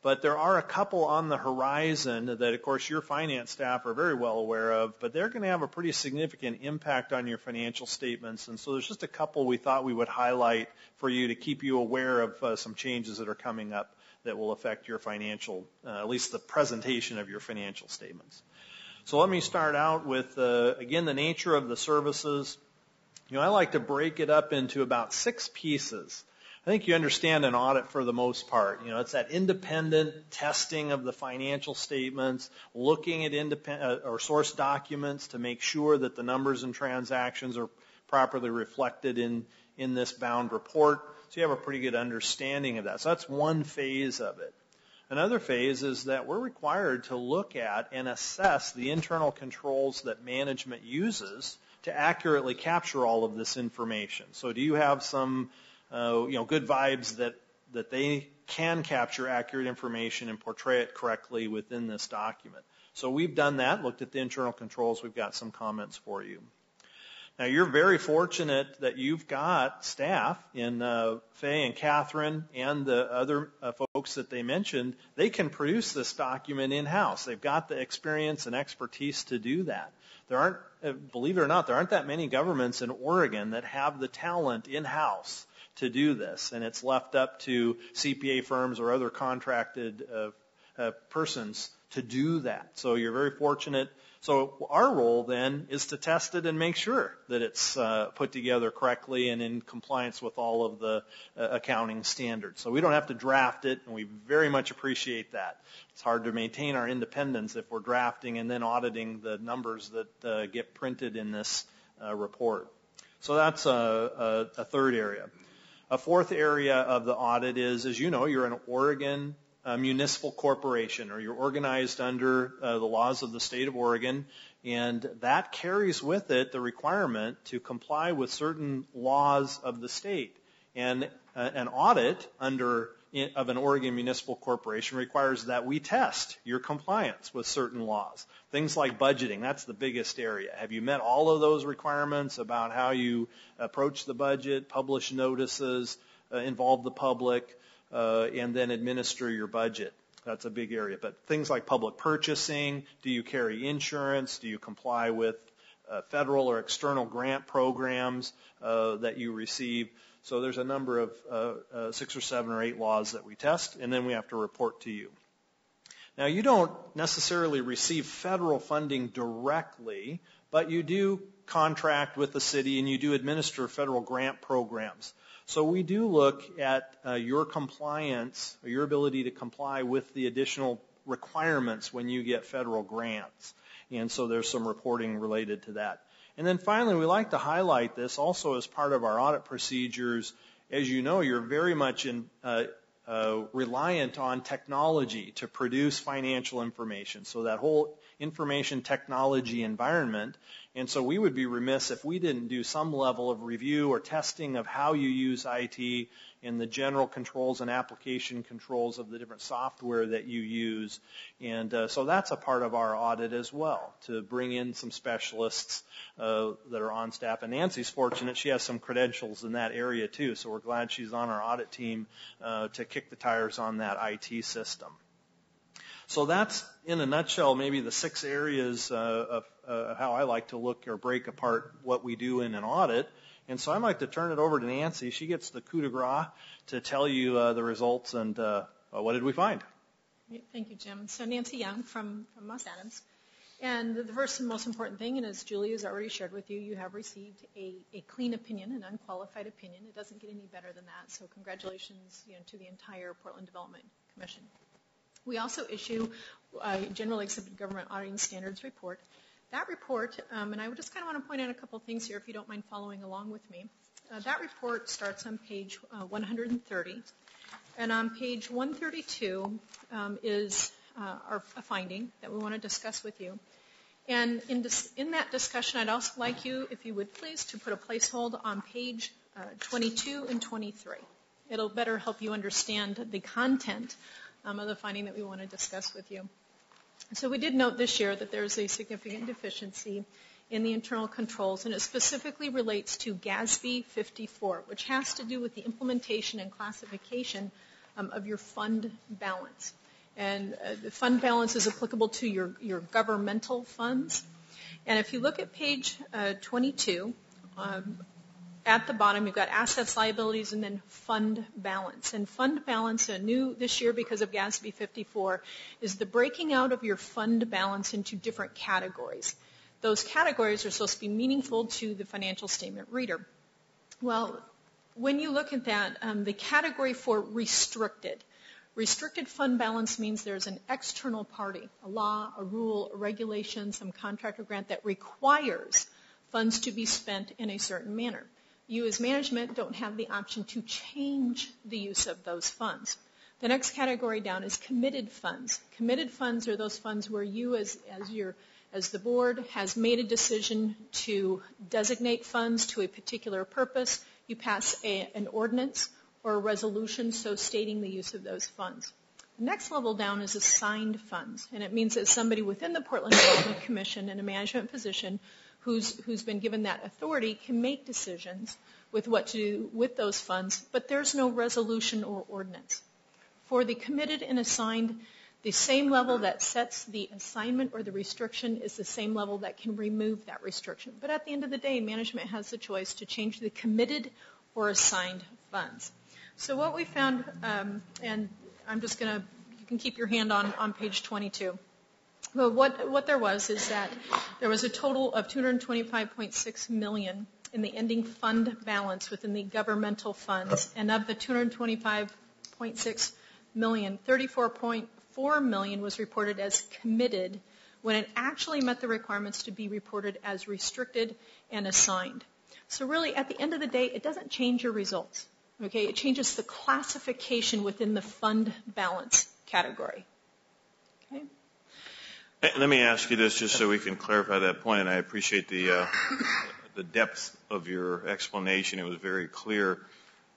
but there are a couple on the horizon that, of course, your finance staff are very well aware of, but they're going to have a pretty significant impact on your financial statements. And so there's just a couple we thought we would highlight for you to keep you aware of some changes that are coming up that will affect your financial, at least the presentation of your financial statements. So let me start out with, again, the nature of the services. I like to break it up into about 6 pieces. I think you understand an audit for the most part. It's that independent testing of the financial statements, looking at independent or source documents to make sure that the numbers and transactions are properly reflected in this bound report. So you have a pretty good understanding of that. So that's one phase of it. Another phase is that we're required to look at and assess the internal controls that management uses to accurately capture all of this information. So do you have some good vibes that they can capture accurate information and portray it correctly within this document? So we've done that, looked at the internal controls. We've got some comments for you. Now, you're very fortunate that you've got staff in Faye and Catherine and the other folks that they mentioned. They can produce this document in-house. They've got the experience and expertise to do that. There aren't, believe it or not, there aren't that many governments in Oregon that have the talent in-house to do this, and it's left up to CPA firms or other contracted persons to do that. So you're very fortunate. So our role then is to test it and make sure that it's put together correctly and in compliance with all of the accounting standards. So we don't have to draft it, and we very much appreciate that. It's hard to maintain our independence if we're drafting and then auditing the numbers that get printed in this report. So that's a third area. A fourth area of the audit is, as you know, you're an Oregon municipal corporation, or you're organized under the laws of the state of Oregon, and that carries with it the requirement to comply with certain laws of the state. And an audit of an Oregon municipal corporation requires that we test your compliance with certain laws. Things like budgeting, that's the biggest area. Have you met all of those requirements about how you approach the budget, publish notices, involve the public, and then administer your budget? That's a big area. But things like public purchasing, do you carry insurance? Do you comply with federal or external grant programs that you receive? So there's a number of 6 or 7 or 8 laws that we test, and then we have to report to you. Now, you don't necessarily receive federal funding directly, but you do contract with the city and you do administer federal grant programs. So we do look at your compliance, or your ability to comply with the additional requirements when you get federal grants. And so there's some reporting related to that. And then finally, we like to highlight this also as part of our audit procedures. As you know, you're very much reliant on technology to produce financial information. So that whole information technology environment. And so we would be remiss if we didn't do some level of review or testing of how you use IT and the general controls and application controls of the different software that you use. And so that's a part of our audit as well, to bring in some specialists that are on staff. And Nancy's fortunate. She has some credentials in that area too. So we're glad she's on our audit team to kick the tires on that IT system. So that's, in a nutshell, maybe the 6 areas of how I like to look or break apart what we do in an audit. And so I'd like to turn it over to Nancy. She gets the coup de grace to tell you the results and what did we find. Thank you, Jim. So Nancy Young from Moss Adams. And the first and most important thing, and as Julie has already shared with you, you have received a clean opinion, an unqualified opinion. It doesn't get any better than that. So congratulations, to the entire Portland Development Commission. We also issue a Generally Accepted Government Auditing Standards report. That report, and I would just kind of want to point out a couple things here if you don't mind following along with me. That report starts on page 130. And on page 132 is a finding that we want to discuss with you. And in that discussion, I'd also like you, if you would please, to put a placeholder on page 22 and 23. It'll better help you understand the content of the finding that we want to discuss with you. So we did note this year that there's a significant deficiency in the internal controls, and it specifically relates to GASB 54, which has to do with the implementation and classification of your fund balance. And the fund balance is applicable to your governmental funds. And if you look at page 22, at the bottom you've got assets, liabilities, and then fund balance. And fund balance, new this year because of GASB 54, is the breaking out of your fund balance into different categories. Those categories are supposed to be meaningful to the financial statement reader. Well, when you look at that, the category for restricted fund balance means there's an external party, a law, a rule, a regulation, some contract or grant that requires funds to be spent in a certain manner. You as management don't have the option to change the use of those funds. The next category down is committed funds. Committed funds are those funds where you as the board has made a decision to designate funds to a particular purpose. You pass an ordinance or a resolution so stating the use of those funds. The next level down is assigned funds, and it means that somebody within the Portland Development Commission in a management position who's been given that authority can make decisions with what to do with those funds, but there's no resolution or ordinance. For the committed and assigned, the same level that sets the assignment or the restriction is the same level that can remove that restriction. But at the end of the day, management has the choice to change the committed or assigned funds. So what we found, and I'm just going to, you can keep your hand on page 22. Well, what there was is that there was a total of $225.6 million in the ending fund balance within the governmental funds. And of the $225.6 million, $34.4 million was reported as committed when it actually met the requirements to be reported as restricted and assigned. So really, at the end of the day, it doesn't change your results. Okay, it changes the classification within the fund balance category. Okay. Let me ask you this just so we can clarify that point, and I appreciate the depth of your explanation. It was very clear.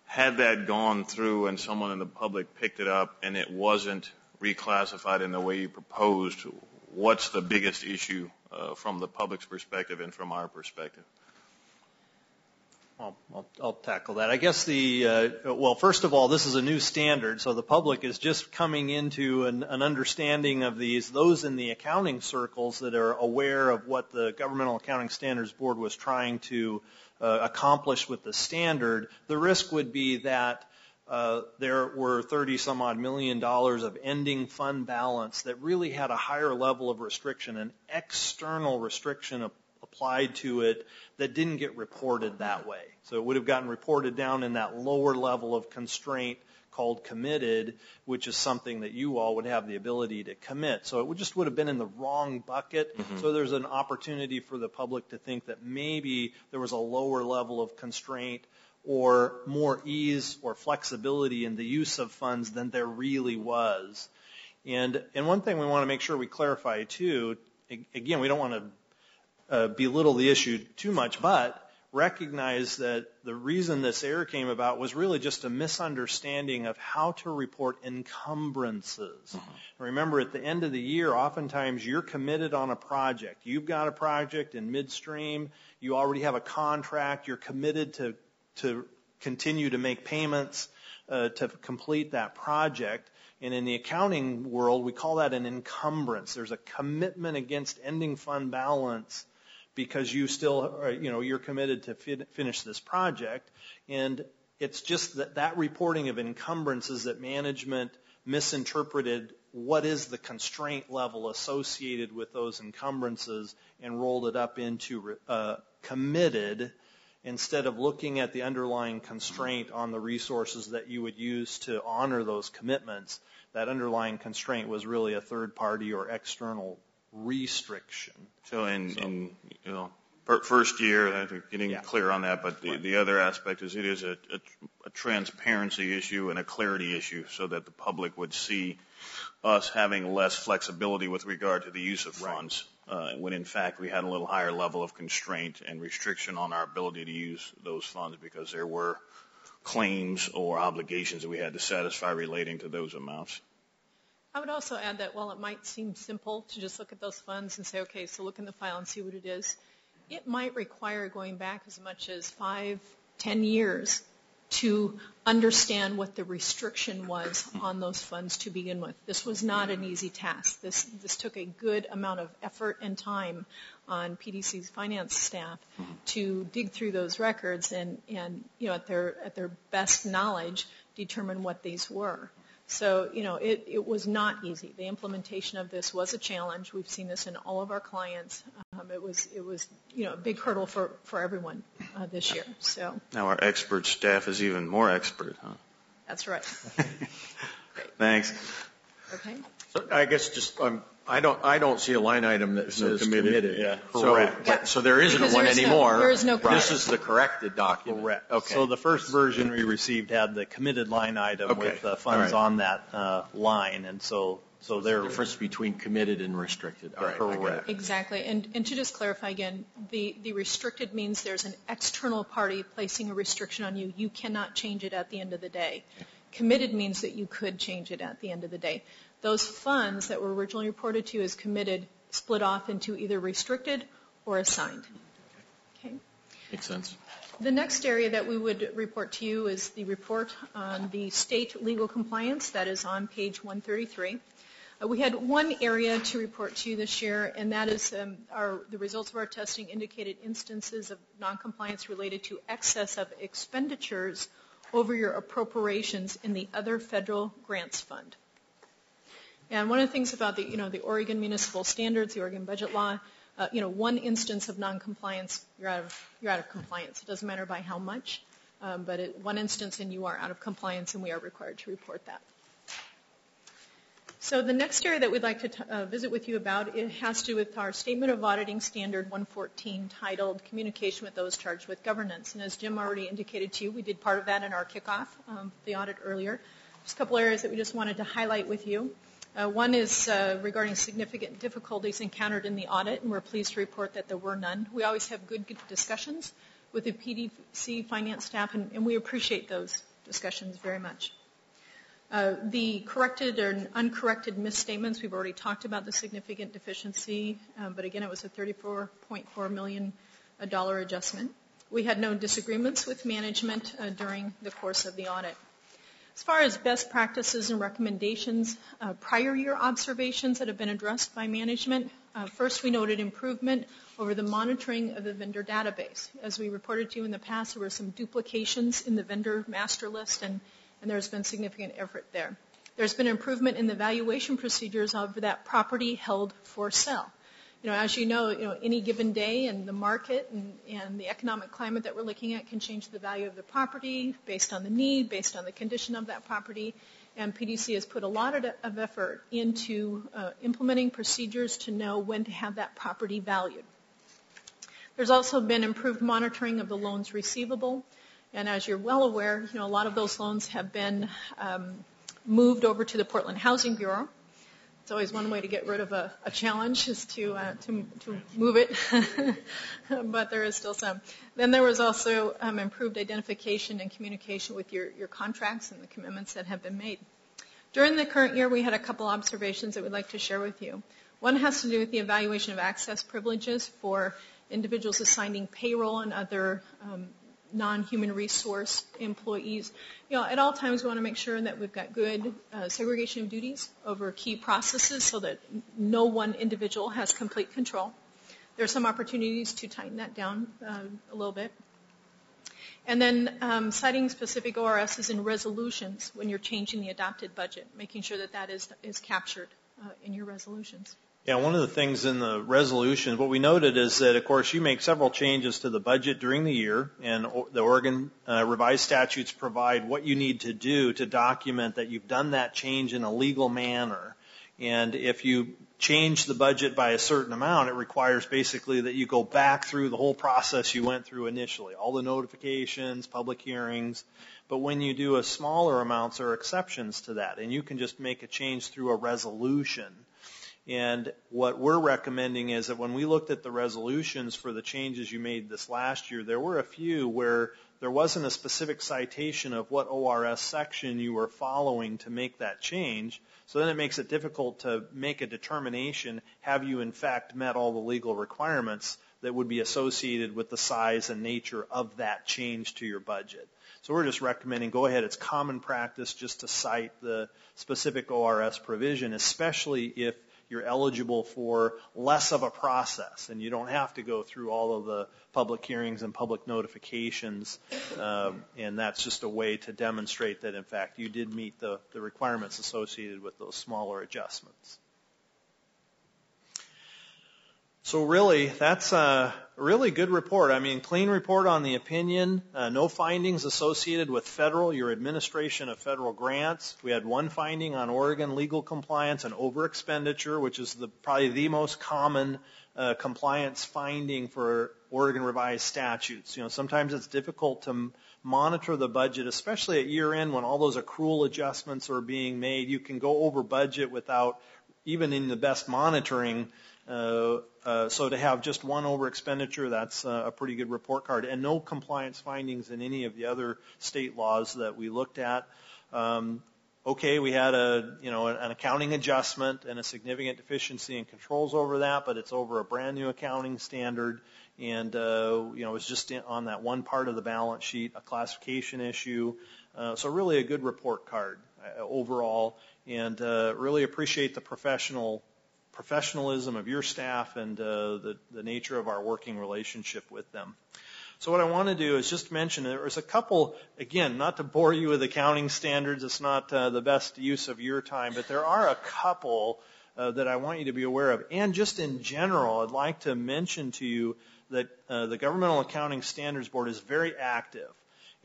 Had that gone through and someone in the public picked it up and it wasn't reclassified in the way you proposed, what's the biggest issue from the public's perspective and from our perspective? I'll tackle that. I guess well, first of all, this is a new standard, so the public is just coming into an understanding of these. Those in the accounting circles that are aware of what the Governmental Accounting Standards Board was trying to accomplish with the standard, the risk would be that there were $30-some-odd million of ending fund balance that really had a higher level of restriction, an external restriction applied to it that didn't get reported that way. So it would have gotten reported down in that lower level of constraint called committed, which is something that you all would have the ability to commit. So it just would have been in the wrong bucket. Mm-hmm. So there's an opportunity for the public to think that maybe there was a lower level of constraint or more ease or flexibility in the use of funds than there really was. And one thing we want to make sure we clarify too, again, we don't want to belittle the issue too much, but recognize that the reason this error came about was really just a misunderstanding of how to report encumbrances. Mm-hmm. Remember, at the end of the year, oftentimes you're committed on a project. You've got a project in midstream. You already have a contract. You're committed to continue to make payments to complete that project. And in the accounting world, we call that an encumbrance. There's a commitment against ending fund balance because you still, you're committed to finish this project. And it's just that reporting of encumbrances that management misinterpreted what is the constraint level associated with those encumbrances and rolled it up into committed, instead of looking at the underlying constraint on the resources that you would use to honor those commitments. That underlying constraint was really a third party or external restriction. So in first year, I think getting clear on that, but the other aspect is it is a transparency issue and a clarity issue, so that the public would see us having less flexibility with regard to the use of funds, when in fact we had a little higher level of constraint and restriction on our ability to use those funds because there were claims or obligations that we had to satisfy relating to those amounts. I would also add that while it might seem simple to just look at those funds and say, okay, so look in the file and see what it is, it might require going back as much as 5-10 years to understand what the restriction was on those funds to begin with. This was not an easy task. This took a good amount of effort and time on PDC's finance staff to dig through those records and at their best knowledge determine what these were. So, it was not easy. The implementation of this was a challenge. We've seen this in all of our clients. It was a big hurdle for everyone this year. So now our expert staff is even more expert, huh? That's right. Thanks. Okay. So I guess just I don't see a line item that says committed. Yeah, correct. So there isn't one anymore. There is no correct. This is the corrected document. Correct. Okay. So the first version we received had the committed line item with the funds on that line, and so there. The difference between committed and restricted. Correct. Exactly. And to just clarify again, the restricted means there's an external party placing a restriction on you. You cannot change it at the end of the day. Committed means that you could change it at the end of the day. Those funds that were originally reported to you as committed split off into either restricted or assigned. Okay. Makes sense. The next area that we would report to you is the report on the state legal compliance. That is on page 133. We had one area to report to you this year, and that is the results of our testing indicated instances of noncompliance related to excess of expenditures over your appropriations in the other federal grants fund. And one of the things about the Oregon municipal standards, the Oregon budget law, one instance of noncompliance, you're out of compliance. It doesn't matter by how much, but one instance and you are out of compliance, and we are required to report that. So the next area that we'd like to visit with you about, it has to do with our Statement of Auditing Standard 114 titled Communication with Those Charged with Governance. And as Jim already indicated to you, we did part of that in our kickoff, the audit earlier. Just a couple areas that we just wanted to highlight with you. One is regarding significant difficulties encountered in the audit, and we're pleased to report that there were none. We always have good discussions with the PDC finance staff, and we appreciate those discussions very much. The corrected or uncorrected misstatements, we've already talked about the significant deficiency, but again, it was a $34.4 million adjustment. We had no disagreements with management during the course of the audit. As far as best practices and recommendations, prior year observations that have been addressed by management, first we noted improvement over the monitoring of the vendor database. As we reported to you in the past, there were some duplications in the vendor master list, and there's been significant effort there. There's been improvement in the valuation procedures of that property held for sale. As you know, any given day and the market and the economic climate that we're looking at can change the value of the property based on the need, based on the condition of that property. And PDC has put a lot of effort into implementing procedures to know when to have that property valued. There's also been improved monitoring of the loans receivable. And as you're well aware, a lot of those loans have been moved over to the Portland Housing Bureau. It's always one way to get rid of a challenge is to move it, but there is still some. Then there was also improved identification and communication with your contracts and the commitments that have been made. During the current year, we had a couple observations that we'd like to share with you. One has to do with the evaluation of access privileges for individuals assigning payroll and other non-human resource employees. At all times we want to make sure that we've got good segregation of duties over key processes so that no one individual has complete control. There are some opportunities to tighten that down a little bit. And then citing specific ORSs in resolutions when you're changing the adopted budget, making sure that that is captured in your resolutions. Yeah, one of the things in the resolution, what we noted is that, of course, you make several changes to the budget during the year, and the Oregon revised statutes provide what you need to do to document that you've done that change in a legal manner. And if you change the budget by a certain amount, it requires basically that you go back through the whole process you went through initially, all the notifications, public hearings. But when you do a smaller amounts, there are exceptions to that, and you can just make a change through a resolution. And what we're recommending is that when we looked at the resolutions for the changes you made this last year, there were a few where there wasn't a specific citation of what ORS section you were following to make that change. So then it makes it difficult to make a determination, have you in fact met all the legal requirements that would be associated with the size and nature of that change to your budget. So we're just recommending go ahead. It's common practice just to cite the specific ORS provision, especially if you're eligible for less of a process and you don't have to go through all of the public hearings and public notifications, and that's just a way to demonstrate that, in fact, you did meet the requirements associated with those smaller adjustments. So really, that's a really good report. I mean, clean report on the opinion, no findings associated with your administration of federal grants. We had one finding on Oregon legal compliance and over-expenditure, which is probably the most common compliance finding for Oregon revised statutes. You know, sometimes it's difficult to monitor the budget, especially at year end when all those accrual adjustments are being made. You can go over budget without even in the best monitoring. So to have just one over expenditure, that's a pretty good report card, and no compliance findings in any of the other state laws that we looked at. Okay, we had an accounting adjustment and a significant deficiency in controls over that, but it's over a brand new accounting standard, and it's just on that one part of the balance sheet, a classification issue. So really a good report card overall, and really appreciate the professionalism of your staff and the nature of our working relationship with them. So what I want to do is just mention there's a couple, again, not to bore you with accounting standards, it's not the best use of your time, but there are a couple that I want you to be aware of. And just in general, I'd like to mention to you that the Governmental Accounting Standards Board is very active.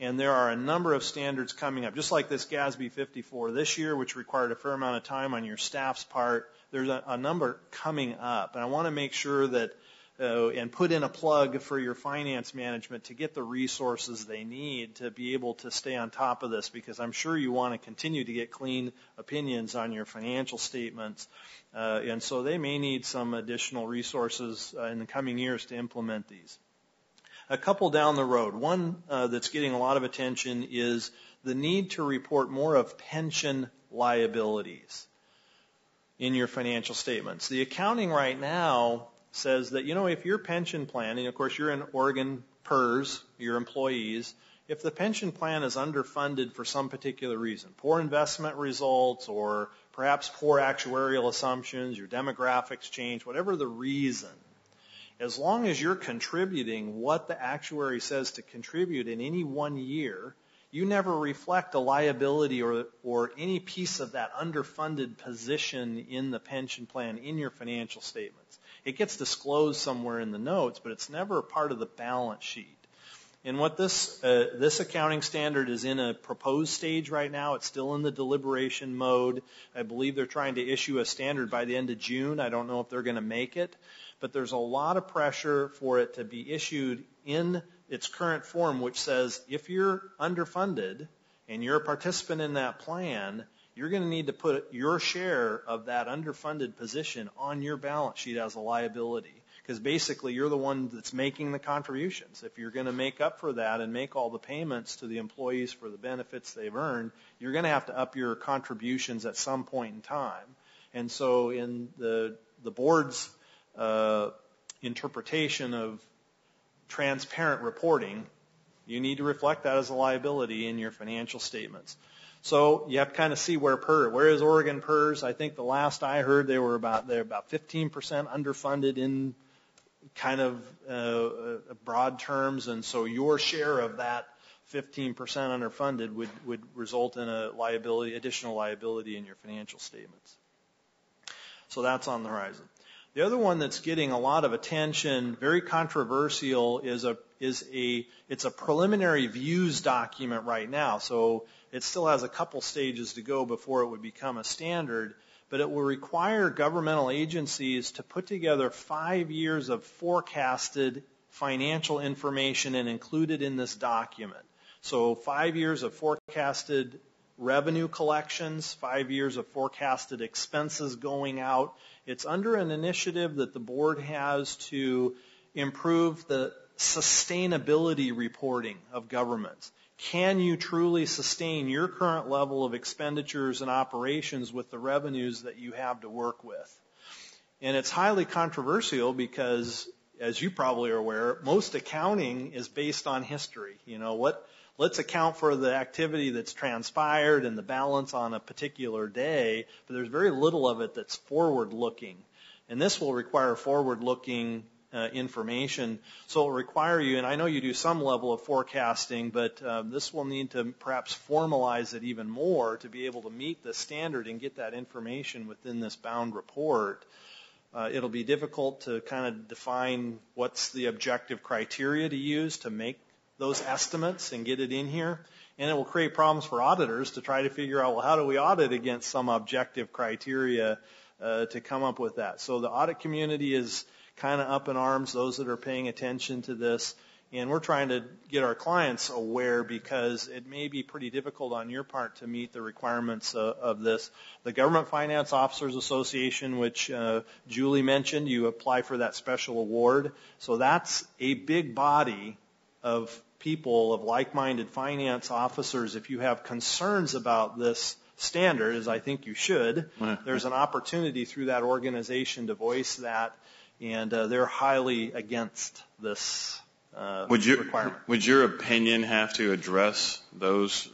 And there are a number of standards coming up, just like this GASB 54 this year, which required a fair amount of time on your staff's part. There's a number coming up, and I want to make sure that and put in a plug for your finance management to get the resources they need to be able to stay on top of this, because I'm sure you want to continue to get clean opinions on your financial statements, and so they may need some additional resources in the coming years to implement these. A couple down the road. One that's getting a lot of attention is the need to report more of pension liabilities in your financial statements. The accounting right now says that, if your pension plan, and of course you're in Oregon PERS, your employees, if the pension plan is underfunded for some particular reason, poor investment results or perhaps poor actuarial assumptions, your demographics change, whatever the reason, as long as you're contributing what the actuary says to contribute in any 1 year, you never reflect a liability or any piece of that underfunded position in the pension plan in your financial statements. It gets disclosed somewhere in the notes, but it's never a part of the balance sheet. And what this accounting standard is in a proposed stage right now. It's still in the deliberation mode. I believe they're trying to issue a standard by the end of June. I don't know if they're going to make it, but there's a lot of pressure for it to be issued in its current form, which says if you're underfunded and you're a participant in that plan, you're going to need to put your share of that underfunded position on your balance sheet as a liability, because basically you're the one that's making the contributions. If you're going to make up for that and make all the payments to the employees for the benefits they've earned, you're going to have to up your contributions at some point in time. And so in the board's interpretation of transparent reporting, you need to reflect that as a liability in your financial statements. So you have to kind of see where is Oregon PERS? I think the last I heard they're about 15% underfunded in kind of broad terms, and so your share of that 15% underfunded would result in a additional liability in your financial statements. So that's on the horizon. The other one that's getting a lot of attention, very controversial, it's a preliminary views document right now. So it still has a couple stages to go before it would become a standard, but it will require governmental agencies to put together 5 years of forecasted financial information and include it in this document. So 5 years of forecasted revenue collections, 5 years of forecasted expenses going out. It's under an initiative that the board has to improve the sustainability reporting of governments. Can you truly sustain your current level of expenditures and operations with the revenues that you have to work with? And it's highly controversial because, as you probably are aware, most accounting is based on history. Let's account for the activity that's transpired and the balance on a particular day, but there's very little of it that's forward-looking. And this will require forward-looking information. So it will require you, and I know you do some level of forecasting, but this will need to perhaps formalize it even more to be able to meet the standard and get that information within this bound report. It'll be difficult to kind of define what's the objective criteria to use to make those estimates and get it in here. And it will create problems for auditors to try to figure out, well, how do we audit against some objective criteria to come up with that? So the audit community is kind of up in arms, those that are paying attention to this. And we're trying to get our clients aware because it may be pretty difficult on your part to meet the requirements of this. The Government Finance Officers Association, which Julie mentioned, you apply for that special award. So that's a big body of people, of like-minded finance officers. If you have concerns about this standard, as I think you should, there's an opportunity through that organization to voice that, and they're highly against this requirement. Would your opinion have to address those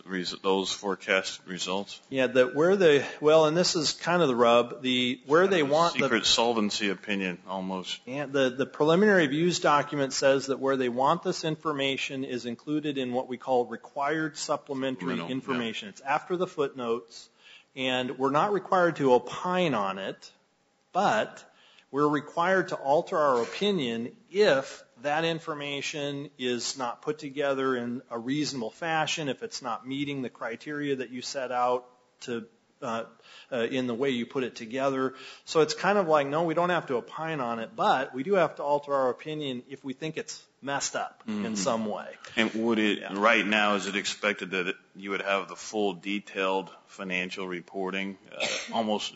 forecast results? Yeah, and this is kind of the rub, where they want secret solvency opinion almost. Yeah, the preliminary views document says that where they want this information is included in what we call required supplementary information. Yeah. It's after the footnotes, and we're not required to opine on it, but we're required to alter our opinion if that information is not put together in a reasonable fashion, if it's not meeting the criteria that you set out to in the way you put it together. So it's kind of like, no, we don't have to opine on it, but we do have to alter our opinion if we think it's messed up in some way. And right now, is it expected that you would have the full detailed financial reporting, almost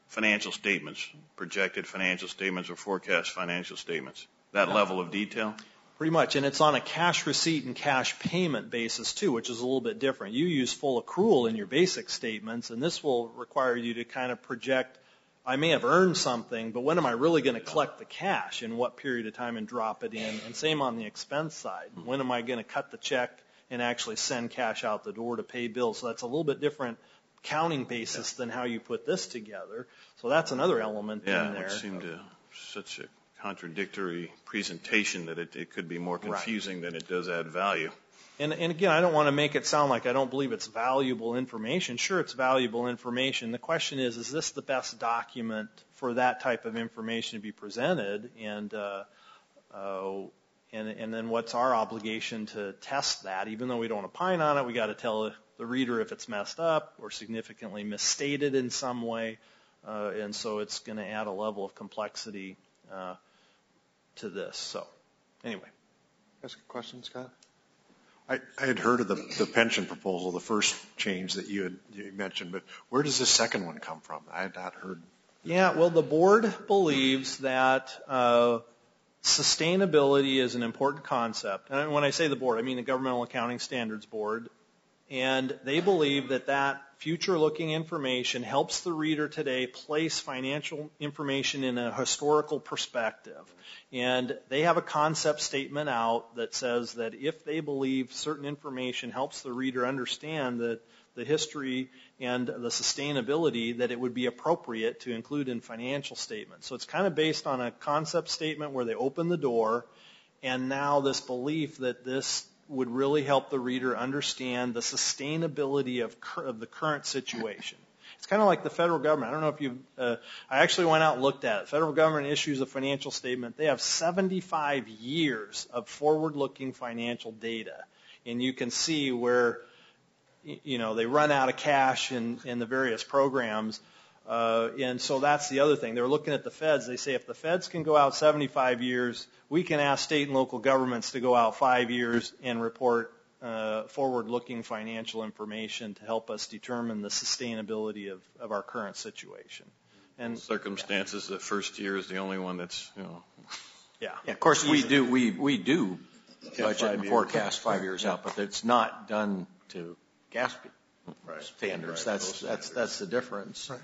financial statements, projected financial statements or forecast financial statements? That level of detail? Pretty much, and it's on a cash receipt and cash payment basis too, which is a little bit different. You use full accrual in your basic statements, and this will require you to kind of project, I may have earned something, but when am I really going to collect the cash, in what period of time, and drop it in? And same on the expense side. When am I going to cut the check and actually send cash out the door to pay bills? So that's a little bit different counting basis than how you put this together. So that's another element in there. Yeah, it seemed such a contradictory presentation that it could be more confusing than it does add value. And again, I don't want to make it sound like I don't believe it's valuable information. Sure, it's valuable information. The question is this the best document for that type of information to be presented? And then what's our obligation to test that? Even though we don't opine on it, we got to tell the reader if it's messed up or significantly misstated in some way. And so it's going to add a level of complexity to this. So, anyway. Ask a question, Scott? I had heard of the pension proposal, the first change that you mentioned, but where does the second one come from? I had not heard. Yeah, well, the board believes that sustainability is an important concept. And when I say the board, I mean the Governmental Accounting Standards Board. And they believe that future-looking information helps the reader today place financial information in a historical perspective. And they have a concept statement out that says that if they believe certain information helps the reader understand the history and the sustainability, that it would be appropriate to include in financial statements. So it's kind of based on a concept statement where they open the door, and now this belief that this would really help the reader understand the sustainability of the current situation. It's kind of like the federal government. I don't know if you've, I actually went out and looked at it. Federal government issues a financial statement. They have 75 years of forward-looking financial data. And you can see where, they run out of cash in the various programs. And so that's the other thing. They're looking at the feds. They say if the feds can go out 75 years, we can ask state and local governments to go out 5 years and report forward-looking financial information to help us determine the sustainability of our current situation. And circumstances, the first year is the only one that's, Yeah. Of course, we do budget and forecast 5 years out, but it's not done to gas standards. That's the difference. Right.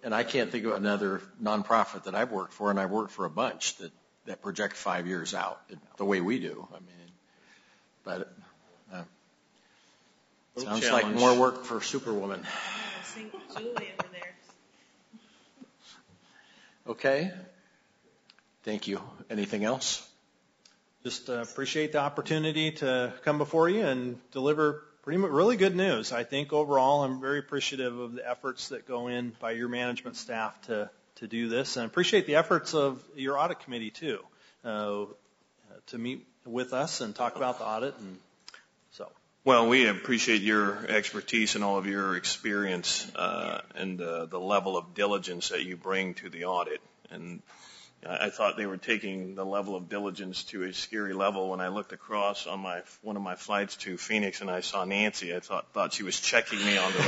And I can't think of another nonprofit that I've worked for, and I've worked for a bunch that project 5 years out the way we do. I mean, but sounds like more work for Superwoman. Okay. Thank you. Anything else? Just appreciate the opportunity to come before you and deliver really good news. I think overall I'm very appreciative of the efforts that go in by your management staff to do this, and appreciate the efforts of your audit committee too, to meet with us and talk about the audit. And so, well, we appreciate your expertise and all of your experience and the level of diligence that you bring to the audit. And I thought they were taking the level of diligence to a scary level when I looked across on one of my flights to Phoenix and I saw Nancy. I thought she was checking me on the road.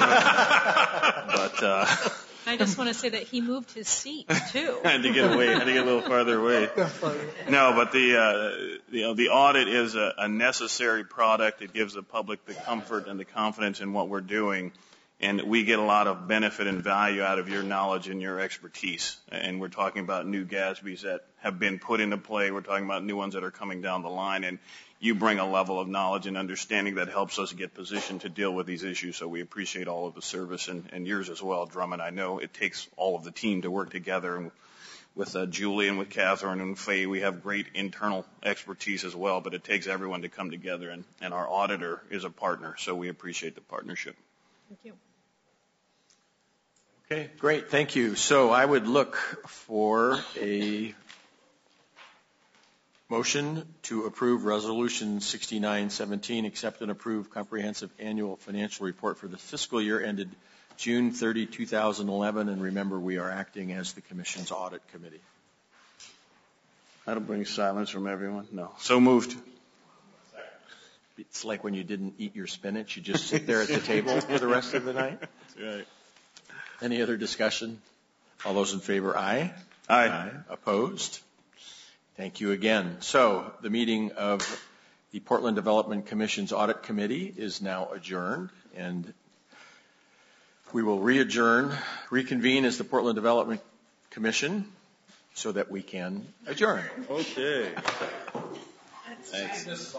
But I just want to say that he moved his seat too. I had to get away. I had to get a little farther away. No, but the audit is a necessary product. It gives the public the comfort and the confidence in what we're doing. And we get a lot of benefit and value out of your knowledge and your expertise. And we're talking about new GASBs that have been put into play. We're talking about new ones that are coming down the line. And you bring a level of knowledge and understanding that helps us get positioned to deal with these issues. So we appreciate all of the service and yours as well, Drummond. I know it takes all of the team to work together. And with Julie and with Catherine and Faye, we have great internal expertise as well. But it takes everyone to come together. And our auditor is a partner. So we appreciate the partnership. Thank you. Okay, great. Thank you. So I would look for a motion to approve Resolution 6917, accept and approve comprehensive annual financial report for the fiscal year ended June 30, 2011. And remember, we are acting as the Commission's audit committee. That'll bring silence from everyone. No. So moved. It's like when you didn't eat your spinach, you just sit there at the table for the rest of the night. That's right. Any other discussion? All those in favor, aye. Aye. Opposed? Thank you again. So the meeting of the Portland Development Commission's Audit Committee is now adjourned, and we will reconvene as the Portland Development Commission so that we can adjourn. Okay. Thanks.